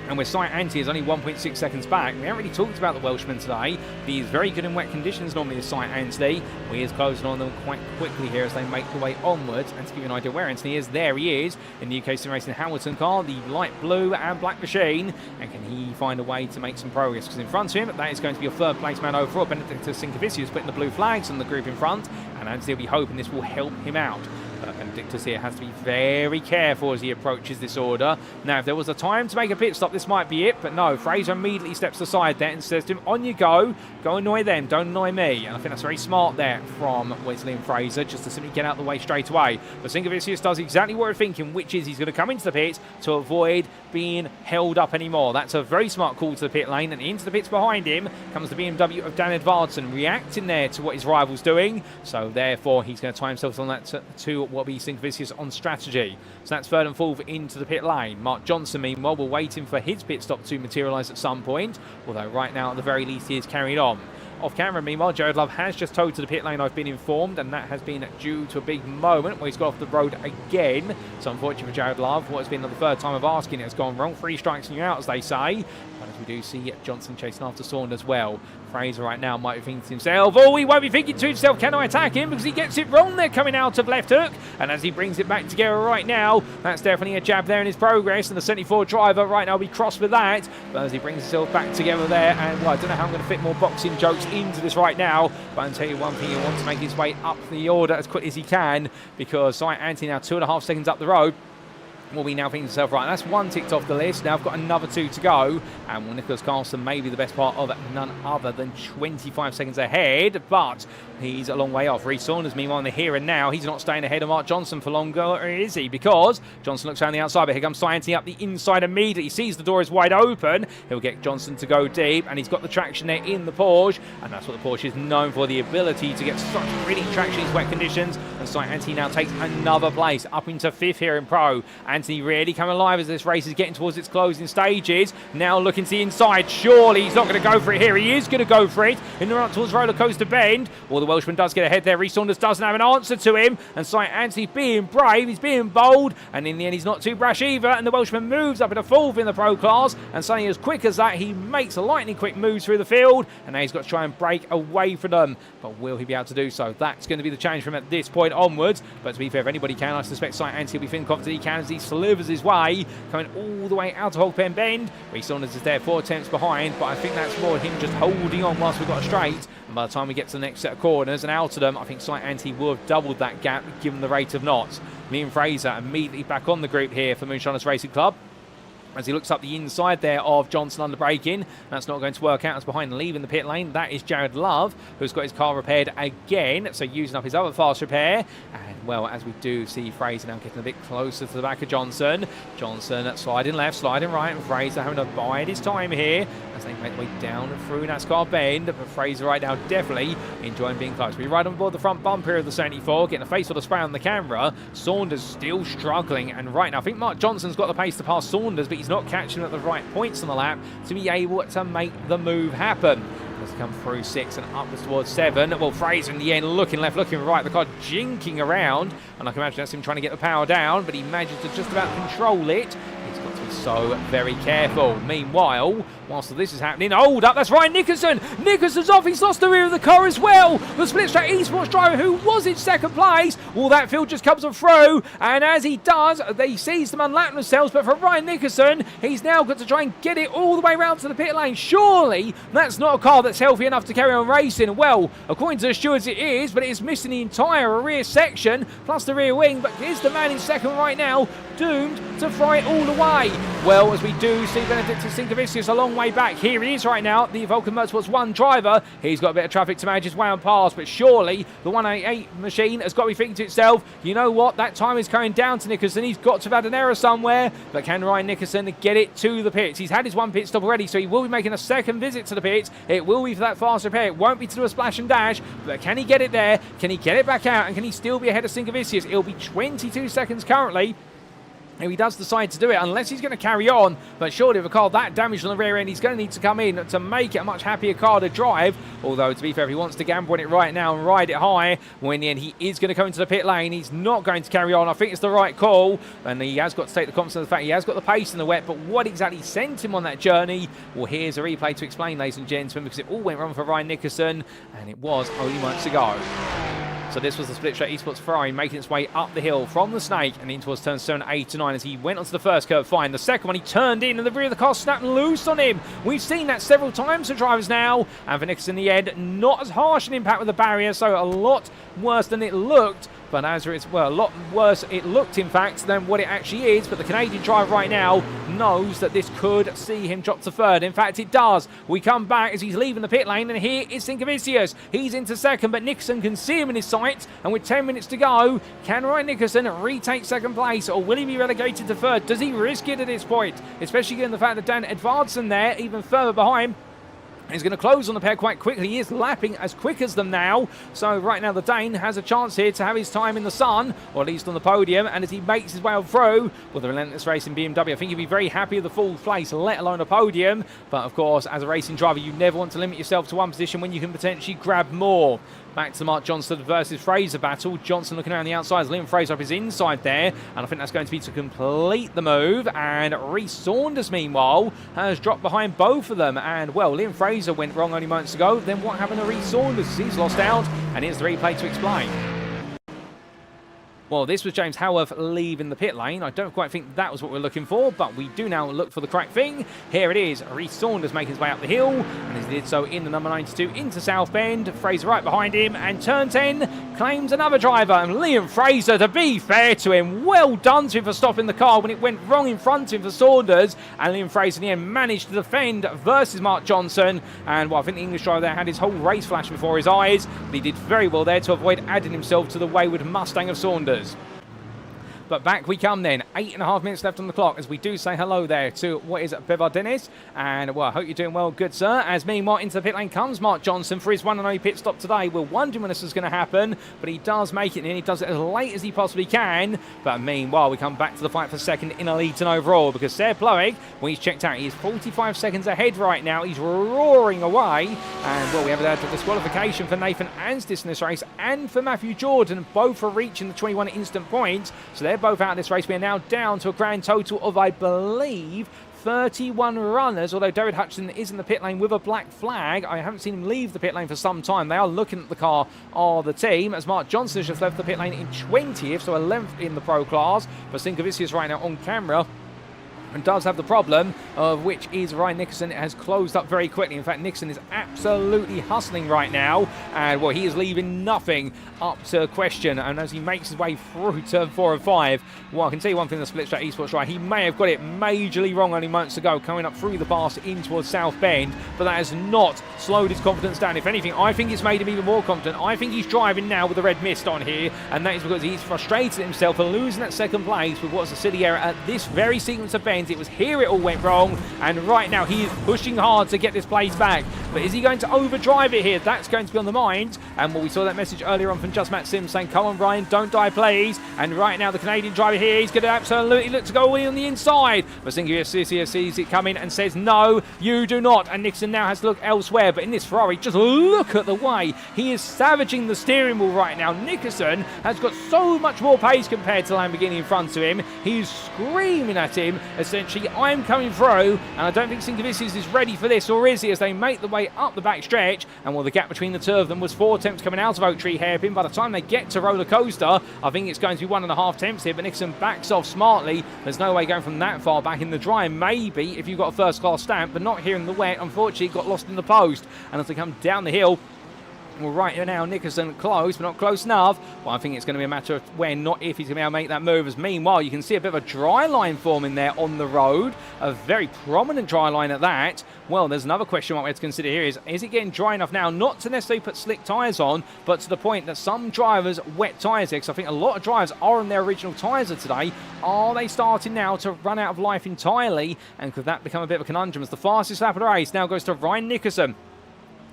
And with Sight Anti is only 1.6 seconds back. We haven't really talked about the Welshman today. He is very good in wet conditions normally, as Sight Anti. He is closing on them quite quickly here as they make their way onwards. And to give you an idea where Anthony is, there he is in the UK SimRacing Hamilton car, the light blue and black machine. And can he find a way to make some progress? Because in front of him, that is going to be your third place man overall. Benedictus Sinkevicius putting the blue flags on the group in front. And Anthony will be hoping this will help him out. Benedictus here has to be very careful as he approaches this order. Now, if there was a time to make a pit stop, this might be it, but no, Fraser immediately steps aside there and says to him, on you go annoy them, don't annoy me. And I think that's very smart there from Wesley and Fraser, just to simply get out of the way straight away. But Sinkevicius does exactly what we're thinking, which is he's going to come into the pits to avoid being held up anymore. That's a very smart call to the pit lane, and into the pits behind him comes the BMW of Dan Edvardsen, reacting there to what his rival's doing. So therefore, he's going to tie himself on that to what will be Sinkevicius on strategy. So that's third and fourth into the pit lane. Mark Johnson, meanwhile, we're waiting for his pit stop to materialise at some point, although right now, at the very least, he is carried on. Off camera, meanwhile, Jared Love has just towed to the pit lane, I've been informed, and that has been due to a big moment where he's got off the road again. So unfortunately for Jared Love, what has been the third time of asking it has gone wrong. 3 strikes and you're out, as they say. But as we do see Johnson chasing after Saunders as well. Fraser right now might be thinking to himself, oh, he won't be thinking to himself, can I attack him? Because he gets it wrong there coming out of left hook. And as he brings it back together right now, that's definitely a jab there in his progress. And the 74 driver right now will be crossed with that. But as he brings himself back together there, and well, I don't know how I'm going to fit more boxing jokes into this right now. But I'll tell you one thing, he wants to make his way up the order as quick as he can, because Sight Anti now 2.5 seconds up the road. Will be now thinking to himself, right, that's 1 ticked off the list. Now I've got another 2 to go. And well, Nicholas Carlson may be the best part of none other than 25 seconds ahead, but he's a long way off. Rhys Saunders, meanwhile, in the here and now, he's not staying ahead of Mark Johnson for longer, is he? Because Johnson looks around the outside, but here comes Sight Anti up the inside immediately. He sees the door is wide open. He'll get Johnson to go deep, and he's got the traction there in the Porsche, and that's what the Porsche is known for, the ability to get such pretty traction in wet conditions. And Sight Anti now takes another place, up into 5th here in Pro. Anthony really coming alive as this race is getting towards its closing stages. Now looking to the inside. Surely he's not going to go for it here. He is going to go for it in the run towards Roller Coaster Bend. All the the Welshman does get ahead there. Rhys Saunders doesn't have an answer to him, and Cy Anthony being brave, he's being bold, and in the end he's not too brash either, and the Welshman moves up in a 4th in the Pro class, and suddenly as quick as that, he makes a lightning quick move through the field, and now he's got to try and break away from them. But will he be able to do so? That's going to be the challenge for him at this point onwards. But to be fair, if anybody can, I suspect Cy Anthony will be feeling confident he can as he slivers his way, coming all the way out of Hogpen Bend. Rhys Saunders is there 4 attempts behind, but I think that's more him just holding on whilst we've got a straight. And by the time we get to the next set of corners and out of them, I think Cy Anthony will have doubled that gap given the rate of knots. Liam Fraser immediately back on the group here for Moonshiners Racing Club, as he looks up the inside there of Johnson under braking. That's not going to work out as behind leaving the pit lane. That is Jared Love, who's got his car repaired again, so using up his other fast repair. And well, as we do see Fraser now getting a bit closer to the back of Johnson. Johnson sliding left, sliding right, and Fraser having to bide his time here as they make their way down and through NASCAR Bend. But Fraser right now definitely enjoying being close. We ride on board the front bumper here of the 74, getting a face full of spray on the camera. Saunders still struggling, and right now I think Mark Johnson's got the pace to pass Saunders, but he's not catching at the right points on the lap to be able to make the move happen. As he comes through 6 and upwards towards 7. Well, Fraser in the end looking left, looking right, the car jinking around, and I can imagine that's him trying to get the power down, but he manages to just about control it. He's got to be so very careful. Meanwhile, whilst this is happening, hold up, that's Ryan Nickerson. Nickerson's off, he's lost the rear of the car as well. The Split Straight Esports driver who was in 2nd place. Well, that field just comes through, and as he does, they sees them unlap themselves, but for Ryan Nickerson, he's now got to try and get it all the way around to the pit lane. Surely, that's not a car that's healthy enough to carry on racing. Well, according to the stewards it is, but it is missing the entire rear section, plus the rear wing, but here's the man in 2nd right now, doomed to fry it all away. Well, as we do see Benedictus Sinkevicius a long way back. Here he is right now, the Vulkan Motorsports 1 driver. He's got a bit of traffic to manage his way on past, but surely the 188 machine has got to be thinking to itself, you know what, that time is going down to Nickerson. He's got to have had an error somewhere, but can Ryan Nickerson get it to the pits? He's had his 1 pit stop already, so he will be making a 2nd visit to the pits. It will be for that fast repair. It won't be to do a splash and dash, but can he get it there? Can he get it back out? And can he still be ahead of Sinkevicius? It'll be 22 seconds currently. If he does decide to do it, unless he's going to carry on, but surely with a car that damaged on the rear end, he's going to need to come in to make it a much happier car to drive. Although, to be fair, if he wants to gamble on it right now and ride it high, well, in the end, he is going to come into the pit lane. He's not going to carry on. I think it's the right call, and he has got to take the confidence of the fact he has got the pace in the wet, but what exactly sent him on that journey? Well, here's a replay to explain, ladies and gentlemen, because it all went wrong for Ryan Nickerson, and it was only months ago. So this was the Split Straight Esports Ferrari making its way up the hill from the Snake and in towards turns 7, 8 to 9 as he went onto the first curve fine. The second one he turned in and the rear of the car snapped loose on him. We've seen that several times for drivers now, and for Nickerson in the end, not as harsh an impact with the barrier, so a lot worse than it looked. But as it's, well, a lot worse it looked, in fact, than what it actually is. But the Canadian driver right now knows that this could see him drop to 3rd. In fact, it does. We come back as he's leaving the pit lane, and here is Sinkevicius. He's into 2nd, but Nickerson can see him in his sights. And with 10 minutes to go, can Ryan Nickerson retake 2nd place, or will he be relegated to 3rd? Does he risk it at this point? Especially given the fact that Dan Edvardsen there, even further behind, he's going to close on the pair quite quickly. He is lapping as quick as them now. So right now the Dane has a chance here to have his time in the sun, or at least on the podium. And as he makes his way on through with the relentless racing BMW, I think he'd be very happy with the 4th place, let alone a podium. But of course, as a racing driver, you never want to limit yourself to one position when you can potentially grab more. Back to the Mark Johnson versus Fraser battle. Johnson looking around the outside as Liam Fraser up his inside there. And I think that's going to be to complete the move. And Rhys Saunders, meanwhile, has dropped behind both of them. And, well, Liam Fraser went wrong only moments ago. Then what happened to Rhys Saunders? He's lost out. And here's the replay to explain. Well, this was James Howarth leaving the pit lane. I don't quite think that was what we're looking for, but we do now look for the correct thing. Here it is. Rhys Saunders making his way up the hill, and as he did so in the number 92 into South Bend. Fraser right behind him, and turn 10 claims another driver. And Liam Fraser, to be fair to him, well done to him for stopping the car when it went wrong in front of him for Saunders. And Liam Fraser in the end managed to defend versus Mark Johnson. And well, I think the English driver there had his whole race flash before his eyes, but he did very well there to avoid adding himself to the wayward Mustang of Saunders. But back we come then. 8.5 minutes left on the clock as we do say hello there to what is Bevar Dennis. And well, I hope you're doing well, good sir. As meanwhile into the pit lane comes Mark Johnson for his one and only pit stop today. We're wondering when this is going to happen, but he does make it in. He does it as late as he possibly can. But meanwhile, we come back to the fight for second in a lead and overall, because Tseard Ploeg, when he's checked out, he's 45 seconds ahead right now. He's roaring away. And well, we have a disqualification for Nathan Anstis in this race and for Matthew Jordan. Both are reaching the 21 instant points. So they're both out of this race. We are now down to a grand total of, I believe, 31 runners, although David Hutchinson is in the pit lane with a black flag. I haven't seen him leave the pit lane for some time. They are looking at the car of the team, as Mark Johnson has just left the pit lane in 20th, so 11th in the pro class. But Sinkevicius right now on camera and does have the problem of which is Ryan Nicholson has closed up very quickly. In fact, Nicholson is absolutely hustling right now, and well, he is leaving nothing up to question. And as he makes his way through turn 4 and 5, well, I can tell you one thing, the split straight esports right, he may have got it majorly wrong only moments ago, coming up through the pass in towards South Bend, but that has not slowed his confidence down. If anything, I think it's made him even more confident. I think he's driving now with the red mist on here, and that is because he's frustrated himself for losing that second place with what's a silly error at this very sequence of bends. It was here it all went wrong, and right now he is pushing hard to get this place back. But is he going to overdrive it here? That's going to be on the mind. And well, we saw that message earlier on from Just Matt Sims saying, come on Ryan, don't die please. And right now the Canadian driver here, he's going to absolutely look to go away on the inside. But Sinkevicius sees it coming and says, no, you do not. And Nixon now has to look elsewhere. But in this Ferrari, just look at the way he is savaging the steering wheel right now. Nicholson has got so much more pace compared to Lamborghini in front of him. He's screaming at him, essentially, I'm coming through. And I don't think Sinkevicius is ready for this, or is he, as they make the way up the back stretch. And well, the gap between the two of them was 4 tenths coming out of Oak Tree hairpin. By the time they get to Roller Coaster, I think it's going to be 1.5 tenths here, but Nixon backs off smartly. There's no way going from that far back in the dry. Maybe if you've got a first class stamp, but not here in the wet. Unfortunately, got lost in the post. And as they come down the hill, well, right here now, Nicholson close, but not close enough. Well, I think it's going to be a matter of when, not if, he's going to be able to make that move. As meanwhile, you can see a bit of a dry line forming there on the road. A very prominent dry line at that. Well, there's another question we have to consider here is it getting dry enough now, not to necessarily put slick tyres on, but to the point that some drivers wet tyres here, because I think a lot of drivers are on their original tyres today. Are they starting now to run out of life entirely? And could that become a bit of a conundrum as the fastest lap of the race now goes to Ryan Nicholson?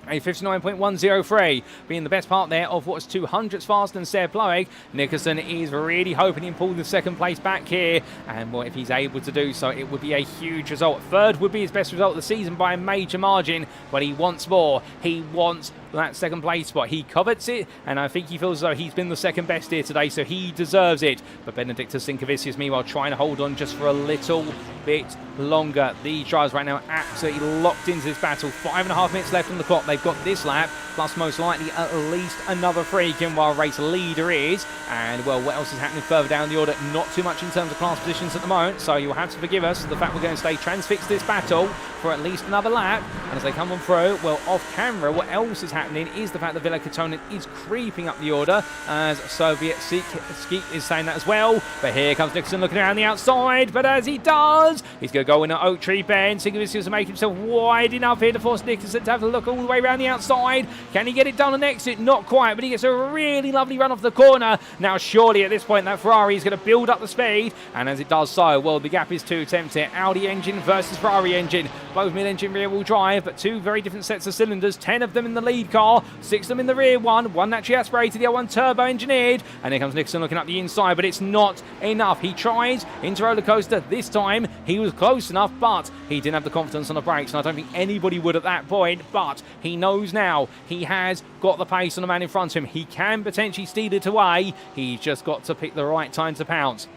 A 59.103, being the best part there of what's 200ths faster than Tseard Ploeg. Nicholson is really hoping he can pull the second place back here, and well, if he's able to do so, it would be a huge result. Third would be his best result of the season by a major margin, but he wants more. He wants that second place spot. He covets it, and I think he feels as though he's been the second best here today, so he deserves it. But Benedictus Sinkevicius, meanwhile, trying to hold on just for a little bit longer. These drivers right now absolutely locked into this battle. 5.5 minutes left on the clock. They've got this lap, plus most likely at least another free in while race leader is. And well, what else is happening further down the order? Not too much in terms of class positions at the moment, so you'll have to forgive us for the fact we're going to stay transfixed this battle for at least another lap. And as they come on through, well, off camera, what else is happening is the fact that Villa Katonen is creeping up the order, as Soviet Skeet is saying that as well. But here comes Nixon looking around the outside, but as he does, he's going to go in an Oak Tree bend. Sinkevicius to make himself wide enough here to force Nicholson to have a look all the way around the outside. Can he get it done on exit? Not quite, but he gets a really lovely run off the corner. Now, surely at this point, that Ferrari is going to build up the speed, and as it does so, well, the gap is 2 tenths here. Audi engine versus Ferrari engine. Both mid-engine rear-wheel drive, but two very different sets of cylinders. 10 of them in the lead car, 6 of them in the rear one naturally aspirated, the other one turbo engineered. And here comes Nixon looking up the inside, but it's not enough. He tries into Roller Coaster. This time he was close enough, but he didn't have the confidence on the brakes, and I don't think anybody would at that point. But he knows now he has got the pace on the man in front of him. He can potentially steal it away. He's just got to pick the right time to pounce.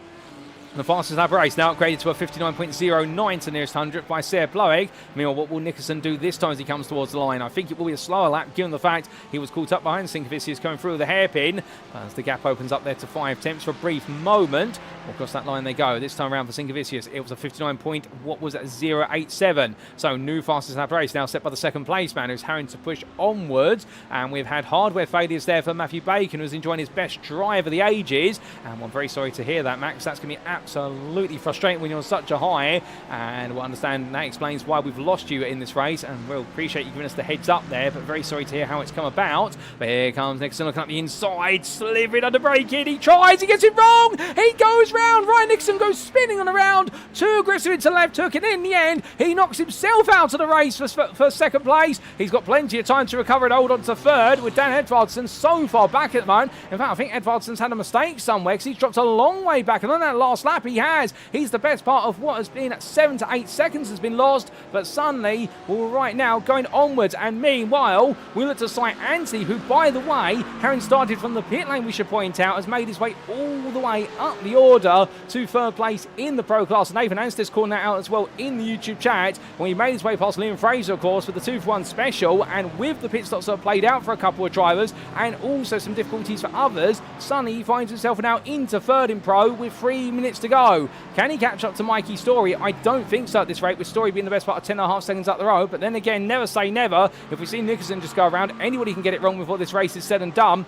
The fastest lap race now upgraded to a 59.09 to nearest 100th by Tseard Ploeg. Meanwhile, what will Nicholson do this time as he comes towards the line? I think it will be a slower lap, given the fact he was caught up behind Sinkevicius coming through the hairpin. As the gap opens up there to 5 tenths for a brief moment. Across that line they go. This time around for Sinkevicius, it was a 59.087. So new fastest lap race now set by the second place man, who's having to push onwards. And we've had hardware failures there for Matthew Bacon, who's enjoying his best drive of the ages. And I'm very sorry to hear that, Max. That's going to be absolutely frustrating when you're on such a high, and we'll understand that explains why we've lost you in this race, and we'll appreciate you giving us the heads up there, but very sorry to hear how it's come about. But here comes Nixon looking up the inside, slivering under braking, he tries, he gets it wrong, he goes round, Ryan Nixon goes spinning on around, too aggressive into left hook, and in the end, he knocks himself out of the race for second place. He's got plenty of time to recover and hold on to third, with Dan Edvardsen so far back at the moment. In fact, I think Edvardsen's had a mistake somewhere, because he's dropped a long way back, and on that last lap he's the best part of what has been 7 to 8 seconds has been lost, but suddenly, well, right now, going onwards, and meanwhile, we look to Cy Anthony, who, by the way, having started from the pit lane, we should point out, has made his way all the way up the order to third place in the Pro class. Nathan Anstis calling that out as well in the YouTube chat, when he made his way past Liam Fraser, of course, with the 2-for-1 special, and with the pit stops that have played out for a couple of drivers, and also some difficulties for others, Sonny finds himself now into third in Pro with 3 minutes to go. Can he catch up to Mikey Story? I don't think so at this rate, with Story being the best part of 10.5 seconds up the road, but then again, never say never. If we see Nicholson just go around, anybody can get it wrong before this race is said and done.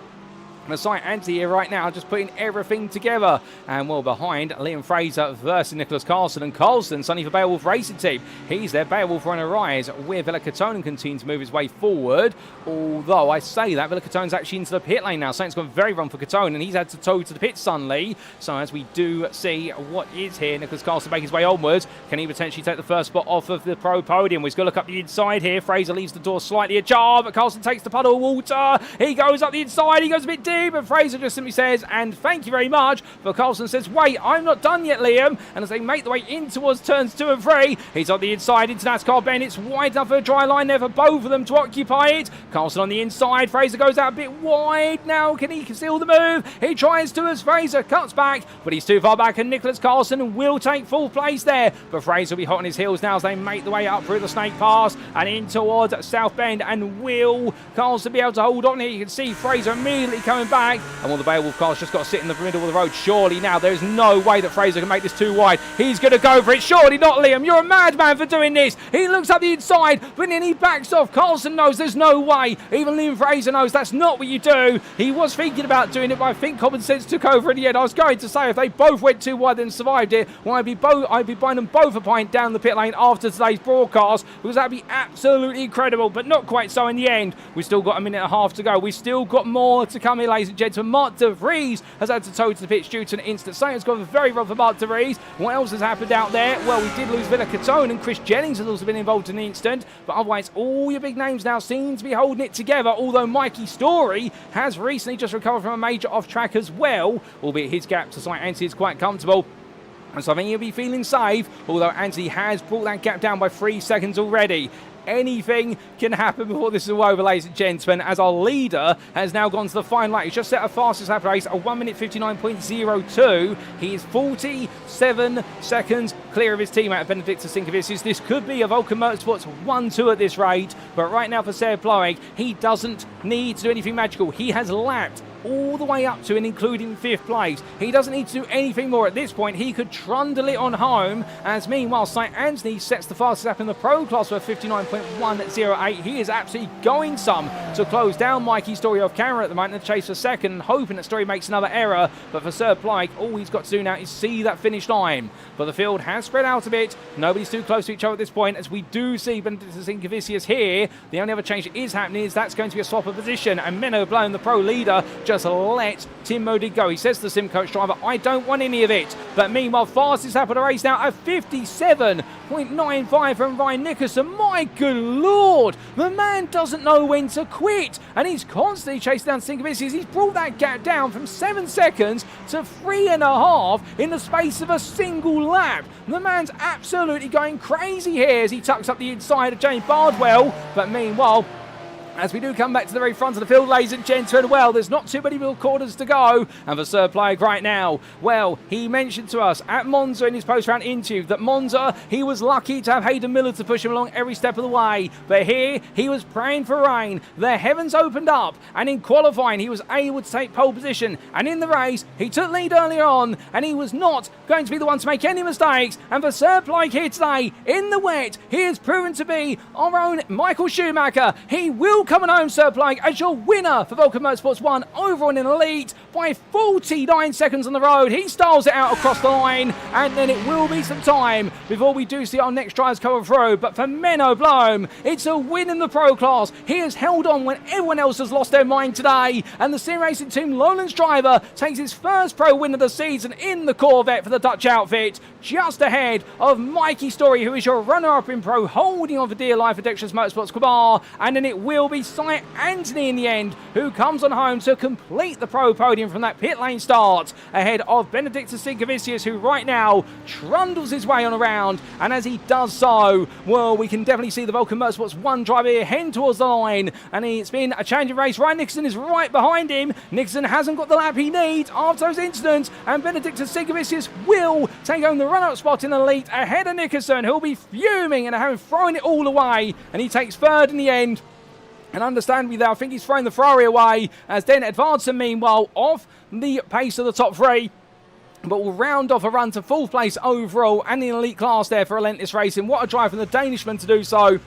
Cy Anthony here right now, just putting everything together. And well behind, Liam Fraser versus Nicholas Carlson. And Carlson, Sonny for Beowulf Racing Team. He's there, Beowulf on a rise, where Villa Katonen continues to move his way forward. Although I say that, Villa Katonen's actually into the pit lane now. Something's gone very wrong for Katonen, and he's had to tow to the pit suddenly. So as we do see what is here, Nicholas Carlson making his way onwards. Can he potentially take the first spot off of the Pro podium? We've got to look up the inside here. Fraser leaves the door slightly ajar, but Carlson takes the puddle of water. He goes up the inside, he goes a bit deep, and Fraser just simply says, and thank you very much, but Carlson says, wait, I'm not done yet, Liam. And as they make the way in towards turns 2 and 3, he's on the inside into NASCAR bend. It's wide enough for a dry line there for both of them to occupy it. Carlson on the inside, Fraser goes out a bit wide now. Can he conceal the move? He tries to, as Fraser cuts back, but he's too far back, and Nicholas Carlson will take full place there. But Fraser will be hot on his heels now as they make the way up through the Snake Pass and in towards South Bend. And will Carlson be able to hold on here? You can see Fraser immediately coming back, and well, the Beowulf car's just got to sit in the middle of the road. Surely now, there's no way that Fraser can make this too wide. He's going to go for it. Surely not, Liam. You're a madman for doing this. He looks up the inside, but then he backs off. Carlson knows there's no way. Even Liam Fraser knows that's not what you do. He was thinking about doing it, but I think common sense took over in the end. I was going to say, if they both went too wide and survived it, well, I'd be buying them both a pint down the pit lane after today's broadcast, because that'd be absolutely incredible, but not quite so in the end. We've still got a minute and a half to go. We've still got more to come here, ladies and gentlemen. Mark De Vries has had to tow to the pitch due to an instant. Something's gone very wrong for Mark De Vries. What else has happened out there? Well, we did lose Villa Katonen, and Chris Jennings has also been involved in the instant, but otherwise all your big names now seem to be holding it together, although Mikey Story has recently just recovered from a major off track as well, albeit his gap to Cy Anthony is quite comfortable. And so I think he'll be feeling safe, although Anthony has brought that gap down by 3 seconds already. Anything can happen before this is all over, ladies and gentlemen, as our leader has now gone to the final lap. He's just set a fastest lap race, a 1 minute 59.02. He is 47 seconds clear of his teammate Benedictus Sinkevicius. This could be a Vulkan Motorsports 1-2 at this rate, but right now for Tseard Ploeg, he doesn't need to do anything magical. He has lapped all the way up to and including 5th place. He doesn't need to do anything more at this point. He could trundle it on home, as meanwhile Cy Anthony sets the fastest lap in the Pro class for 59.108. He is absolutely going some to close down Mikey Story off camera at the moment, and chase for second, hoping that Story makes another error. But for Tseard Ploeg, all he's got to do now is see that finish line. But the field has spread out a bit. Nobody's too close to each other at this point, as we do see Benedictus Sinkevicius here. The only other change that is happening is that's going to be a swap of position, and Menno Blown, the Pro leader, just let Tim Modi go. He says to the sim coach driver, I don't want any of it. But meanwhile, fastest lap of the race now at 57.95 from Ryan Nicholson. My good lord, the man doesn't know when to quit, and he's constantly chasing down Sinkevicius. He's brought that gap down from 7 seconds to 3.5 in the space of a single lap. The man's absolutely going crazy here as he tucks up the inside of James Bardwell. But meanwhile, as we do come back to the very front of the field, ladies and gentlemen, well, there's not too many real quarters to go. And for Tseard Ploeg right now, well, he mentioned to us at Monza in his post-round interview that Monza, he was lucky to have Hayden Miller to push him along every step of the way. But here, he was praying for rain. The heavens opened up, and in qualifying, he was able to take pole position. And in the race, he took lead earlier on, and he was not going to be the one to make any mistakes. And for Tseard Ploeg here today, in the wet, he has proven to be our own Michael Schumacher. He will coming home, Tseard Ploeg, as your winner for Vulkan Motorsports 1 overall in Elite. by 49 seconds on the road. He styles it out across the line, and then it will be some time before we do see our next drivers come through. But for Menno Bloem, it's a win in the Pro class. He has held on when everyone else has lost their mind today, and the SimRacing Team Lowlands driver takes his first Pro win of the season in the Corvette for the Dutch outfit, just ahead of Mikey Story, who is your runner-up in Pro, holding on for dear life for Dexter's Motorsports Kabar. And then it will be Cy Anthony in the end, who comes on home to complete the Pro podium from that pit lane start, ahead of Benedictus Sinkevicius, who right now trundles his way on around. And as he does so, well, we can definitely see the Vulkan Motorsports 1 driver here heading towards the line, and it's been a challenging race. Ryan Nicholson is right behind him. Nicholson hasn't got the lap he needs after those incidents, and Benedictus Sinkevicius will take home the run-up spot in the lead ahead of Nicholson, who'll be fuming and having thrown it all away, and he takes third in the end. And understandably there, I think he's thrown the Ferrari away, as then Edvardsen, meanwhile, off the pace of the top three, but will round off a run to fourth place overall and in elite class there for Relentless Racing. What a drive from the Danishman to do so.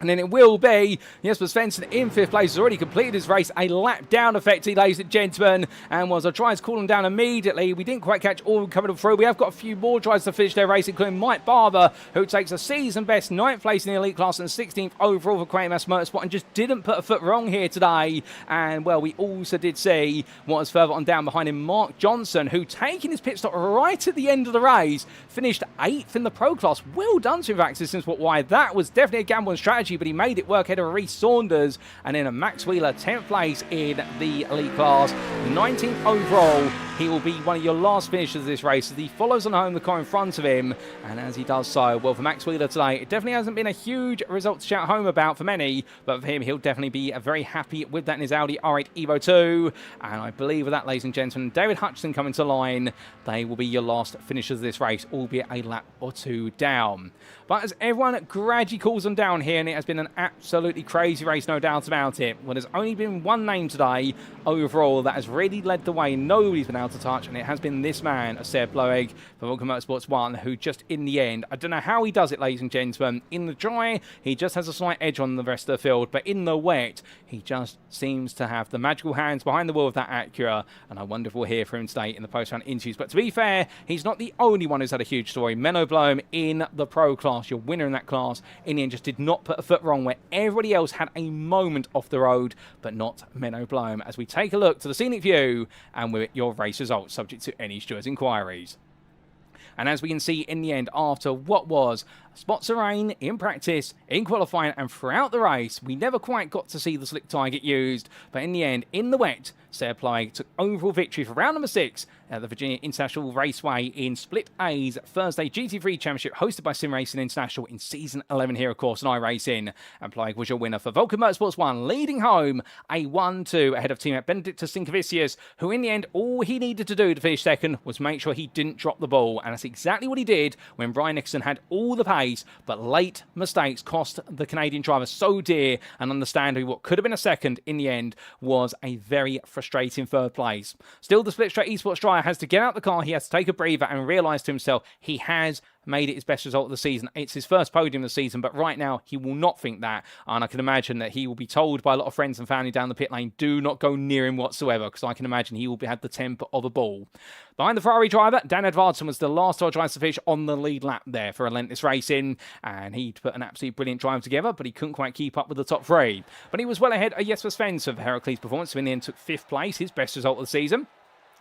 And then it will be Jesper Svensson in fifth place. Has already completed his race. A lap down, effectively, ladies and gentlemen. And was a drive to call him down immediately. We didn't quite catch all coming through. We have got a few more drives to finish their race, including Mike Barber, who takes a season best 9th place in the elite class and 16th overall for QMS Motorsport, and just didn't put a foot wrong here today. And, well, we also did see what was further on down behind him, Mark Johnson, who, taking his pit stop right at the end of the race, finished 8th in the Pro class. Well done to Vax Systems. Why, that was definitely a gamble and strategy, but he made it work ahead of Reece Saunders. And then a Max Wheeler 10th place in the elite class, 19th overall. He will be one of your last finishers of this race as he follows on home the car in front of him. And as he does so, well, for Max Wheeler today, it definitely hasn't been a huge result to shout home about for many, but for him, he'll definitely be very happy with that in his Audi R8 Evo 2. And I believe with that, ladies and gentlemen, David Hutchinson coming to line, they will be your last finishers of this race, albeit a lap or two down. But as everyone gradually cools them down here, and it has been an absolutely crazy race, no doubt about it. Well, there's only been one name today overall that has really led the way. Nobody's been able to touch, and it has been this man, Tseard Ploeg for Vulkan Motorsports 1, who just in the end, I don't know how he does it, ladies and gentlemen. In the dry, he just has a slight edge on the rest of the field, but in the wet, he just seems to have the magical hands behind the wheel of that Acura, and I wonder if we'll hear from him today in the post-round interviews. But to be fair, he's not the only one who's had a huge story. Menno Bloem in the Pro class, your winner in that class, in the end just did not put a foot wrong, where everybody else had a moment off the road, but not Menno Bloem. As we take a look to the scenic view and with your race results, subject to any stewards' inquiries. And as we can see in the end, after what was spots of rain in practice, in qualifying, and throughout the race, we never quite got to see the slick tyre get used. But in the end, in the wet, Tseard Ploeg took overall victory for round number 6 at the Virginia International Raceway in Split A's Thursday GT3 Championship, hosted by SimRacing International in Season 11 here, of course, on iRacing. And Ploeg was your winner for Vulkan Motorsports 1, leading home a 1-2 ahead of teammate Benedictus Sinkevicius, who in the end, all he needed to do to finish second was make sure he didn't drop the ball. And that's exactly what he did when Brian Nixon had all the pace, but late mistakes cost the Canadian driver so dear, and understandably what could have been a second in the end was a very frustrating third place. Still, the Split Straight Esports driver has to get out the car, he has to take a breather and realise to himself he has made it his best result of the season. It's his first podium of the season, but right now he will not think that, and I can imagine that he will be told by a lot of friends and family down the pit lane, do not go near him whatsoever, because I can imagine he will have the temper of a bull. Behind the Ferrari driver, Dan Edvardsen was the last to drive to finish on the lead lap there for Relentless Racing, and he put an absolutely brilliant drive together, but he couldn't quite keep up with the top three. But he was well ahead of Jesper Svensson for Heracles Performance, who in the end took 5th place, his best result of the season.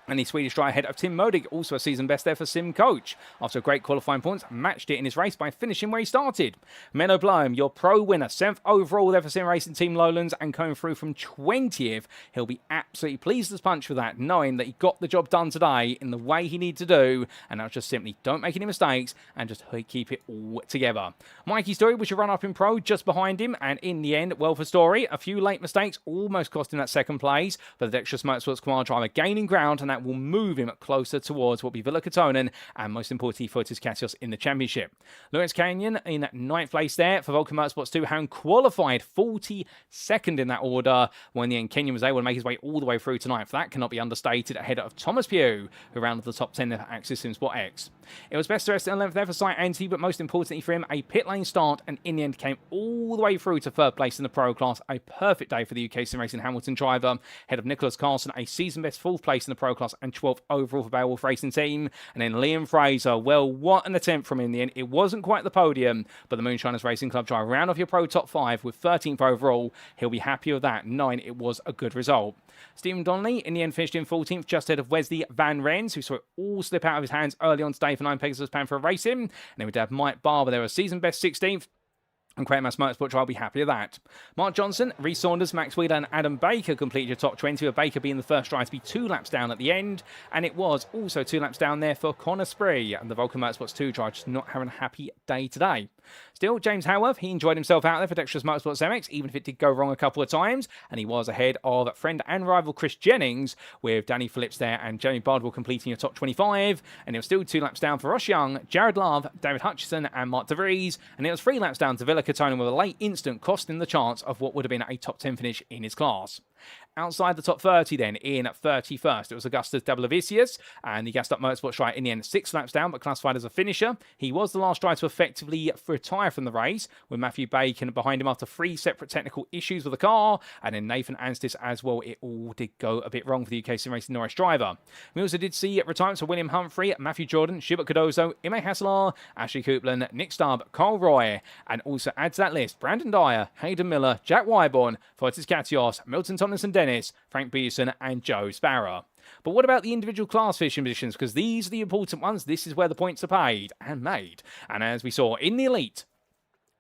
And the Swedish driver ahead of Tim Modig, also a season best there for Sim Coach. After a great qualifying points, matched it in his race by finishing where he started. Menno Bloem, your pro winner, 7th overall there for SimRacing Team Lowlands, and coming through from 20th. He'll be absolutely pleased as punch with that, knowing that he got the job done today in the way he needed to do, and now just simply don't make any mistakes and just keep it all together. Mikey Story was your run-up in pro just behind him, and in the end, well for Story, a few late mistakes almost cost him that second place, but the Dexterous Motorsports Command driver gaining ground, and that will move him closer towards what will be Villar and most importantly for Tseard in the championship. Lewis Kenyon in 9th place there for Vulkan Motorsports 2, having qualified 42nd in that order. When the end, Kenyon was able to make his way all the way through to 9th. That cannot be understated, ahead of Thomas Pugh, who rounded the top 10 of Axis Sim Sport X. It was best to rest in 11th there for Tseard Ploeg, but most importantly for him, a pit lane start, and in the end came all the way through to 3rd place in the Pro class. A perfect day for the UK SimRacing Hamilton driver, ahead of Nicholas Carlson, a season best 4th place in the Pro class and 12th overall for Beowulf Racing Team. And then Liam Fraser, well, what an attempt from him in the end. It wasn't quite the podium, but the Moonshiners Racing Club driver round off your Pro top 5 with 13th overall. He'll be happy with that. 9, it was a good result. Stephen Donnelly in the end finished in 14th, just ahead of Wesley Van Rens, who saw it all slip out of his hands early on today for 9 Pegasus Panther Racing. And then we'd have Mike Barber there, a season best 16th. And Craig Mass Motorsport will be happy with that. Mark Johnson, Rhys Saunders, Max Wheeler and Adam Baker completed your top 20, with Baker being the first driver to be 2 laps down at the end. And it was also 2 laps down there for Connor Spree, and the Vulkan Motorsports 2 driver just not having a happy day today. Still, James Howarth, he enjoyed himself out there for Dexterous Motorsports MX, even if it did go wrong a couple of times, and he was ahead of friend and rival Chris Jennings, with Danny Phillips there and Jamie Bardwell completing your top 25, and it was still 2 laps down for Ross Young, Jared Love, David Hutchison and Mark De Vries, and it was 3 laps down to Villa Katonen with a late instant costing the chance of what would have been a top 10 finish in his class. Outside the top 30 then, in 31st, it was Augustus Dablavicius, and the gassed up Motorsports driver in the end 6 laps down, but classified as a finisher. He was the last driver to effectively retire from the race, with Matthew Bacon behind him after 3 separate technical issues with the car, and then Nathan Anstis as well. It all did go a bit wrong for the UK SimRacing Norris driver. We also did see retirements for William Humphrey, Matthew Jordan, Schubert Cardozo, Ime Hasselar, Ashley Coupland, Nick Stubb, Carl Roy, and also add to that list Brandon Dyer, Hayden Miller, Jack Wyborn, Fortis Katios, Milton Tomlinson Dennis, Frank Beeson and Joe Sparrow. But what about the individual class finishing positions? Because these are the important ones. This is where the points are paid and made. And as we saw in the Elite,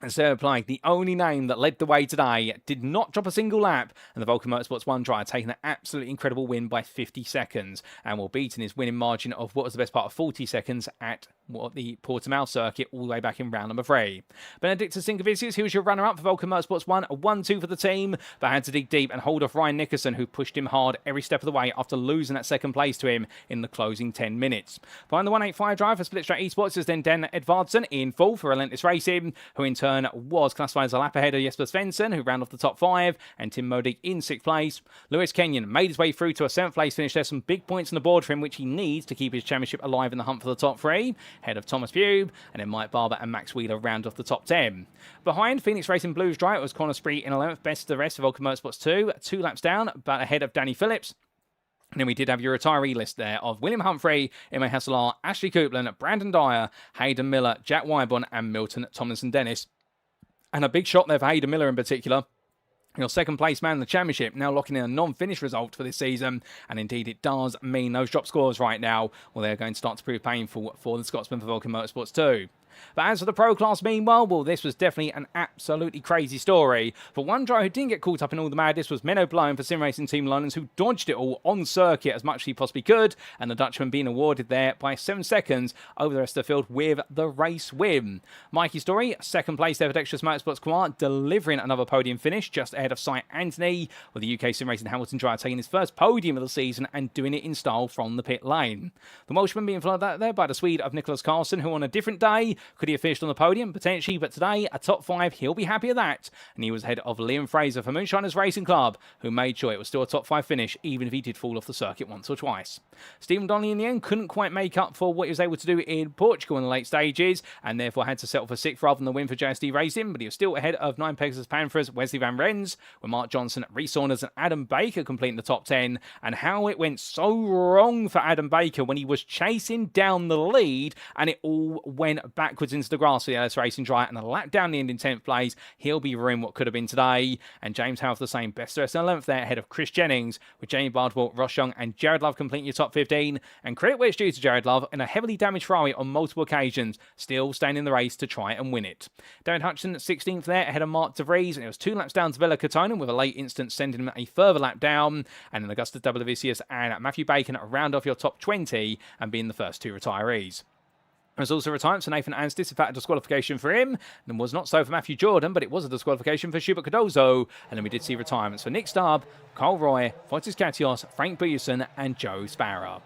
Tseard Ploeg, the only name that led the way today, did not drop a single lap, and the Vulkan Motorsports 1 driver taking an absolutely incredible win by 50 seconds, and will beat in his winning margin of what was the best part of 40 seconds at the Portimao circuit all the way back in round number 3. Benedictus Sinkevicius, who was your runner-up for Vulkan Motorsports 1, a 1-2 for the team, but had to dig deep and hold off Ryan Nickerson, who pushed him hard every step of the way after losing that second place to him in the closing 10 minutes. Behind the 185 driver for Split Straight Esports is then Dan Edvardsen in 4th for Relentless Racing, who in turn was classified as a lap ahead of Jesper Svensson, who ran off the top 5, and Tim Modig in 6th place. Lewis Kenyon made his way through to a 7th place finish. There's some big points on the board for him, which he needs to keep his championship alive in the hunt for the top 3, ahead of Thomas Pugh, and then Mike Barber and Max Wheeler round off the top 10. Behind Phoenix Racing Blues driver was Connor Spree in 11th, best of the rest of Vulkan Motorsports 2, 2 laps down, but ahead of Danny Phillips. And then we did have your retiree list there of William Humphrey, Ime Hasselar, Ashley Coupland, Brandon Dyer, Hayden Miller, Jack Wyborn and Milton Tomlinson Dennis. And a big shot there for Hayden Miller in particular. Your second place man in the championship, now locking in a non-finish result for this season. And indeed, it does mean those drop scores right now, well, they're going to start to prove painful for the Scotsman for Vulkan Motorsports 2. But as for the pro class, meanwhile, well, this was definitely an absolutely crazy story. For one driver who didn't get caught up in all the madness was Menno Bloem for SimRacing Team London's, who dodged it all on circuit as much as he possibly could, and the Dutchman being awarded there by 7 seconds over the rest of the field with the race win. Mikey Story, 2nd place there for Dexterous Motorsports Quad, delivering another podium finish just ahead of Cy Anthony, with the UK SimRacing Hamilton driver taking his first podium of the season and doing it in style from the pit lane. The Welshman being followed out there by the Swede of Nicholas Carlson, who on a different day could he have finished on the podium? Potentially, but today, a top 5, he'll be happy with that. And he was ahead of Liam Fraser for Moonshiners Racing Club, who made sure it was still a top 5 finish, even if he did fall off the circuit once or twice. Stephen Donnelly in the end couldn't quite make up for what he was able to do in Portugal in the late stages, and therefore had to settle for 6th rather than the win for JSD Racing, but he was still ahead of 9 Pegasus Panthers, Wesley Van Rens, with Mark Johnson, Rhys Saunders and Adam Baker completing the top 10, and how it went so wrong for Adam Baker when he was chasing down the lead, and it all went backwards into the grass for the LS Racing driver, and a lap down the end in 10th place. He'll be ruined what could have been today. And James Howarth the same, best rest in 11th there ahead of Chris Jennings, with Jamie Bardwell, Ross Young and Jared Love completing your top 15. And credit where it's due to Jared Love in a heavily damaged Ferrari on multiple occasions, still staying in the race to try and win it. Darren Hutchinson 16th there ahead of Mark De Vries, and it was 2 laps down to Villa Katonen with a late instance sending him a further lap down. And then Augustus Dablavicius and Matthew Bacon round off your top 20 and being the first 2 retirees. There's also retirement for Nathan Anstis, in fact, a disqualification for him. And was not so for Matthew Jordan, but it was a disqualification for Schubert Cardozo. And then we did see retirements for Nick Stubb, Carl Roy, Fotis Katios, Frank Buyerson, and Joe Sparrow.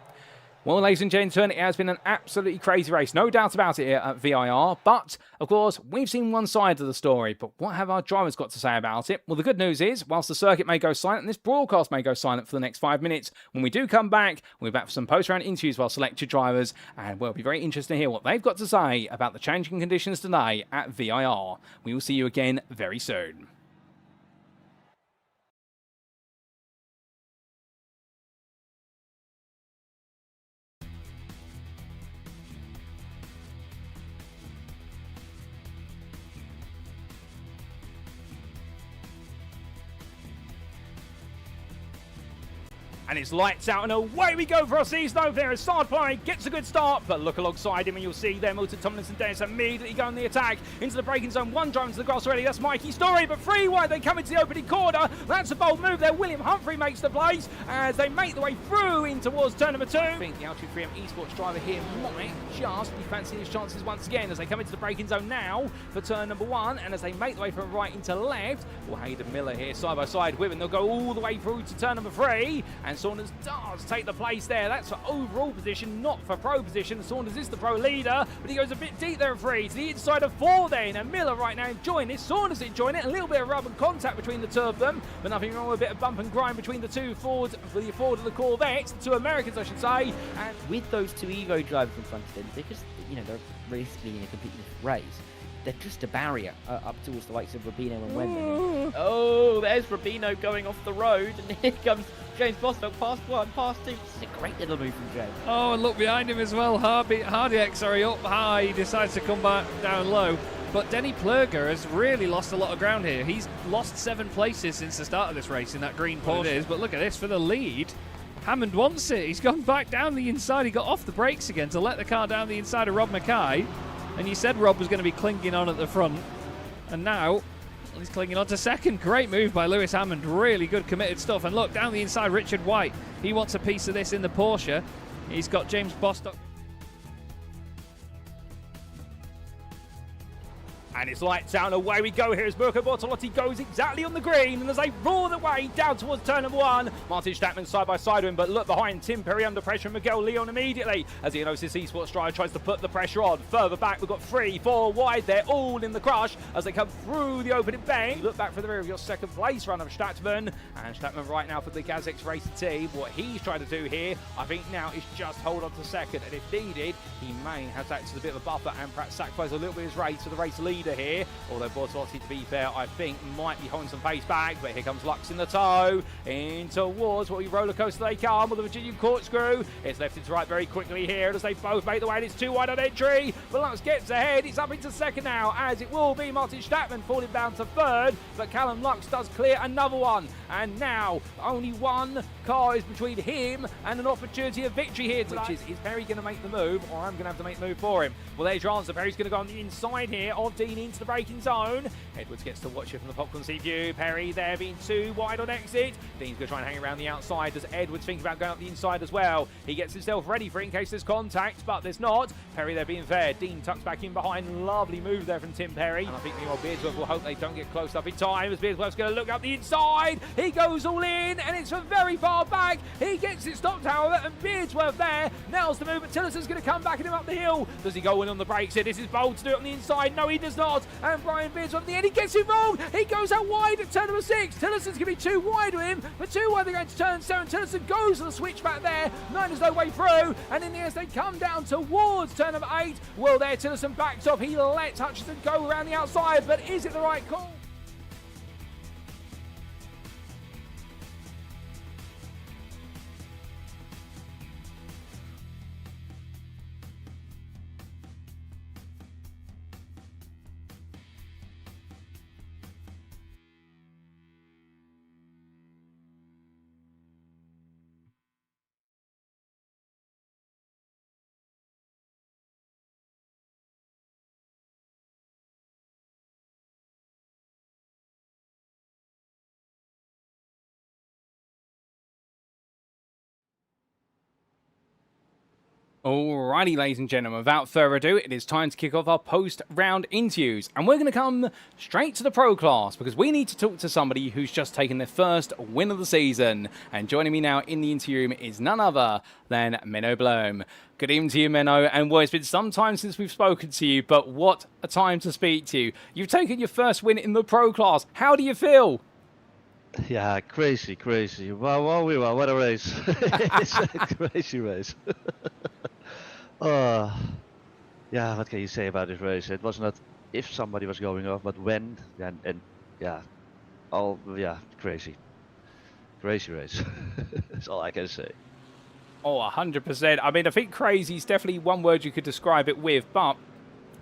Well, ladies and gentlemen, it has been an absolutely crazy race. No doubt about it here at VIR. But, of course, we've seen one side of the story. But what have our drivers got to say about it? Well, the good news is, whilst the circuit may go silent, and this broadcast may go silent for the next 5 minutes, when we do come back, we'll be back for some post-round interviews with our selected drivers. And we'll be very interested to hear what they've got to say about the changing conditions today at VIR. We will see you again very soon. And it's lights out and away we go for our season opener as Tseard Ploeg gets a good start, but look alongside him and you'll see there Milton Tomlinson Dennis immediately go on the attack into the braking zone. One driver into the grass already, that's Mikey Story, but 3 wide they come into the opening corner. That's a bold move there. William Humphrey makes the place as they make the way through in towards turn number 2. I think the L23M esports driver here might just be fancying his chances once again as they come into the braking zone now for turn number 1, and as they make the way from right into left, well, Hayden Miller here side by side with him. They'll go all the way through to turn number 3, and Saunders does take the place there. That's for overall position, not for pro position. Saunders is the pro leader, but he goes a bit deep there at 3 to the inside of 4 then, and Miller right now enjoying this. Saunders enjoying it. A little bit of rub and contact between the two of them, but nothing wrong with a bit of bump and grind between the two Ford, for the Ford and the Corvette, the two Americans I should say. And with those two Evo drivers in front of them, because they're realistically in a completely different race, they're just a barrier up towards the likes of Rubino and Wendell. Oh, there's Rubino going off the road, and here comes James Bostock, past 1, past 2. This is a great little move from James. Oh, and look behind him as well. Hardiak, sorry, up high. He decides to come back down low. But Denny Ploeger has really lost a lot of ground here. He's lost 7 places since the start of this race in that green Porsche. But look at this, for the lead. Hammond wants it. He's gone back down the inside. He got off the brakes again to let the car down the inside of Rob Mackay. And you said Rob was going to be clinging on at the front. And now he's clinging on to second. Great move by Lewis Hammond. Really good committed stuff. And look, down the inside, Richard White. He wants a piece of this in the Porsche. He's got James Bostock. And it's lights out and away we go here as Mirko Bortolotti goes exactly on the green, and as they roar the way down towards turn number 1, Martin Statman side by side with him, but look behind, Tim Perry under pressure, Miguel Leon immediately as the Enosis Esports driver tries to put the pressure on. Further back we've got 3, 4 wide, they're all in the crush as they come through the opening bang. Look back for the rear of your second place runner, Statman, and Statman right now for the Gazex Racing team. What he's trying to do here, I think now, is just hold on to second, and if needed, he may have to act as a bit of a buffer and perhaps sacrifice a little bit of his race for the race leader here, although Bortolotti, to be fair, I think might be holding some pace back. But here comes Lux in the tow in towards what we roller coaster they come with the Virginian corkscrew. It's left into right very quickly here as they both make the way, and it's 2 wide on entry, but Lux gets ahead. It's up into second now, as it will be Martin Statman falling down to third, but Callum Lux does clear another one, and now only one car is between him and an opportunity of victory here tonight. Which is Perry going to make the move, or I'm going to have to make the move for him? Well, there's your answer. Perry's going to go on the inside here of Dean into the braking zone. Edwards gets to watch it from the popcorn seat view. Perry there being 2 wide on exit. Dean's going to try and hang around the outside. Does Edwards think about going up the inside as well? He gets himself ready for it in case there's contact, but there's not. Perry there being fair. Dean tucks back in behind. Lovely move there from Tim Perry. And I think the old Beardsworth will hope they don't get close up in time as Beardsworth's going to look up the inside. He goes all in, and it's from very far back. He gets it stopped, however, and Beardsworth there nails the move, but Tillerson's going to come back at him up the hill. Does he go in on the brakes here? This is bold to do it on the inside. No, he does not. And Brian Beardsworth at the end, he gets it wrong. He goes out wide at turn number 6. Tillerson's going to be 2 wide with him, but 2 wide they're going to turn 7. Tillerson goes on the switch back there. 9 is no way through, and in the end they come down towards turn number 8. Well, there Tillerson backs off. He lets Hutchinson go around the outside, but is it the right call? Alrighty, ladies and gentlemen, without further ado, it is time to kick off our post-round interviews. And we're going to come straight to the pro class because we need to talk to somebody who's just taken their first win of the season. And joining me now in the interview room is none other than Menno Blom. Good evening to you, Menno. And well, it's been some time since we've spoken to you, but what a time to speak to you. You've taken your first win in the pro class. How do you feel? Yeah, crazy. Wow, what a race. It's a crazy race. Yeah, what can you say about this race? It was not if somebody was going off, but when, and yeah, crazy. Crazy race. That's all I can say. Oh, 100%. I mean, I think crazy is definitely one word you could describe it with, but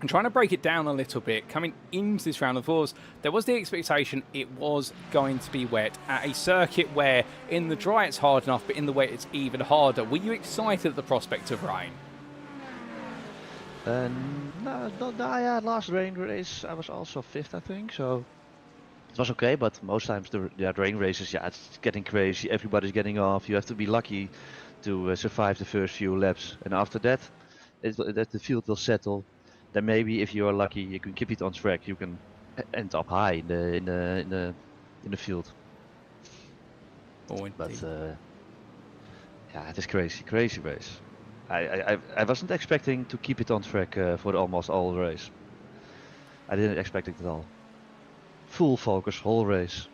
I'm trying to break it down a little bit. Coming into this round, of course, there was the expectation it was going to be wet at a circuit where in the dry it's hard enough, but in the wet it's even harder. Were you excited at the prospect of rain? No, yeah, last rain race I was also 5th, I think, so it was okay, but most times the rain races, yeah, it's getting crazy, everybody's getting off, you have to be lucky to survive the first few laps, and after that, the field will settle. Then maybe if you are lucky, you can keep it on track. You can end up high in the field. Oh, but yeah, it is crazy race. I wasn't expecting to keep it on track for almost all the race. I didn't expect it at all. Full focus, whole race.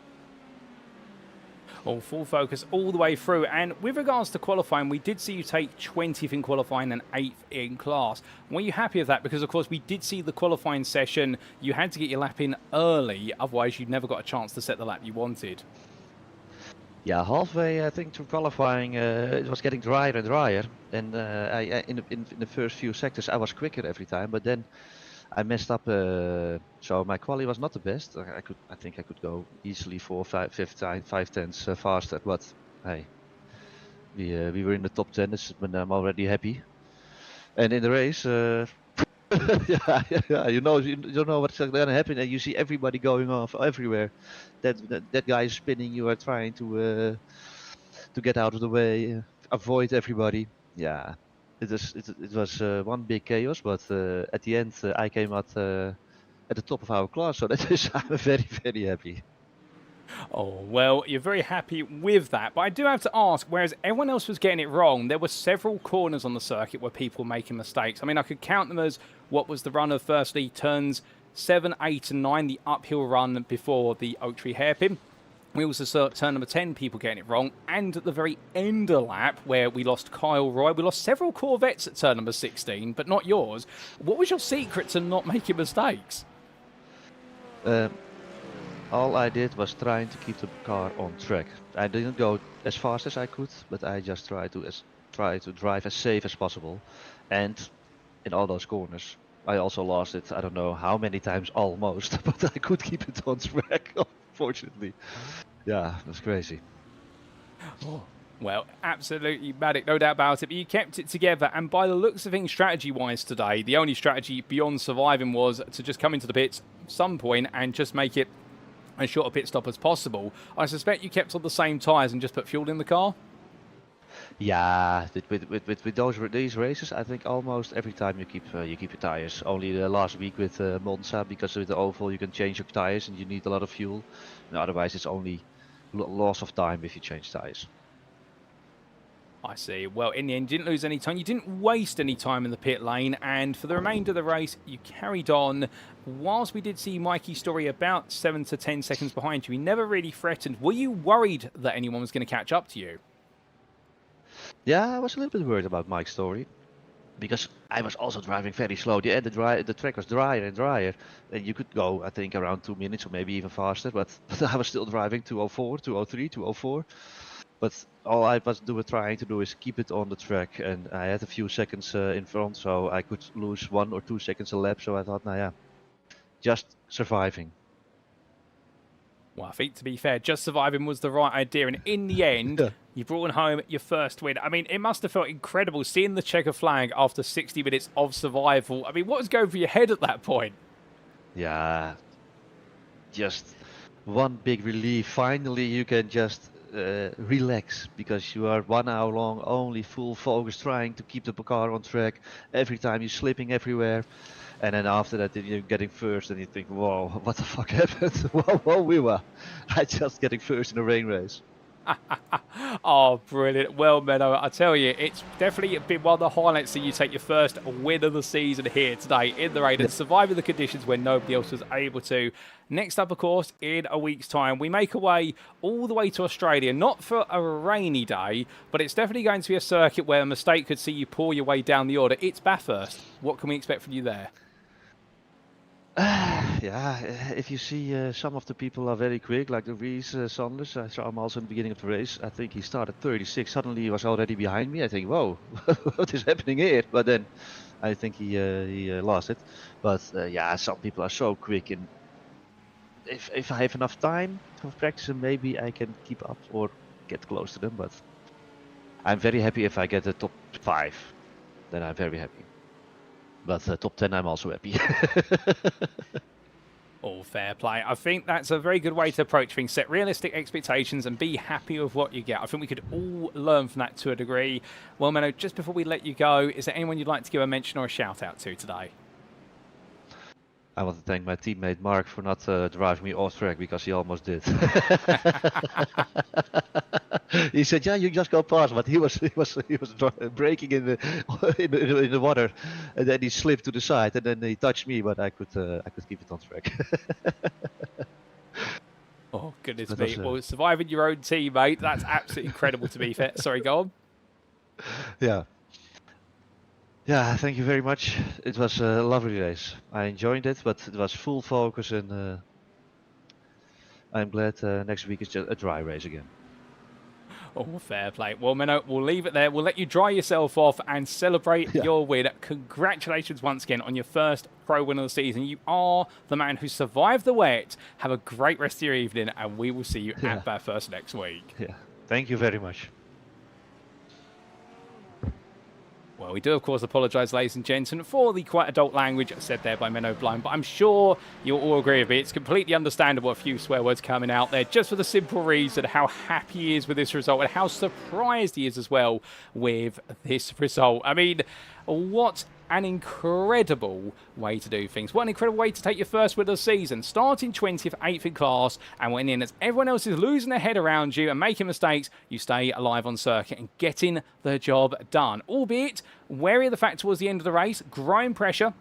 All full focus all the way through. And with regards to qualifying, we did see you take 20th in qualifying and 8th in class. Were you happy with that? Because, of course, we did see the qualifying session. You had to get your lap in early. Otherwise, you'd never got a chance to set the lap you wanted. Yeah, halfway, I think, to qualifying, it was getting drier and drier. And in the first few sectors, I was quicker every time. But then I messed up, so my quali was not the best. I think I could go easily 5 tenths faster, but hey, we were in the top 10, and I'm already happy. And in the race, yeah, you know what's gonna happen, and you see everybody going off everywhere. That guy is spinning. You are trying to get out of the way, avoid everybody. Yeah. It was one big chaos, but at the end I came at the top of our class, so that is I'm very happy. Oh, well, you're very happy with that. But I do have to ask, whereas everyone else was getting it wrong, there were several corners on the circuit where people were making mistakes. I mean, I could count them as what was the run of firstly turns 7, 8 and 9, the uphill run before the Oak Tree hairpin. We also saw turn number 10, people getting it wrong. And at the very end of the lap, where we lost Kyle Roy, we lost several Corvettes at turn number 16, but not yours. What was your secret to not making mistakes? All I did was trying to keep the car on track. I didn't go as fast as I could, but I just tried to drive as safe as possible. And in all those corners, I also lost it, I don't know how many times almost, but I could keep it on track, unfortunately. Yeah, it was crazy. Oh, well, absolutely magic, no doubt about it. But you kept it together, and by the looks of things, strategy-wise today, the only strategy beyond surviving was to just come into the pits at some point and just make it as short a pit stop as possible. I suspect you kept on the same tyres and just put fuel in the car? Yeah, with these races, I think almost every time you keep your tires. Only the last week with Monza, because with the oval you can change your tires and you need a lot of fuel. And otherwise, it's only loss of time if you change tires. I see. Well, in the end, you didn't lose any time. You didn't waste any time in the pit lane. And for the remainder of the race, you carried on. Whilst we did see Mikey Story about 7 to 10 seconds behind you, he never really threatened. Were you worried that anyone was going to catch up to you? Yeah, I was a little bit worried about Mike's Story, because I was also driving very slow. The track was drier and drier, and you could go, I think, around 2 minutes or maybe even faster, but I was still driving 204, 203, 204. But all I was trying to do is keep it on the track, and I had a few seconds in front, so I could lose 1 or 2 seconds a lap, so I thought, nah, yeah, just surviving. Well, I think, to be fair, just surviving was the right idea. And in the end, you brought home your first win. I mean, it must have felt incredible seeing the checker flag after 60 minutes of survival. I mean, what was going through your head at that point? Yeah, just one big relief. Finally, you can just relax, because you are 1 hour long only full focus trying to keep the car on track. Every time you're slipping everywhere, and then after that then you're getting first and you think, whoa, what the fuck happened? Whoa, we were I just getting first in a rain race. Oh, brilliant. Well, Menno, I tell you, it's definitely been one of the highlights that you take your first win of the season here today in the rain and surviving the conditions when nobody else was able to. Next up, of course, in a week's time, we make our way all the way to Australia, not for a rainy day, but it's definitely going to be a circuit where a mistake could see you pour your way down the order. It's Bathurst. What can we expect from you there? Yeah, if you see some of the people are very quick, like the Reese Sanders, I saw him also in the beginning of the race. I think he started 36, suddenly he was already behind me. I think, whoa, what is happening here? But then I think he lost it. But yeah, some people are so quick, and if I have enough time to practice, maybe I can keep up or get close to them. But I'm very happy if I get the top 5, then I'm very happy. But top 10, I'm also happy. All fair play. I think that's a very good way to approach things. Set realistic expectations and be happy with what you get. I think we could all learn from that to a degree. Well, Menno, just before we let you go, is there anyone you'd like to give a mention or a shout out to today? I want to thank my teammate Mark for not driving me off track, because he almost did. He said, "Yeah, you just go past," but he was braking in the water, and then he slipped to the side, and then he touched me, but I could keep it on track. Oh, goodness me. Well, surviving your own teammate, that's absolutely incredible to be fair. Sorry, go on. Yeah. Yeah, thank you very much. It was a lovely race. I enjoyed it, but it was full focus, and I'm glad next week is just a dry race again. Oh, fair play. Well, Menno, we'll leave it there. We'll let you dry yourself off and celebrate your win. Congratulations once again on your first pro win of the season. You are the man who survived the wet. Have a great rest of your evening, and we will see you at Bathurst next week. Yeah, thank you very much. Well, we do, of course, apologise, ladies and gentlemen, for the quite adult language said there by Menno Blind, but I'm sure you'll all agree with me. It's completely understandable a few swear words coming out there, just for the simple reason how happy he is with this result and how surprised he is as well with this result. I mean, what an incredible way to do things. What an incredible way to take your first win of the season. Starting 20th, 8th in class, and when in as everyone else is losing their head around you and making mistakes, you stay alive on circuit and getting the job done. Albeit, wary of the fact towards the end of the race, growing pressure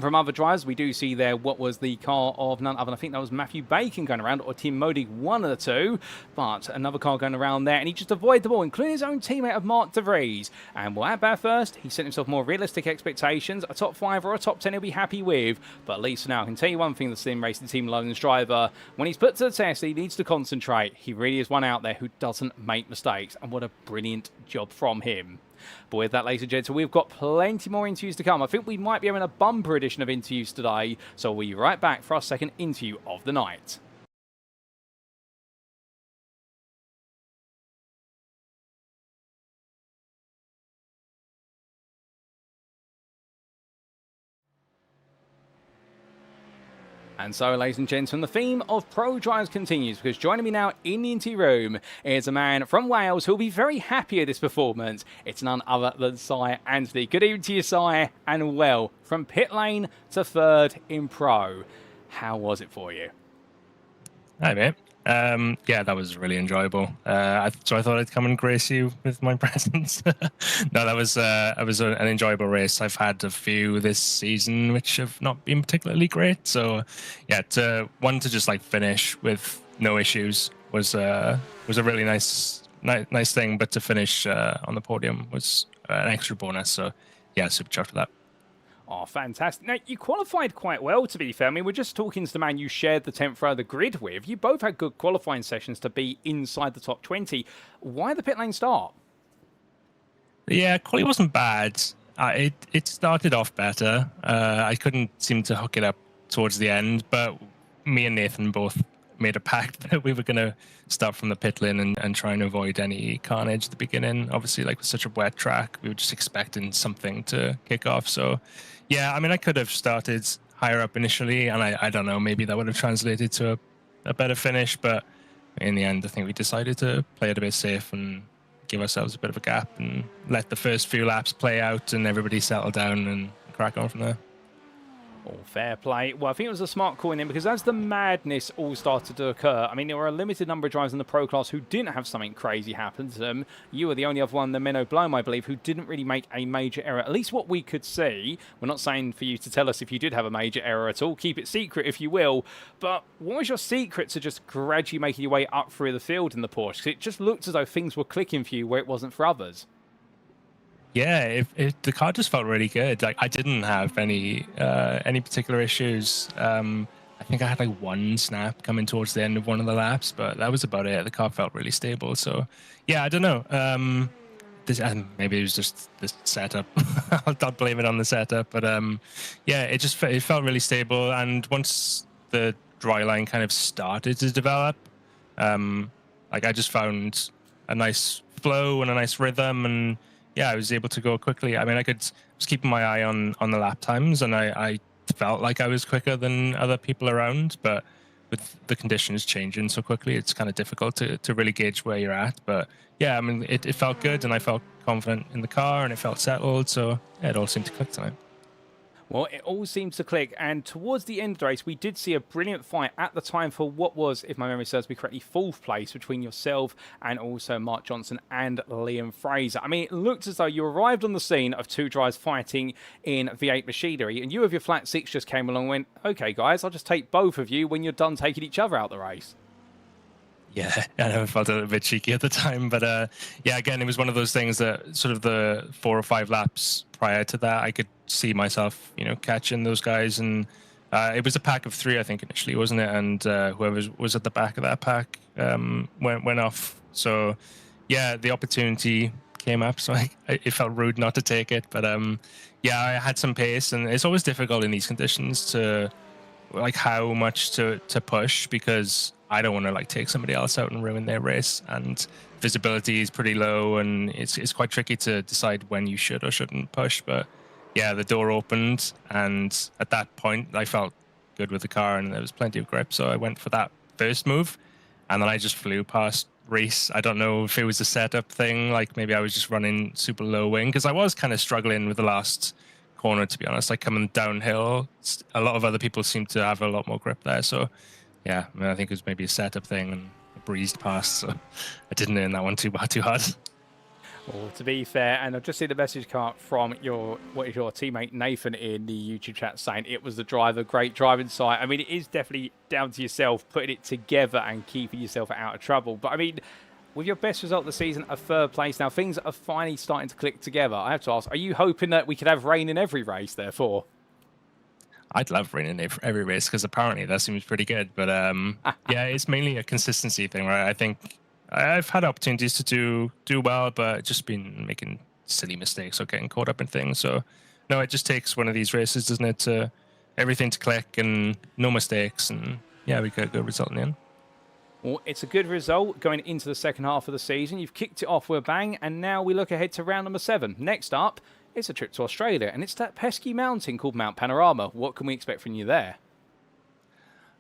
from other drivers. We do see there what was the car of none other than, I think that was Matthew Bacon going around, or Tim Modi, one of the two, but another car going around there, and he just avoided the ball, including his own teammate of Mark De Vries. And well, at Bathurst, he set himself more realistic expectations. A top 5 or a top 10 he'll be happy with, but at least for now, I can tell you one thing, the Sim Racing Team Loans driver, when he's put to the test, he needs to concentrate. He really is one out there who doesn't make mistakes, and what a brilliant job from him. But with that, ladies and gentlemen, we've got plenty more interviews to come. I think we might be having a bumper edition of interviews today, so we'll be right back for our second interview of the night. And so, ladies and gentlemen, the theme of Pro Drives continues, because joining me now in the interview room is a man from Wales who will be very happy with this performance. It's none other than Tseard Anthony. Good evening to you, Tseard, and well, from pit lane to third in Pro. How was it for you? Hi, mate. Yeah, that was really enjoyable. So I thought I'd come and grace you with my presence. No, that was an enjoyable race. I've had a few this season which have not been particularly great. So yeah, to just like finish with no issues was a really nice thing. But to finish on the podium was an extra bonus. So yeah, super chuffed with that. Oh, fantastic. Now, you qualified quite well, to be fair. I mean, we're just talking to the man you shared the 10th row of the grid with. You both had good qualifying sessions to be inside the top 20. Why the pit lane start? Yeah, quali wasn't bad. It started off better. I couldn't seem to hook it up towards the end, but me and Nathan both made a pact that we were going to start from the pit lane and try and avoid any carnage at the beginning. Obviously, like with such a wet track, we were just expecting something to kick off. So yeah, I mean, I could have started higher up initially, and I don't know, maybe that would have translated to a better finish, but in the end, I think we decided to play it a bit safe and give ourselves a bit of a gap and let the first few laps play out and everybody settle down and crack on from there. All fair play. Well, I think it was a smart call in him because as the madness all started to occur, I mean, there were a limited number of drivers in the Pro class who didn't have something crazy happen to them. You were the only other one, the Menno Blome, I believe, who didn't really make a major error. At least what we could see. We're not saying for you to tell us if you did have a major error at all. Keep it secret if you will. But what was your secret to just gradually making your way up through the field in the Porsche? Because it just looked as though things were clicking for you where it wasn't for others. Yeah, the car just felt really good. Like I didn't have any particular issues. I think I had like one snap coming towards the end of one of the laps, but that was about it. The car felt really stable. So yeah, I don't know. Maybe it was just the setup. I'll not blame it on the setup, but yeah, it felt really stable. And once the dry line kind of started to develop, like I just found a nice flow and a nice rhythm and. Yeah, I was able to go quickly. I mean, I was keeping my eye on the lap times, and I felt like I was quicker than other people around. But with the conditions changing so quickly, it's kind of difficult to really gauge where you're at. But yeah, I mean, it felt good, and I felt confident in the car, and it felt settled. So yeah, it all seemed to click tonight. Well, it all seems to click, and towards the end of the race, we did see a brilliant fight at the time for what was, if my memory serves me correctly, 4th place between yourself and also Mark Johnson and Liam Fraser. I mean, it looked as though you arrived on the scene of two drivers fighting in V8 machinery, and you with your flat 6 just came along and went, okay, guys, I'll just take both of you when you're done taking each other out the race. Yeah, I know I felt a little bit cheeky at the time, but yeah, again, it was one of those things that sort of the 4 or 5 laps prior to that, I could see myself, catching those guys, and it was a pack of 3, I think, initially, wasn't it? And whoever was at the back of that pack went off. So yeah, the opportunity came up, so it felt rude not to take it, but yeah, I had some pace, and it's always difficult in these conditions to like how much to push because I don't want to like take somebody else out and ruin their race, and visibility is pretty low, and it's quite tricky to decide when you should or shouldn't push. But yeah, the door opened, and at that point I felt good with the car, and there was plenty of grip, so I went for that first move, and then I just flew past Reese. I don't know if it was a setup thing, like maybe I was just running super low wing because I was kind of struggling with the last corner, to be honest. Like coming downhill, a lot of other people seem to have a lot more grip there, so yeah, I mean, I think it was maybe a setup thing and I breezed past, so I didn't earn that one too hard. Well, to be fair, and I've just seen the message card from your teammate Nathan in the YouTube chat saying it was the driver, great driving sight. I mean, it is definitely down to yourself putting it together and keeping yourself out of trouble. But I mean, with your best result of the season, a 3rd place, now things are finally starting to click together. I have to ask, are you hoping that we could have rain in every race, therefore? I'd love rain in every race because apparently that seems pretty good. But yeah, it's mainly a consistency thing, right? I think I've had opportunities to do well, but just been making silly mistakes or getting caught up in things. So no, it just takes one of these races, doesn't it, to everything to click and no mistakes, and yeah, we got a good result in the end. Well, it's a good result going into the second half of the season. You've kicked it off with a bang, and now we look ahead to round number 7. Next up, it's a trip to Australia, and it's that pesky mountain called Mount Panorama. What can we expect from you there?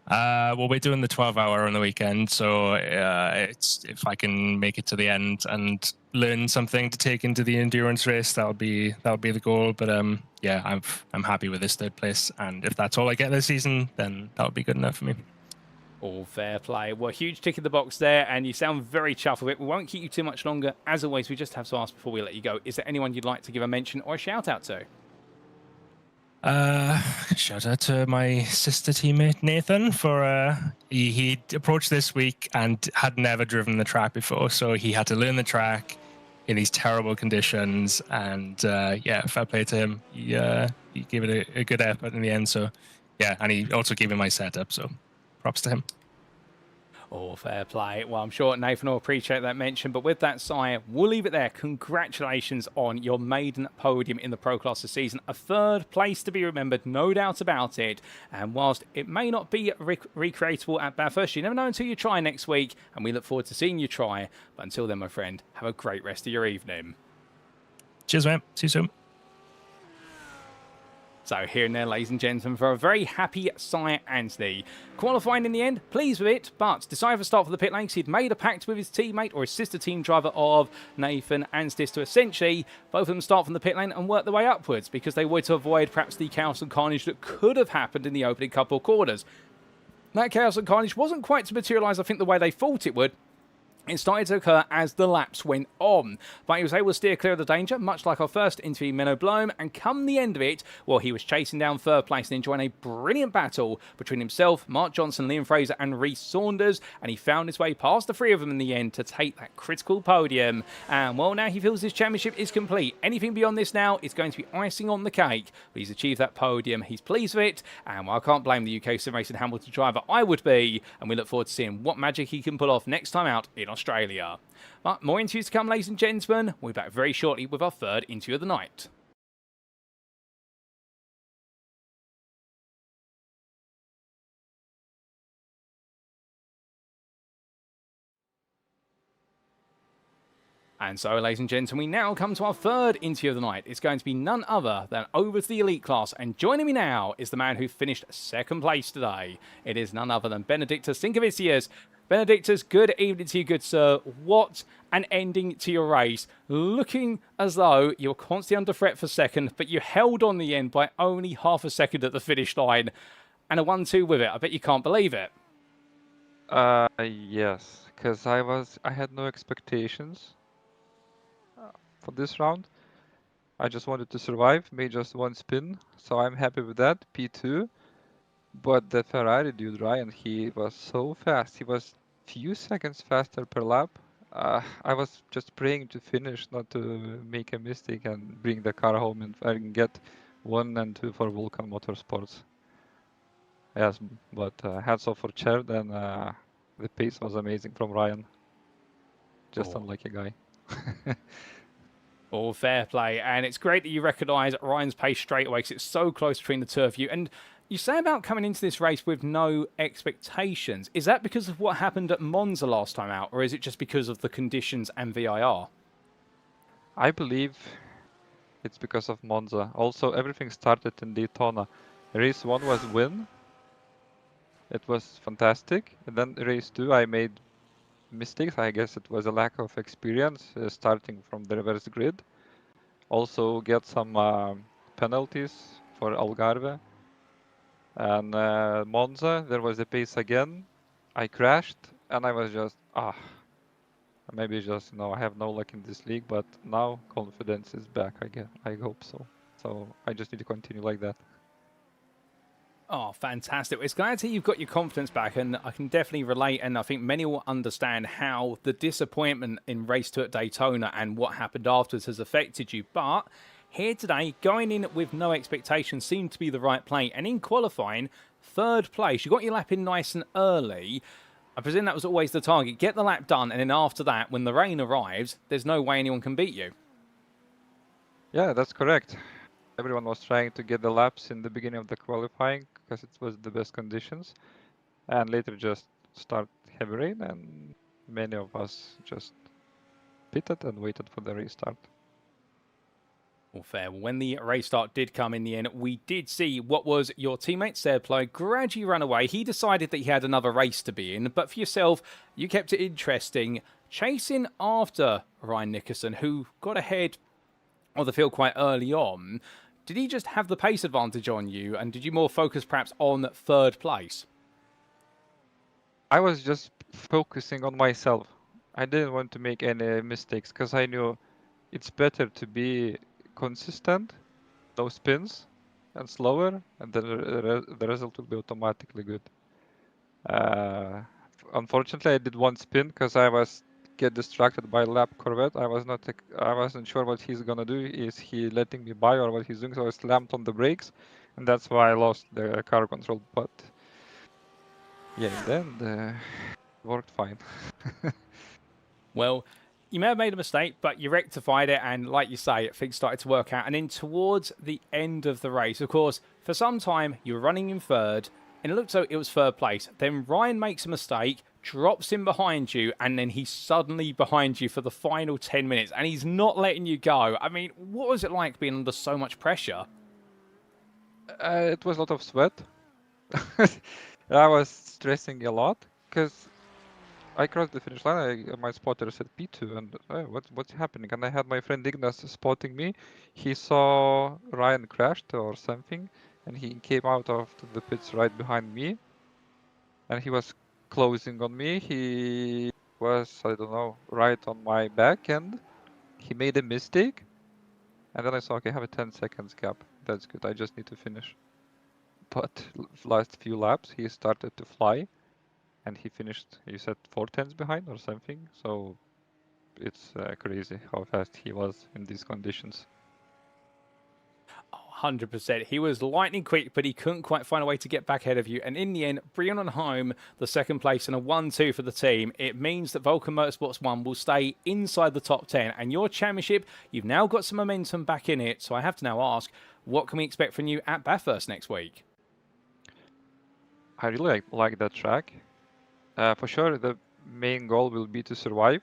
Well, we're doing the 12-hour on the weekend, so it's if I can make it to the end and learn something to take into the endurance race, that'll be the goal. But yeah, I'm happy with this 3rd place, and if that's all I get this season, then that'll be good enough for me. All fair play. Well, huge tick in the box there, and you sound very chuffed with it. We won't keep you too much longer. As always, we just have to ask before we let you go, is there anyone you'd like to give a mention or a shout out to? Shout out to my sister teammate Nathan for he approached this week and had never driven the track before, so he had to learn the track in these terrible conditions, and yeah, fair play to him. He gave it a good effort in the end, so yeah, and he also gave me my setup, so props to him. Oh, fair play. Well, I'm sure Nathan will appreciate that mention. But with that, Sire, we'll leave it there. Congratulations on your maiden podium in the Pro Class this season. A 3rd place to be remembered, no doubt about it. And whilst it may not be recreatable at Bathurst, you never know until you try next week. And we look forward to seeing you try. But until then, my friend, have a great rest of your evening. Cheers, mate. See you soon. So here and there, ladies and gentlemen, for a very happy Sire Anthony. Qualifying in the end, pleased with it, but decided to start for the pit lane. He'd made a pact with his teammate or his sister team driver of Nathan Anstis to essentially both of them start from the pit lane and work their way upwards because they wanted to avoid perhaps the chaos and carnage that could have happened in the opening couple of quarters. That chaos and carnage wasn't quite to materialise, I think, the way they thought it would. It started to occur as the laps went on, but he was able to steer clear of the danger, much like our first interview, Menno Blom, and come the end of it, well, he was chasing down third place and enjoying a brilliant battle between himself, Mark Johnson, Liam Fraser and Rhys Saunders, and he found his way past the three of them in the end to take that critical podium. And well, now he feels his championship is complete. Anything beyond this now is going to be icing on the cake, but he's achieved that podium. He's pleased with it, and well, I can't blame the UK SimRacing Hamilton driver. I would be, and we look forward to seeing what magic he can pull off next time out in Australia. But more interviews to come, ladies and gentlemen. We'll be back very shortly with our third interview of the night. And so, ladies and gentlemen, we now come to our third interview of the night. It's going to be none other than over to the elite class. And joining me now is the man who finished second place today. It is none other than Benedictus Sinkevicius. Benedictus, good evening to you, good sir. What an ending to your race. Looking as though you were constantly under threat for second, but you held on the end by only half a second at the finish line. And a 1-2 with it. I bet you can't believe it. Yes, because I had no expectations for this round. I just wanted to survive, made just one spin, so I'm happy with that, P2. But the Ferrari dude, Ryan, he was so fast. He was few seconds faster per lap. I was just praying to finish, not to make a mistake and bring the car home and get 1 and 2 for Vulkan Motorsports. Yes, but hats off for Tseard, and the pace was amazing from Ryan. Just unlucky guy. All fair play, and it's great that you recognise Ryan's pace straight away because it's so close between the two of you. And you say about coming into this race with no expectations. Is that because of what happened at Monza last time out, or is it just because of the conditions and VIR? I believe it's because of Monza. Also, everything started in Daytona. Race 1 was win. It was fantastic. And then race 2, I made mistakes. I guess it was a lack of experience starting from the reverse grid. Also get some penalties for Algarve. And Monza, there was a pace again. I crashed and I was just, maybe just, I have no luck in this league, but now confidence is back, I hope so. So I just need to continue like that. Oh, fantastic. It's glad to hear you've got your confidence back, and I can definitely relate, and I think many will understand how the disappointment in race 2 at Daytona and what happened afterwards has affected you. But here today, going in with no expectations seemed to be the right play, and in qualifying, third place. You got your lap in nice and early. I presume that was always the target. Get the lap done, and then after that, when the rain arrives, there's no way anyone can beat you. Yeah, that's correct. Everyone was trying to get the laps in the beginning of the qualifying because it was the best conditions, and later just start heavy rain, and many of us just pitted and waited for the restart. Well, fair. When the race start did come in the end, we did see what was your teammate, Tseard Ploeg, gradually run away. He decided that he had another race to be in, but for yourself, you kept it interesting, chasing after Ryan Nickerson, who got ahead of the field quite early on. Did he just have the pace advantage on you, and did you more focus perhaps on third place? I was just focusing on myself. I didn't want to make any mistakes because I knew it's better to be consistent, no spins, and slower, and then the result will be automatically good. Unfortunately, I did one spin because I was get distracted by lap Corvette. I wasn't sure what he's gonna do. Is he letting me by or what he's doing? So I slammed on the brakes, and that's why I lost the car control. But yeah, then it worked fine. Well, you may have made a mistake, but you rectified it, and like you say, things started to work out. And then towards the end of the race, of course, for some time, you were running in third, and it looked like it was third place. Then Ryan makes a mistake, drops in behind you, and then he's suddenly behind you for the final 10 minutes, and he's not letting you go. I mean, what was it like being under so much pressure? It was a lot of sweat. I was stressing a lot because I crossed the finish line. My spotter said P2, and what's happening? And I had my friend Ignas spotting me. He saw Ryan crashed or something, and he came out of the pits right behind me, and he was closing on me. He was, I don't know, right on my back end. He made a mistake, and then I saw, okay, I have a 10 seconds gap. That's good. I just need to finish. But last few laps, he started to fly, and he finished, you said 4 tenths behind or something. So it's crazy how fast he was in these conditions. 100%. He was lightning quick, but he couldn't quite find a way to get back ahead of you. And in the end, bringing on home the second place and a 1-2 for the team, it means that Vulkan Motorsports 1 will stay inside the top 10. And your championship, you've now got some momentum back in it. So I have to now ask, what can we expect from you at Bathurst next week? I really like that track. For sure, the main goal will be to survive.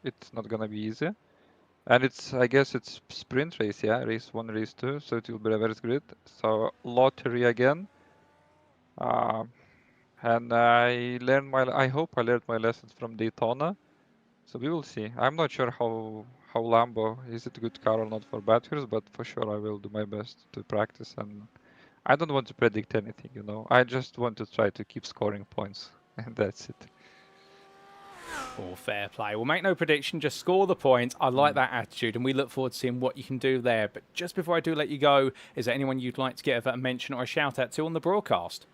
It's not gonna be easy. And I guess it's sprint race, yeah, race 1, race 2, so it will be reverse grid. So lottery again. And I hope I learned my lessons from Daytona. So we will see. I'm not sure how Lambo is it a good car or not for Bathurst, but for sure I will do my best to practice. And I don't want to predict anything, you know. I just want to try to keep scoring points, and that's it. All fair play. We'll make no prediction, just score the points. I like that attitude, and we look forward to seeing what you can do there. But just before I do let you go, is there anyone you'd like to give a mention or a shout out to on the broadcast?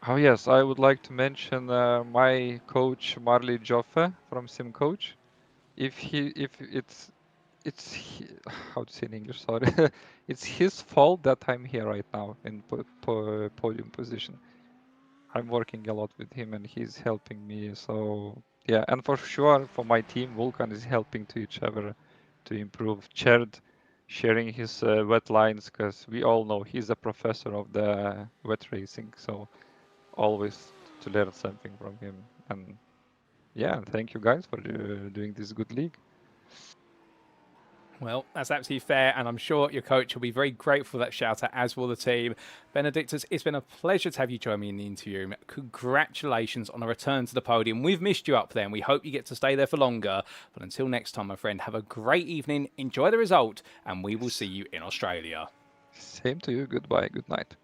Oh yes, I would like to mention my coach Marley Joffe from Sim Coach. If how to say in English, sorry, it's his fault that I'm here right now in podium position. I'm working a lot with him and he's helping me. So yeah, and for sure for my team, Vulkan is helping to each other to improve. Tseard sharing his wet lines because we all know he's a professor of the wet racing. So always to learn something from him. And yeah, thank you guys for doing this good league. Well, that's absolutely fair, and I'm sure your coach will be very grateful for that shout out, as will the team. Benedictus, it's been a pleasure to have you join me in the interview room. Congratulations on a return to the podium. We've missed you up there, and we hope you get to stay there for longer. But until next time, my friend, have a great evening, enjoy the result, and we will see you in Australia. Same to you. Goodbye. Good night.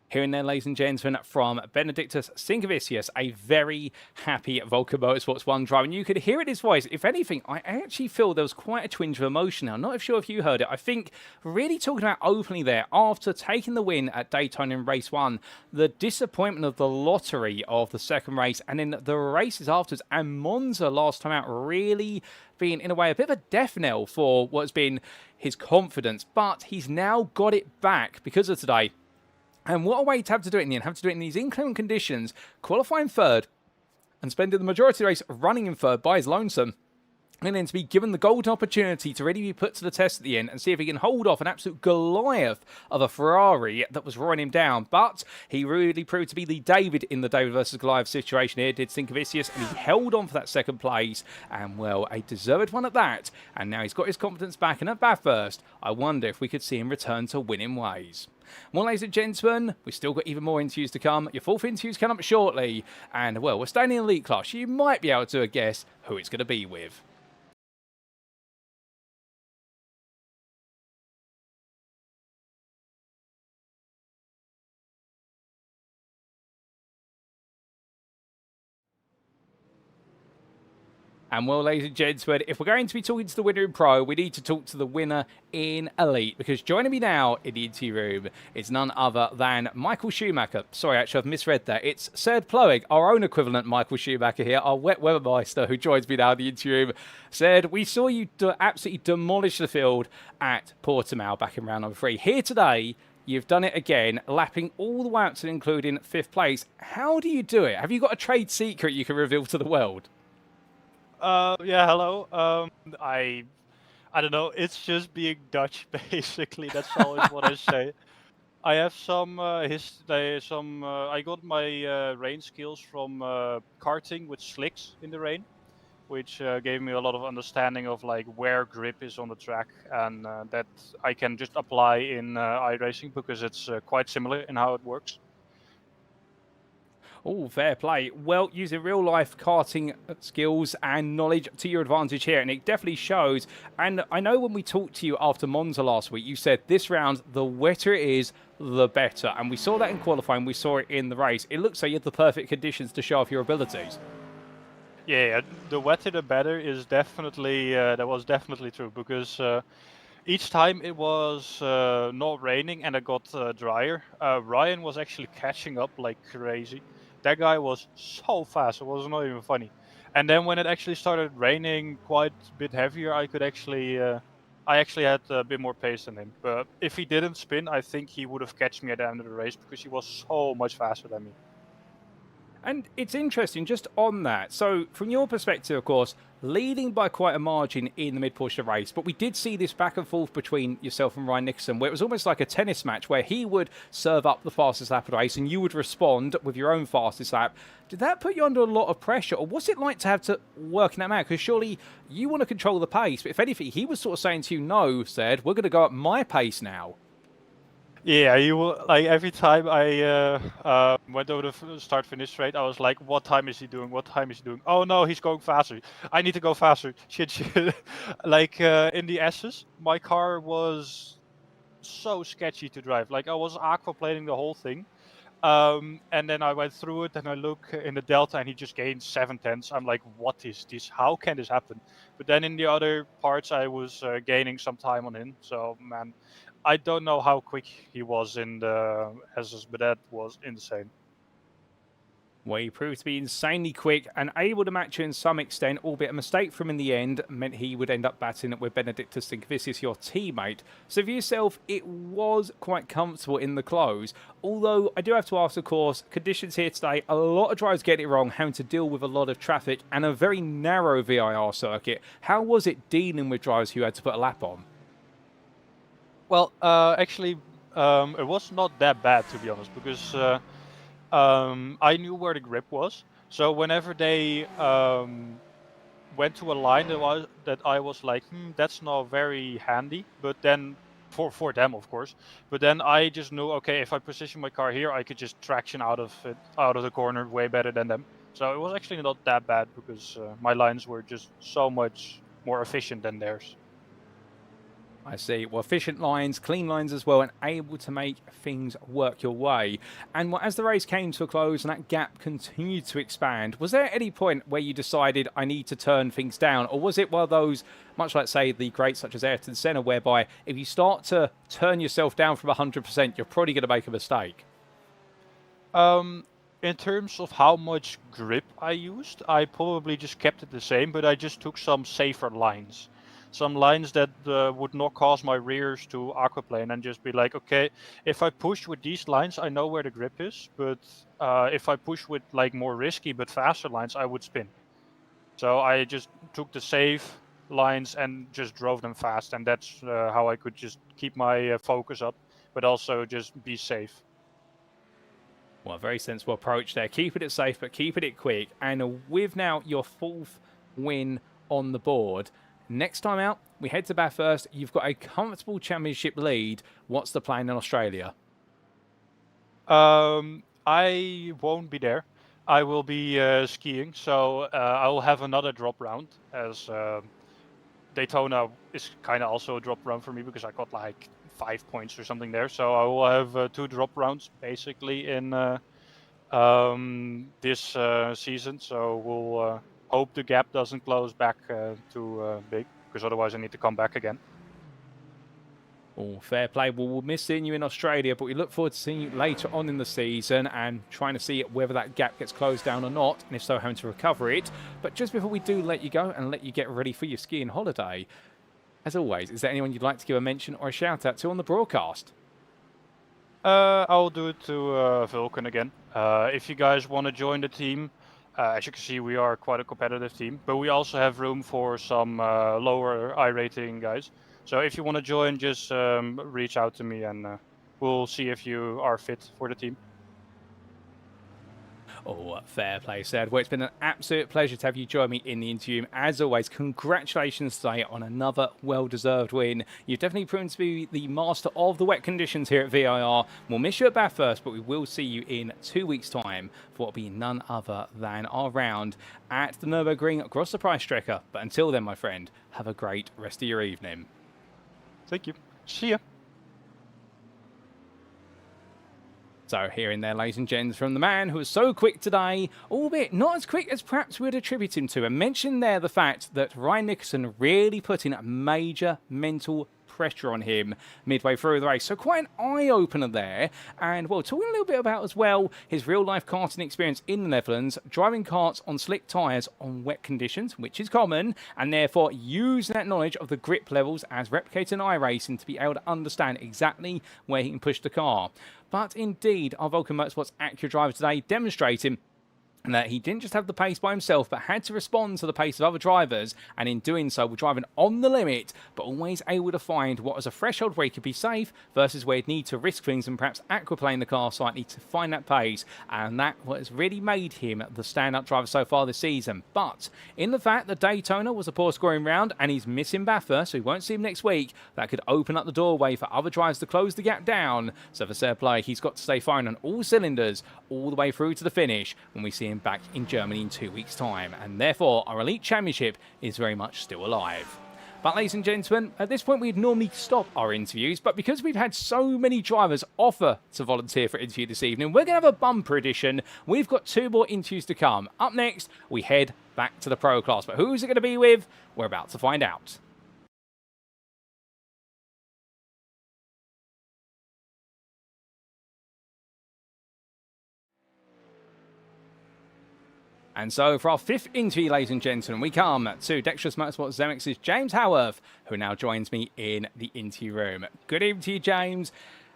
Hearing there, ladies and gentlemen, from Benedictus Sinkevicius, a very happy Vulkan Motorsports 1 driver. And you could hear it in his voice. If anything, I actually feel there was quite a twinge of emotion now. Not sure if you heard it. I think really talking about openly there, after taking the win at Daytona in race 1, the disappointment of the lottery of the second race, and then the races afterwards, and Monza last time out really being, in a way, a bit of a death knell for what's been his confidence. But he's now got it back because of today. And what a way to have to do it in the end. Have to do it in these inclement conditions, qualifying third, and spending the majority of the race running in third by his lonesome. And then to be given the golden opportunity to really be put to the test at the end and see if he can hold off an absolute Goliath of a Ferrari that was roaring him down. But he really proved to be the David in the David versus Goliath situation here, did Sinkevicius, and he held on for that second place. And, well, a deserved one at that. And now he's got his confidence back, and at Bathurst, I wonder if we could see him return to winning ways. Well, ladies and gentlemen, we've still got even more interviews to come. Your fourth interview's coming up shortly. And, well, we're staying in elite class. You might be able to guess who it's going to be with. And well, ladies and gentlemen, if we're going to be talking to the winner in Pro, we need to talk to the winner in Elite. Because joining me now in the interview room is none other than Michael Schumacher. Sorry, actually, I've misread that. It's Tseard Ploeg, our own equivalent Michael Schumacher here, our wet weather meister who joins me now in the interview room. Tseard, we saw you absolutely demolish the field at Portimao back in round number 3. Here today, you've done it again, lapping all the way up to including 5th place. How do you do it? Have you got a trade secret you can reveal to the world? Yeah, hello. I don't know. It's just being Dutch, basically. That's always what I say. I have some I got my rain skills from karting with slicks in the rain. which gave me a lot of understanding of like where grip is on the track, and that I can just apply in iRacing because it's quite similar in how it works. Oh, fair play. Well, using real life karting skills and knowledge to your advantage here, and it definitely shows. And I know when we talked to you after Monza last week, you said this round, the wetter it is, the better. And we saw that in qualifying, we saw it in the race. It looks like you had the perfect conditions to show off your abilities. Yeah, the wetter the better is definitely that was definitely true, because each time it was not raining and it got drier, Ryan was actually catching up like crazy. That guy was so fast, it was not even funny. And then when it actually started raining quite a bit heavier, I actually had a bit more pace than him. But if he didn't spin, I think he would have catched me at the end of the race because he was so much faster than me. And it's interesting, just on that. So, from your perspective, of course, leading by quite a margin in the mid-portion of the race, but we did see this back and forth between yourself and Ryan Nicholson, where it was almost like a tennis match, where he would serve up the fastest lap of the race, and you would respond with your own fastest lap. Did that put you under a lot of pressure, or what's it like to have to work in that manner? Because surely you want to control the pace, but if anything, he was sort of saying to you, no, said, we're going to go at my pace now. Yeah, you will, like every time I went over the start-finish straight, I was like, "What time is he doing? What time is he doing? Oh no, he's going faster. I need to go faster." Shit, shit. Like in the S's, my car was so sketchy to drive. Like I was aquaplaning the whole thing, and then I went through it, and I look in the Delta, and he just gained 7/10. I'm like, "What is this? How can this happen?" But then in the other parts, I was gaining some time on him. So man. I don't know how quick he was in the S's, but that was insane. Well, he proved to be insanely quick and able to match you in some extent, albeit a mistake from in the end meant he would end up batting with Benedictus Stinkvicius, your teammate. So for yourself, it was quite comfortable in the close. Although I do have to ask, of course, conditions here today, a lot of drivers get it wrong, having to deal with a lot of traffic and a very narrow VIR circuit. How was it dealing with drivers who had to put a lap on? Well, actually, it was not that bad, to be honest, because I knew where the grip was. So whenever they went to a line that I was like, that's not very handy. But then for them, of course. But then I just knew, okay, if I position my car here, I could just traction out of the corner way better than them. So it was actually not that bad because my lines were just so much more efficient than theirs. I see. Well, efficient lines, clean lines as well, and able to make things work your way. And as the race came to a close and that gap continued to expand, was there any point where you decided I need to turn things down? Or was it one of those, much like, say, the greats such as Ayrton Senna, whereby if you start to turn yourself down from 100%, you're probably going to make a mistake? In terms of how much grip I used, I probably just kept it the same, but I just took some safer lines. Some lines that would not cause my rears to aquaplane and just be like, okay, if I push with these lines, I know where the grip is, but if I push with like more risky but faster lines, I would spin. So I just took the safe lines and just drove them fast, and that's how I could just keep my focus up, but also just be safe. Well, very sensible approach there. Keeping it safe, but keeping it quick. And with now your 4th win on the board, next time out, we head to Bathurst. You've got a comfortable championship lead. What's the plan in Australia? I won't be there. I will be skiing, so I will have another drop round, as Daytona is kind of also a drop round for me because I got like 5 points or something there. So I will have 2 drop rounds basically in this season. So we'll hope the gap doesn't close back too big, because otherwise I need to come back again. Oh, fair play. Well, we'll miss seeing you in Australia, but we look forward to seeing you later on in the season and trying to see whether that gap gets closed down or not, and if so, how to recover it. But just before we do let you go and let you get ready for your skiing holiday, as always, is there anyone you'd like to give a mention or a shout out to on the broadcast? I'll do it to Vulkan again. If you guys want to join the team, as you can see, we are quite a competitive team, but we also have room for some lower I-rating guys. So if you want to join, just reach out to me and we'll see if you are fit for the team. Oh, fair play, Tseard. Well, it's been an absolute pleasure to have you join me in the interview. As always, congratulations today on another well-deserved win. You've definitely proven to be the master of the wet conditions here at VIR. We'll miss you at Bathurst, but we will see you in 2 weeks' time for what will be none other than our round at the Nürburgring across the price tracker. But until then, my friend, have a great rest of your evening. Thank you. See ya. So hearing there, ladies and gents, from the man who was so quick today, albeit not as quick as perhaps we'd attribute him to, and mentioned there the fact that Ryan Nicholson really put in a major mental pressure on him midway through the race. So quite an eye-opener there. And, well, talking a little bit about as well his real-life karting experience in the Netherlands, driving karts on slick tyres on wet conditions, which is common, and therefore using that knowledge of the grip levels as replicated in iRacing to be able to understand exactly where he can push the car. But indeed, our Vulkan Motorsports Acura driver today demonstrating that he didn't just have the pace by himself, but had to respond to the pace of other drivers, and in doing so, were driving on the limit, but always able to find what was a threshold where he could be safe versus where he'd need to risk things and perhaps aquaplane the car slightly to find that pace, and that has really made him the standout driver so far this season. But in the fact that Daytona was a poor scoring round, and he's missing Bathurst, so we won't see him next week, that could open up the doorway for other drivers to close the gap down. So for Tseard Ploeg, he's got to stay firing on all cylinders all the way through to the finish when we see him back in Germany in 2 weeks' time, and therefore our Elite Championship is very much still alive. But ladies and gentlemen, at this point we'd normally stop our interviews, but because we've had so many drivers offer to volunteer for an interview this evening, we're going to have a bumper edition. We've got 2 more interviews to come. Up next, we head back to the Pro class, but who's it going to be with? We're about to find out. And so for our 5th interview, ladies and gentlemen, we come to Dexterous Motorsports Zemex's James Howarth, who now joins me in the interview room. Good evening to you, James.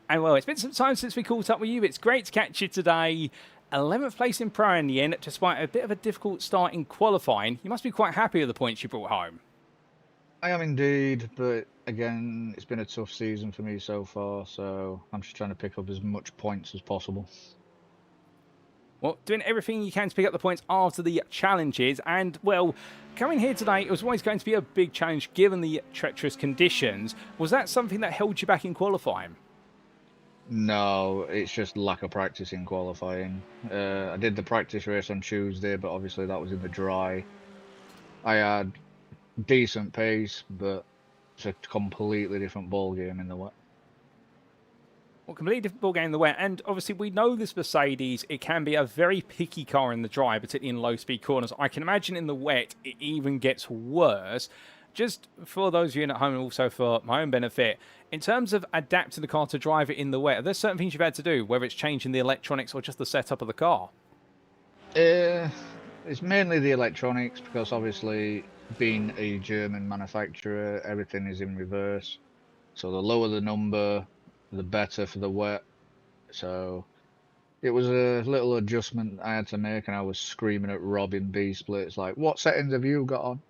And well, it's been some time since we caught up with you. It's great to catch you today. 11th place in Pro in the end, despite a bit of a difficult start in qualifying. You must be quite happy with the points you brought home. I am indeed, but again, it's been a tough season for me so far, so I'm just trying to pick up as much points as possible. Well, doing everything you can to pick up the points after the challenges. And, well, coming here today, it was always going to be a big challenge given the treacherous conditions. Was that something that held you back in qualifying? No, it's just lack of practice in qualifying. I did the practice race on Tuesday, but obviously that was in the dry. I had decent pace, but it's a completely different ball game in the wet. Well, completely different ball game in the wet, and obviously we know this Mercedes, it can be a very picky car in the dry, particularly in low-speed corners. I can imagine in the wet it even gets worse. Just for those of you at home and also for my own benefit, in terms of adapting the car to drive it in the wet, are there certain things you've had to do, whether it's changing the electronics or just the setup of the car? It's mainly the electronics, because obviously being a German manufacturer, everything is in reverse. So the lower the number, the better for the wet. So it was a little adjustment I had to make, and I was screaming at Rob in B-split. It's like, what settings have you got on?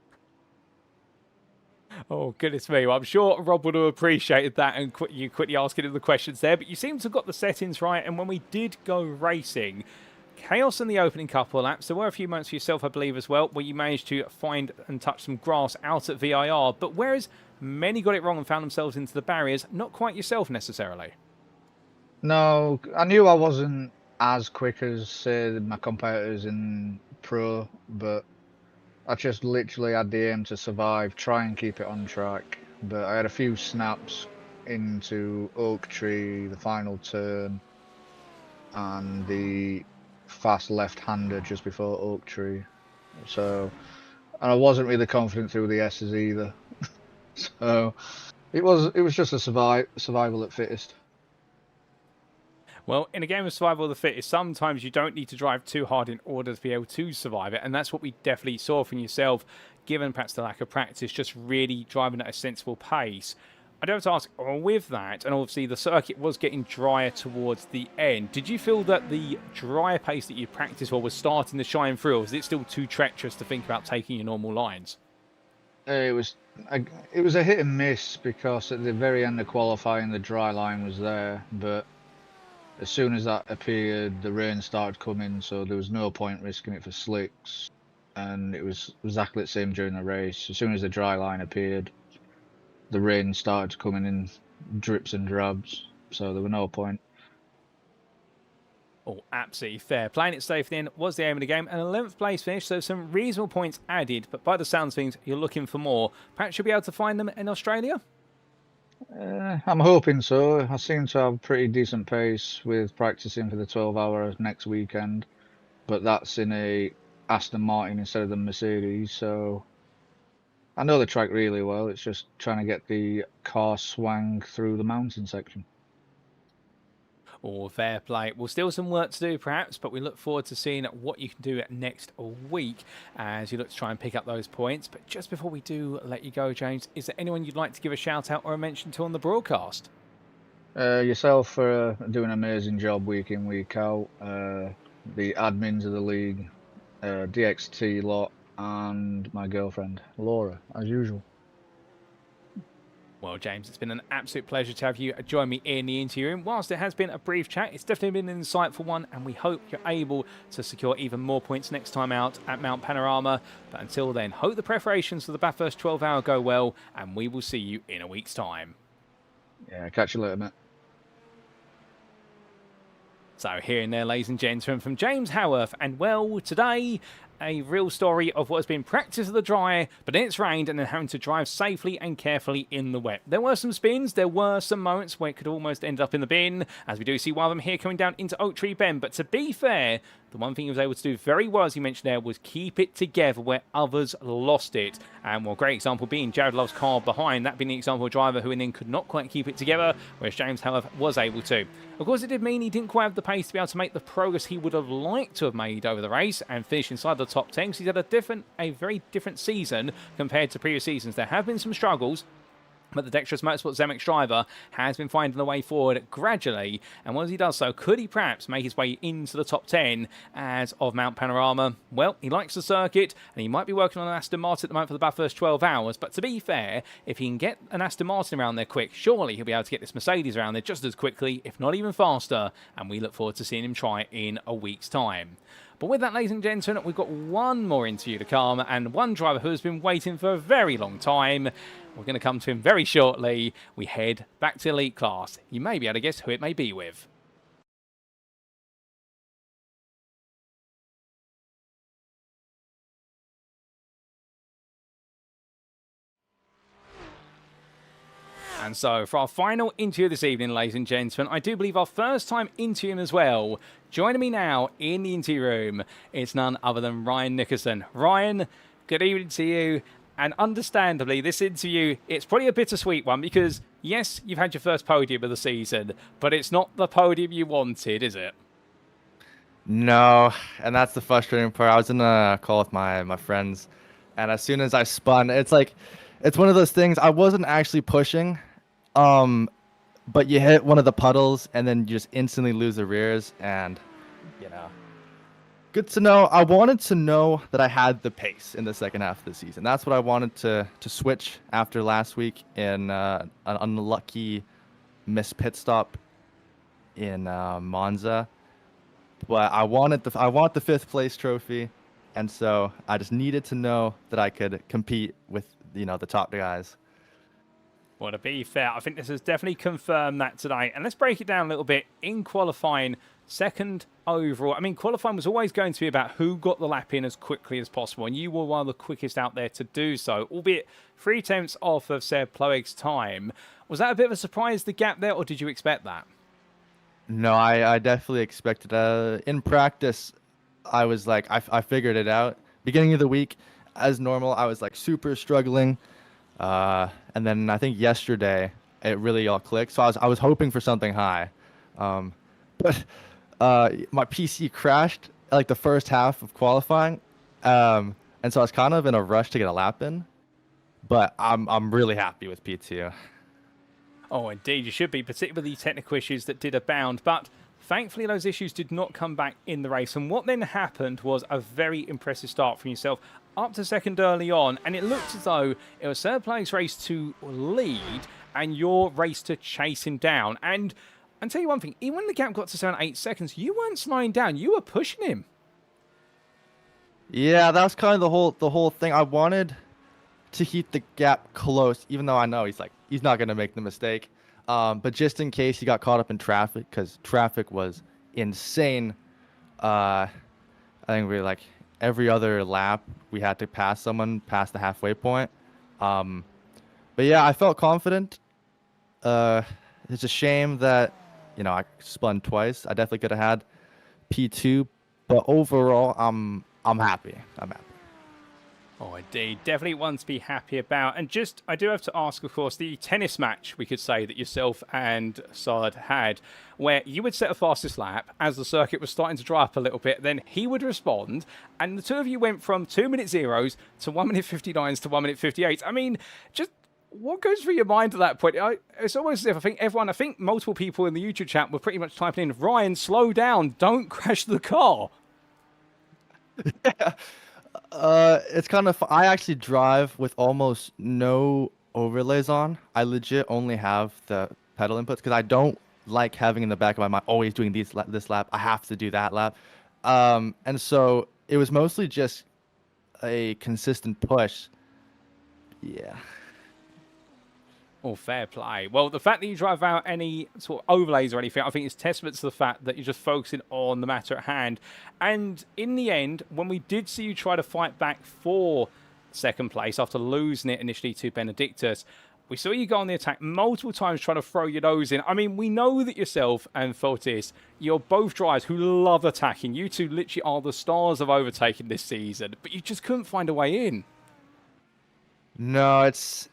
Oh, goodness me. Well, I'm sure Rob would have appreciated that and you quickly asking him the questions there. But you seem to have got the settings right. And when we did go racing, chaos in the opening couple of laps. There were a few moments for yourself, I believe, as well, where you managed to find and touch some grass out at VIR. But whereas many got it wrong and found themselves into the barriers, not quite yourself necessarily. No, I knew I wasn't as quick as, say, my competitors in Pro, but I just literally had the aim to survive, try and keep it on track. But I had a few snaps into Oak Tree, the final turn, and the fast left-hander just before Oak Tree. So, and I wasn't really confident through the S's either. So, it was just a survival at fittest. Well, in a game of survival of the fittest, sometimes you don't need to drive too hard in order to be able to survive it. And that's what we definitely saw from yourself, given perhaps the lack of practice, just really driving at a sensible pace. I do have to ask, with that, and obviously the circuit was getting drier towards the end, did you feel that the drier pace that you practiced for was starting to shine through, or was it still too treacherous to think about taking your normal lines? It was a hit and miss, because at the very end of qualifying the dry line was there, but as soon as that appeared, the rain started coming, so there was no point risking it for slicks. And it was exactly the same during the race. As soon as the dry line appeared, the rain started coming in drips and drabs, so there was no point. Oh, absolutely fair. Playing it safe then was the aim of the game. An 11th place finish, so some reasonable points added, but by the sounds of things, you're looking for more. Perhaps you'll be able to find them in Australia? I'm hoping so. I seem to have pretty decent pace with practicing for the 12-hour next weekend, but that's in a Aston Martin instead of the Mercedes, so I know the track really well. It's just trying to get the car swang through the mountain section. Or fair play. Well, still some work to do perhaps, but we look forward to seeing what you can do next week as you look to try and pick up those points. But just before we do let you go, James, is there anyone you'd like to give a shout out or a mention to on the broadcast? Yourself for doing an amazing job week in, week out. The admins of the league, DXT lot, and my girlfriend, Laura, as usual. Well, James, it's been an absolute pleasure to have you join me in the interview room. Whilst it has been a brief chat, it's definitely been an insightful one, and we hope you're able to secure even more points next time out at Mount Panorama. But until then, hope the preparations for the Bathurst 12-hour go well, and we will see you in a week's time. Yeah, catch you later, mate. So here and there, ladies and gentlemen, from James Howarth, and well, today, a real story of what has been practice of the dry, but then it's rained and then having to drive safely and carefully in the wet. There were some spins, there were some moments where it could almost end up in the bin, as we do see one of them here coming down into Oak Tree Bend, but to be fair, the one thing he was able to do very well, as you mentioned there, was keep it together where others lost it. And well, great example being Jared Love's car behind, that being the example of a driver who then could not quite keep it together, whereas James Howarth was able to. Of course, it did mean he didn't quite have the pace to be able to make the progress he would have liked to have made over the race and finish inside the top 10, because he's had a very different season compared to previous seasons. There have been some struggles, but the Dexterous Motorsports Zemeckis driver has been finding the way forward gradually, and once he does so, could he perhaps make his way into the top 10 as of Mount Panorama? Well, he likes the circuit, and he might be working on an Aston Martin at the moment for the Bathurst 12 hours, but to be fair, if he can get an Aston Martin around there quick, surely he'll be able to get this Mercedes around there just as quickly, if not even faster, and we look forward to seeing him try in a week's time. But with that, ladies and gentlemen, we've got one more interview to come, and one driver who has been waiting for a very long time. We're going to come to him very shortly. We head back to Elite Class. You may be able to guess who it may be with. And so, for our final interview this evening, ladies and gentlemen, I do believe our first time interviewing as well. Joining me now in the interview room, it's none other than Ryan Nickerson. Ryan, good evening to you. And understandably, this interview, it's probably a bittersweet one because, yes, you've had your first podium of the season, but it's not the podium you wanted, is it? No, and that's the frustrating part. I was in a call with my friends, and as soon as I spun, it's like, it's one of those things, I wasn't actually pushing, but you hit one of the puddles, and then you just instantly lose the rears, and, you know. Good to know. I wanted to know that I had the pace in the second half of the season. That's what I wanted to switch after last week in an unlucky missed pit stop in Monza. But I want the 5th place trophy, and so I just needed to know that I could compete with the top guys. Well, to be fair, I think this has definitely confirmed that today. And let's break it down a little bit. In qualifying, second overall. I mean, qualifying was always going to be about who got the lap in as quickly as possible, and you were one of the quickest out there to do so, albeit 3 tenths off of Tseard Ploeg's time. Was that a bit of a surprise, the gap there, or did you expect that? No, I definitely expected it. In practice, I was like, I figured it out. Beginning of the week, as normal, I was like super struggling. And then I think yesterday, it really all clicked. So I was hoping for something high. But my PC crashed like the first half of qualifying, and so I was kind of in a rush to get a lap in. But I'm really happy with P2. Oh, indeed, you should be, particularly the technical issues that did abound. But thankfully, those issues did not come back in the race. And what then happened was a very impressive start from yourself, up to second early on. And it looked as though it was Tseard Ploeg's race to lead and your race to chase him down. And And tell you one thing, even when the gap got to 7-8 seconds, you weren't slowing down. You were pushing him. Yeah, that was kind of the whole thing. I wanted to keep the gap close, even though I know he's not gonna make the mistake. But just in case he got caught up in traffic, because traffic was insane. I think we like every other lap we had to pass someone past the halfway point. But yeah, I felt confident. It's a shame that I spun twice. I definitely could have had P2, but overall, I'm happy. I'm happy. Oh, indeed. Definitely one to be happy about. And just, I do have to ask, of course, the tennis match, we could say, that yourself and Tseard had, where you would set a fastest lap as the circuit was starting to dry up a little bit, then he would respond, and the two of you went from 2-minute zeros to 1-minute 59s to 1-minute 58. I mean, just what goes through your mind at that point? It's almost as if I think multiple people in the YouTube chat were pretty much typing in, Ryan, slow down, don't crash the car. Yeah. It's kind of I actually drive with almost no overlays on. I legit only have the pedal inputs because I don't like having in the back of my mind always doing this lap. I have to do that lap. And so it was mostly just a consistent push. Yeah. Oh, fair play. Well, the fact that you drive out any sort of overlays or anything, I think is testament to the fact that you're just focusing on the matter at hand. And in the end, when we did see you try to fight back for second place after losing it initially to Benedictus, we saw you go on the attack multiple times trying to throw your nose in. I mean, we know that yourself and Fotis, you're both drivers who love attacking. You two literally are the stars of overtaking this season, but you just couldn't find a way in. No, it's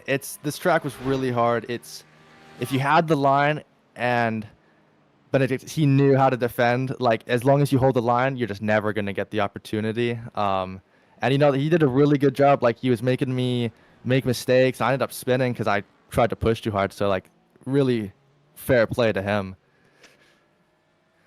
this track was really hard. It's if you had the line and Benedict, he knew how to defend. Like as long as you hold the line, you're just never gonna get the opportunity. And he did a really good job. Like he was making me make mistakes. I ended up spinning because I tried to push too hard. So like really fair play to him.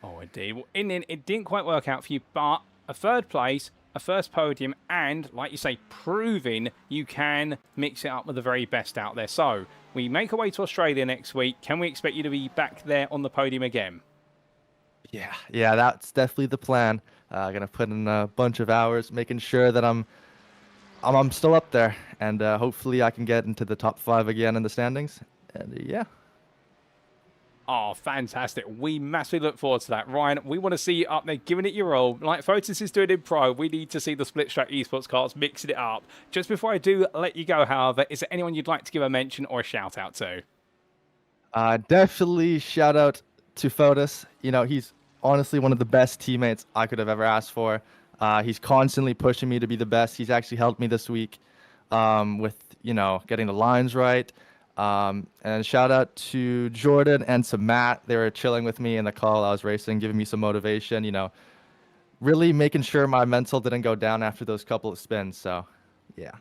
Oh, indeed. Well, in the end, it didn't quite work out for you, but a third place, a first podium, and, like you say, proving you can mix it up with the very best out there. So, we make our way to Australia next week. Can we expect you to be back there on the podium again? Yeah, that's definitely the plan. Gonna put in a bunch of hours, making sure that I'm still up there, and hopefully I can get into the top 5 again in the standings. And yeah. Oh, fantastic. We massively look forward to that. Ryan, we want to see you up there giving it your all. Like Fotis is doing in Pro, we need to see the split track esports cars mixing it up. Just before I do let you go, however, is there anyone you'd like to give a mention or a shout out to? Definitely shout out to Fotis. He's honestly one of the best teammates I could have ever asked for. He's constantly pushing me to be the best. He's actually helped me this week with, getting the lines right. And shout out to Jordan and to Matt. They were chilling with me in the call I was racing, giving me some motivation, really making sure my mental didn't go down after those couple of spins. So, yeah.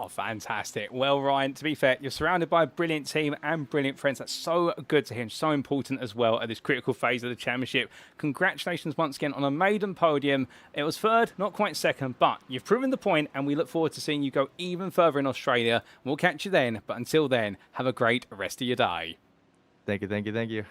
Oh, fantastic. Well, Ryan, to be fair, you're surrounded by a brilliant team and brilliant friends. That's so good to hear and so important as well at this critical phase of the championship. Congratulations once again on a maiden podium. It was third, not quite second, but you've proven the point, and we look forward to seeing you go even further in Australia. We'll catch you then, but until then, have a great rest of your day. Thank you.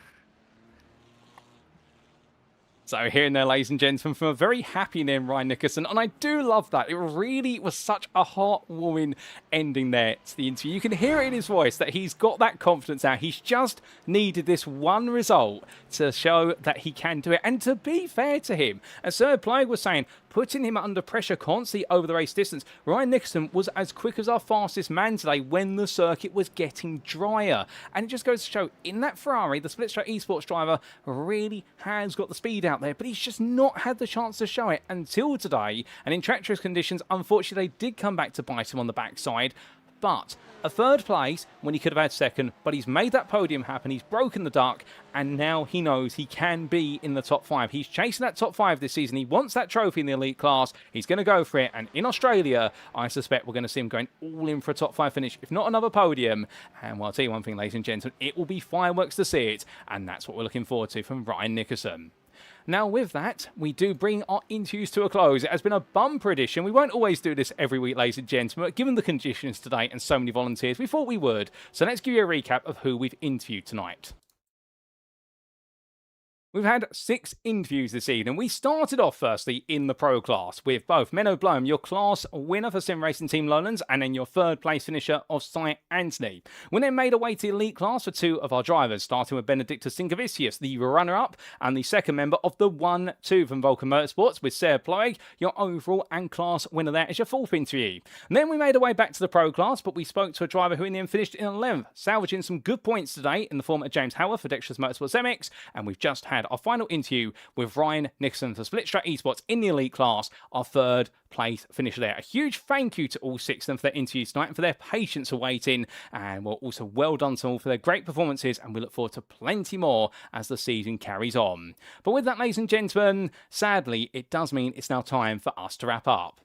So here and there, ladies and gentlemen, from a very happy name, Ryan Nickerson, and I do love that. It really was such a heartwarming ending there to the interview. You can hear it in his voice that he's got that confidence now. He's just needed this one result to show that he can do it. And to be fair to him, as Tseard Ploeg was saying, putting him under pressure constantly over the race distance, Ryan Nickerson was as quick as our fastest man today when the circuit was getting drier. And it just goes to show, in that Ferrari, the split-track esports driver really has got the speed out there, but he's just not had the chance to show it until today. And in treacherous conditions, unfortunately, they did come back to bite him on the backside. But a third place when he could have had second, but he's made that podium happen. He's broken the duck, and now he knows he can be in the top 5. He's chasing that top 5 this season. He wants that trophy in the elite class. He's going to go for it. And in Australia, I suspect we're going to see him going all in for a top 5 finish, if not another podium. And well, I'll tell you one thing, ladies and gentlemen, it will be fireworks to see it. And that's what we're looking forward to from Ryan Nickerson. Now with that, we do bring our interviews to a close. It has been a bumper edition. We won't always do this every week, ladies and gentlemen, but given the conditions today and so many volunteers, we thought we would. So let's give you a recap of who we've interviewed tonight. We've had 6 interviews this evening. We started off firstly in the pro class with both Menno Blom, your class winner for SimRacing Team Lowlands, and then your 3rd place finisher of Cy Anthony. We then made our way to the elite class for 2 of our drivers, starting with Benedictus Sinkevicius, the runner-up, and the 2nd member of the 1-2 from Vulkan Motorsports with Tseard Ploeg, your overall and class winner there as your 4th interview. And then we made our way back to the pro class, but we spoke to a driver who in the end finished in 11th, salvaging some good points today in the form of James Howarth for Dexterous Motorsports MX, and we've just had our final interview with Ryan Nixon for Split Track Esports in the elite class, our 3rd place finisher there. A huge thank you to all 6 of them for their interviews tonight and for their patience awaiting, and also well done to all for their great performances, and we look forward to plenty more as the season carries on. But with that, ladies and gentlemen, sadly it does mean it's now time for us to wrap up.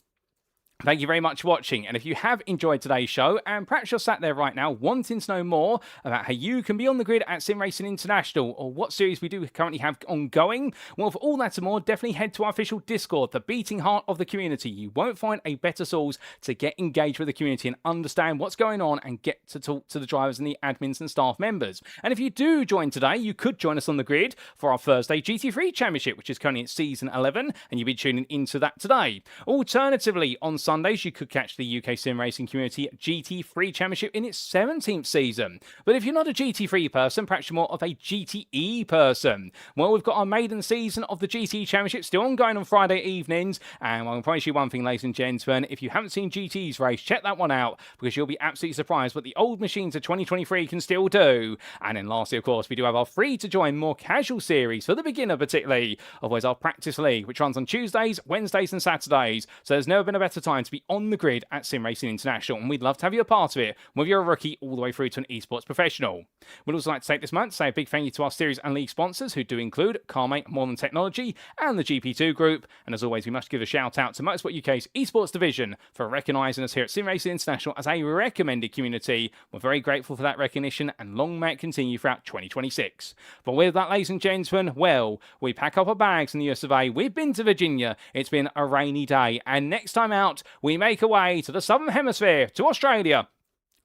Thank you very much for watching, and if you have enjoyed today's show, and perhaps you're sat there right now wanting to know more about how you can be on the grid at SimRacing International, or what series we do currently have ongoing, well, for all that and more, definitely head to our official Discord, the beating heart of the community. You won't find a better source to get engaged with the community and understand what's going on and get to talk to the drivers and the admins and staff members. And if you do join today, you could join us on the grid for our Thursday GT3 Championship, which is currently at Season 11, and you'll be tuning into that today. Alternatively, on Sundays, you could catch the UK Sim Racing Community GT3 Championship in its 17th season. But if you're not a GT3 person, perhaps you're more of a GTE person. Well, we've got our maiden season of the GTE Championship still ongoing on Friday evenings, and I can promise you one thing, ladies and gentlemen, if you haven't seen GTE's race, check that one out, because you'll be absolutely surprised what the old machines of 2023 can still do. And then lastly, of course, we do have our free-to-join, more casual series, for the beginner particularly, otherwise our Practice League, which runs on Tuesdays, Wednesdays and Saturdays. So there's never been a better time to be on the grid at SimRacing International, and we'd love to have you a part of it, whether you're a rookie all the way through to an esports professional. We'd also like to take this moment to say a big thank you to our series and league sponsors, who do include CarMate, More Than Technology, and the GP2 Group. And as always, we must give a shout out to Motorsport UK's esports division for recognising us here at SimRacing International as a recommended community. We're very grateful for that recognition, and long may it continue throughout 2026. But with that, ladies and gentlemen, well, we pack up our bags in the US of A. We've been to Virginia. It's been a rainy day, and next time out, we make our way to the Southern Hemisphere, to Australia,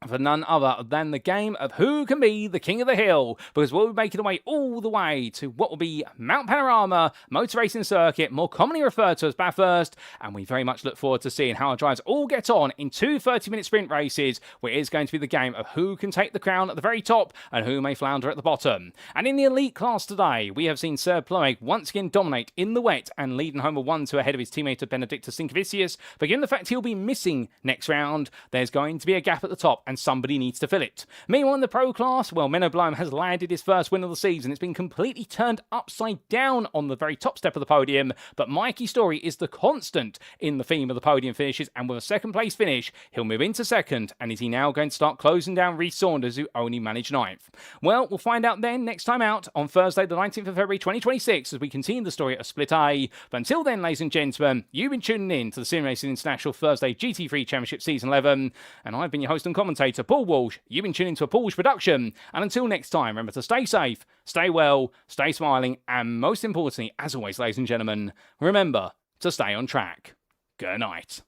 for none other than the game of who can be the king of the hill, because we'll be making our way all the way to what will be Mount Panorama Motor Racing Circuit, more commonly referred to as Bathurst, and we very much look forward to seeing how our drivers all get on in 2 30-minute sprint races, where it is going to be the game of who can take the crown at the very top and who may flounder at the bottom. And in the elite class today, we have seen Tseard Ploeg once again dominate in the wet and leading home a 1-2 ahead of his teammate Benedictus Sinkevicius, but given the fact he'll be missing next round, there's going to be a gap at the top, and somebody needs to fill it. Meanwhile, in the pro class, well, Menno Blom has landed his first win of the season. It's been completely turned upside down on the very top step of the podium, but Mikey Story is the constant in the theme of the podium finishes, and with a 2nd place finish, he'll move into 2nd, and is he now going to start closing down Reece Saunders, who only managed 9th? Well, we'll find out then next time out on Thursday, the 19th of February 2026, as we continue the story of Split A. But until then, ladies and gentlemen, you've been tuning in to the SimRacing International Thursday GT3 Championship Season 11, and I've been your host and commentator, Paul Walsh. You've been tuning to a Paul Walsh production, and until next time, remember to stay safe, stay well, stay smiling, and most importantly, as always, ladies and gentlemen, remember to stay on track. Good night.